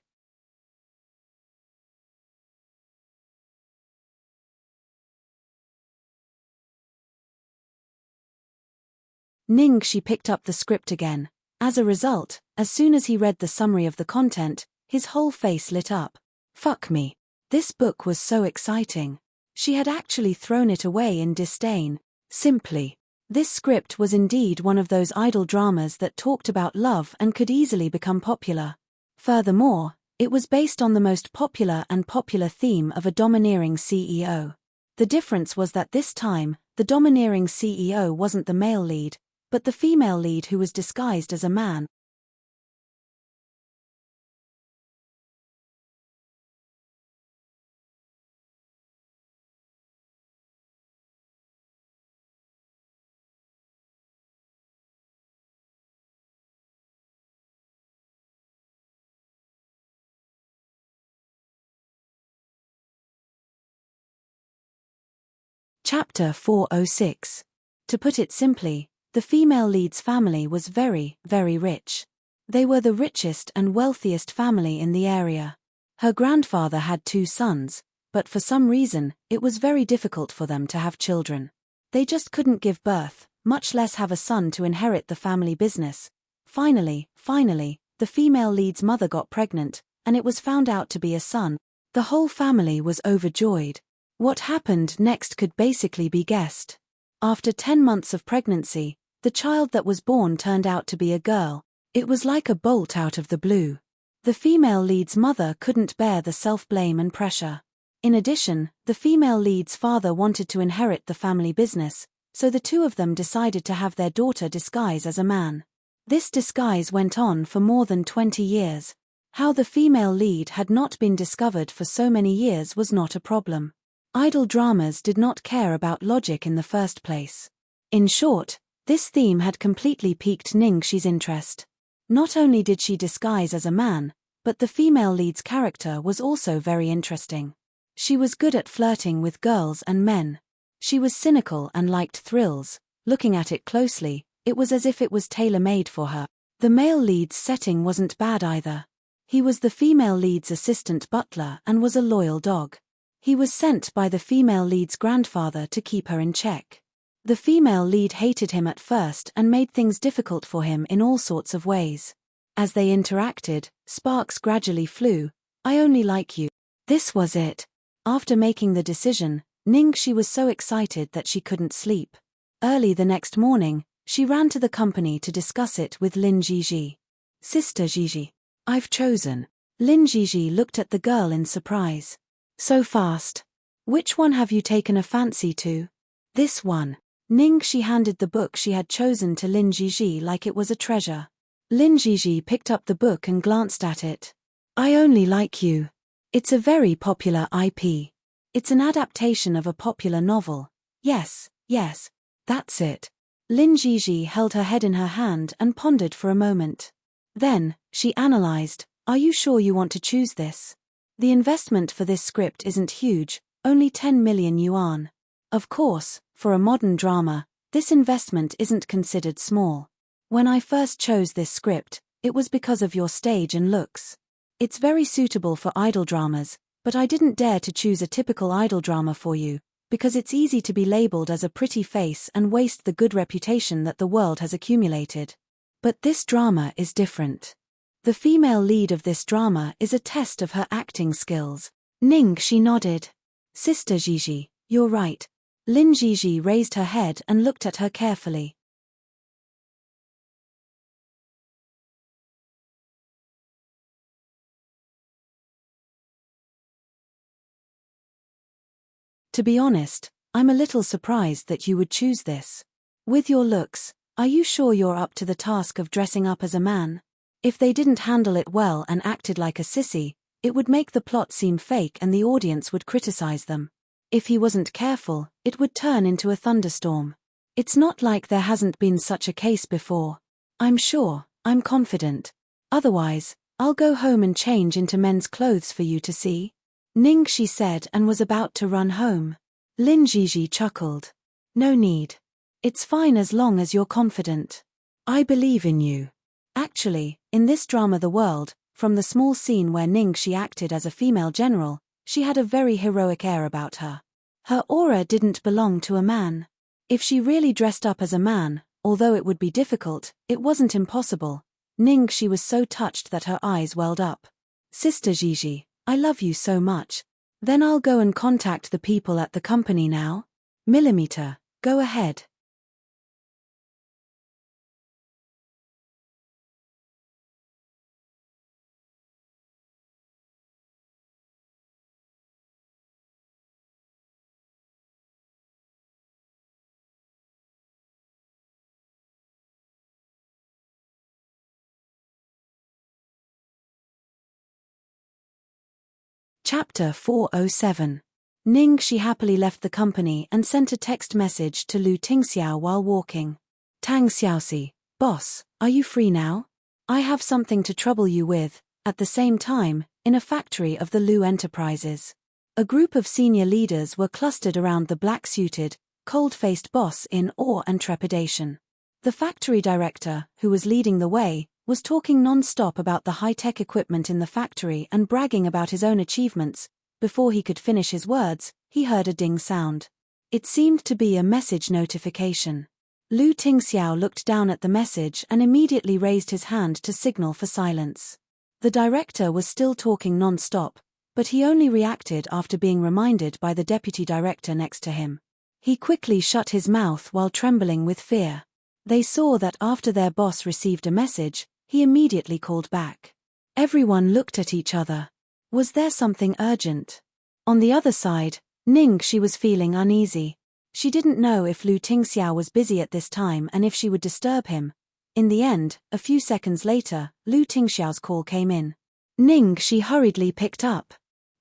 Ning, she picked up the script again. As a result, as soon as he read the summary of the content, his whole face lit up. Fuck me. This book was so exciting. She had actually thrown it away in disdain. Simply. This script was indeed one of those idol dramas that talked about love and could easily become popular. Furthermore, it was based on the most popular theme of a domineering CEO. The difference was that this time, the domineering CEO wasn't the male lead, but the female lead who was disguised as a man. Chapter 406. To put it simply, the female lead's family was very, very rich. They were the richest and wealthiest family in the area. Her grandfather had 2 sons, but for some reason, it was very difficult for them to have children. They just couldn't give birth, much less have a son to inherit the family business. Finally, the female lead's mother got pregnant, and it was found out to be a son. The whole family was overjoyed. What happened next could basically be guessed. After 10 months of pregnancy, the child that was born turned out to be a girl. It was like a bolt out of the blue. The female lead's mother couldn't bear the self-blame and pressure. In addition, the female lead's father wanted to inherit the family business, so the two of them decided to have their daughter disguise as a man. This disguise went on for more than 20 years. How the female lead had not been discovered for so many years was not a problem. Idol dramas did not care about logic in the first place. In short, this theme had completely piqued Ningxi's interest. Not only did she disguise as a man, but the female lead's character was also very interesting. She was good at flirting with girls and men. She was cynical and liked thrills. Looking at it closely, it was as if it was tailor-made for her. The male lead's setting wasn't bad either. He was the female lead's assistant butler and was a loyal dog. He was sent by the female lead's grandfather to keep her in check. The female lead hated him at first and made things difficult for him in all sorts of ways. As they interacted, sparks gradually flew. I only like you. This was it. After making the decision, Ningxi was so excited that she couldn't sleep. Early the next morning, she ran to the company to discuss it with Lin Jiji. Sister Jiji, I've chosen. Lin Jiji looked at the girl in surprise. So fast. Which one have you taken a fancy to? This one. Ningxi handed the book she had chosen to Lin Jiji like it was a treasure. Lin Jiji picked up the book and glanced at it. I only like you. It's a very popular IP. It's an adaptation of a popular novel. Yes, that's it. Lin Jiji held her head in her hand and pondered for a moment. Then, she analyzed, are you sure you want to choose this? The investment for this script isn't huge, only 10 million yuan. Of course, for a modern drama, this investment isn't considered small. When I first chose this script, it was because of your stage and looks. It's very suitable for idol dramas, but I didn't dare to choose a typical idol drama for you, because it's easy to be labeled as a pretty face and waste the good reputation that the world has accumulated. But this drama is different. The female lead of this drama is a test of her acting skills. Ningxi nodded. Sister Jiji, you're right. Lin Jiji raised her head and looked at her carefully. To be honest, I'm a little surprised that you would choose this. With your looks, are you sure you're up to the task of dressing up as a man? If they didn't handle it well and acted like a sissy, it would make the plot seem fake and the audience would criticize them. If he wasn't careful, it would turn into a thunderstorm. It's not like there hasn't been such a case before. I'm sure, I'm confident. Otherwise, I'll go home and change into men's clothes for you to see. Ningxi said and was about to run home. Lin Jiji chuckled. No need. It's fine as long as you're confident. I believe in you. Actually, in this drama The World, from the small scene where Ningxi acted as a female general, she had a very heroic air about her. Her aura didn't belong to a man. If she really dressed up as a man, although it would be difficult, it wasn't impossible. Ningxi was so touched that her eyes welled up. Sister Jiji, I love you so much. Then I'll go and contact the people at the company now. Millimeter, go ahead. Chapter 407. Ningxi happily left the company and sent a text message to Lu Tingxiao while walking. Tang Xiaoxi, boss, are you free now? I have something to trouble you with. At the same time, in a factory of the Lu Enterprises, a group of senior leaders were clustered around the black-suited, cold-faced boss in awe and trepidation. The factory director, who was leading the way, was talking non-stop about the high-tech equipment in the factory and bragging about his own achievements. Before he could finish his words, he heard a ding sound. It seemed to be a message notification. Lu Tingxiao looked down at the message and immediately raised his hand to signal for silence. The director was still talking non-stop, but he only reacted after being reminded by the deputy director next to him. He quickly shut his mouth while trembling with fear. They saw that after their boss received a message, he immediately called back. Everyone looked at each other. Was there something urgent? On the other side, Ningxi was feeling uneasy. She didn't know if Lu Tingxiao was busy at this time and if she would disturb him. In the end, a few seconds later, Lu Tingxiao's call came in. Ningxi hurriedly picked up.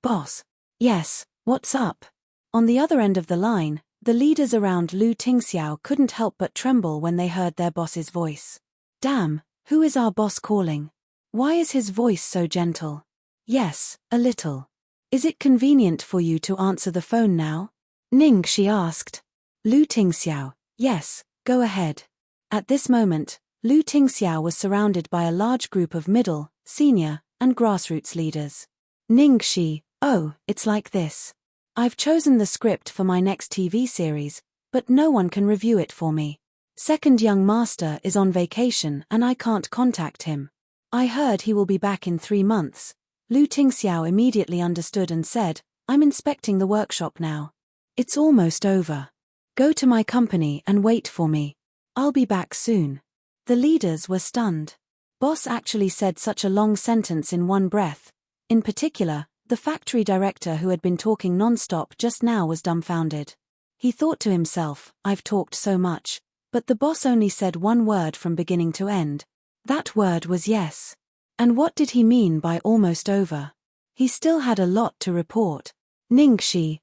Boss. Yes, what's up? On the other end of the line, the leaders around Lu Tingxiao couldn't help but tremble when they heard their boss's voice. Damn, who is our boss calling? Why is his voice so gentle? Yes, a little. Is it convenient for you to answer the phone now? Ningxi asked. Lu Tingxiao, yes, go ahead. At this moment, Lu Tingxiao was surrounded by a large group of middle, senior, and grassroots leaders. Ningxi, oh, it's like this. I've chosen the script for my next TV series, but no one can review it for me. Second young master is on vacation and I can't contact him. I heard he will be back in 3 months. Lu Tingxiao immediately understood and said, I'm inspecting the workshop now. It's almost over. Go to my company and wait for me. I'll be back soon. The leaders were stunned. Boss actually said such a long sentence in one breath. In particular, the factory director who had been talking non-stop just now was dumbfounded. He thought to himself, I've talked so much, but the boss only said one word from beginning to end. That word was yes. And what did he mean by almost over? He still had a lot to report. Ningxi,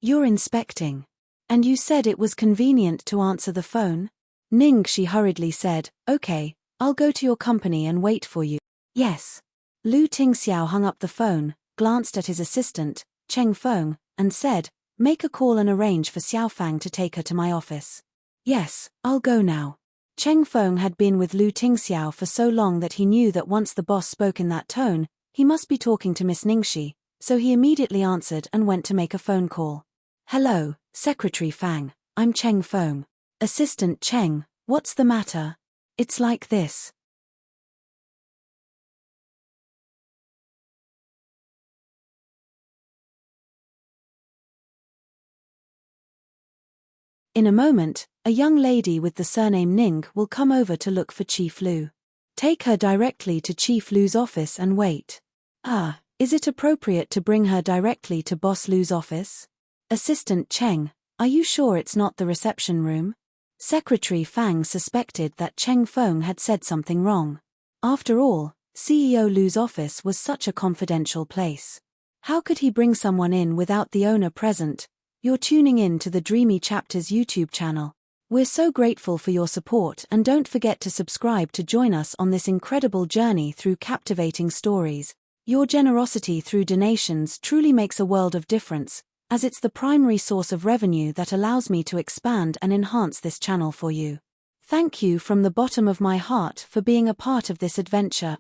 you're inspecting. And you said it was convenient to answer the phone? Ningxi hurriedly said, okay, I'll go to your company and wait for you. Yes. Lu Tingxiao hung up the phone, glanced at his assistant, Cheng Feng, and said, make a call and arrange for Xiaofang to take her to my office. Yes, I'll go now. Cheng Feng had been with Lu Tingxiao for so long that he knew that once the boss spoke in that tone, he must be talking to Miss Ningxi, so he immediately answered and went to make a phone call. Hello, Secretary Fang, I'm Cheng Feng. Assistant Cheng, what's the matter? It's like this. In a moment, a young lady with the surname Ning will come over to look for Chief Lu. Take her directly to Chief Lu's office and wait. Is it appropriate to bring her directly to Boss Lu's office? Assistant Cheng, are you sure it's not the reception room? Secretary Fang suspected that Cheng Feng had said something wrong. After all, CEO Lu's office was such a confidential place. How could he bring someone in without the owner present? You're tuning in to the Dreamy Chapters YouTube channel. We're so grateful for your support and don't forget to subscribe to join us on this incredible journey through captivating stories. Your generosity through donations truly makes a world of difference, as it's the primary source of revenue that allows me to expand and enhance this channel for you. Thank you from the bottom of my heart for being a part of this adventure.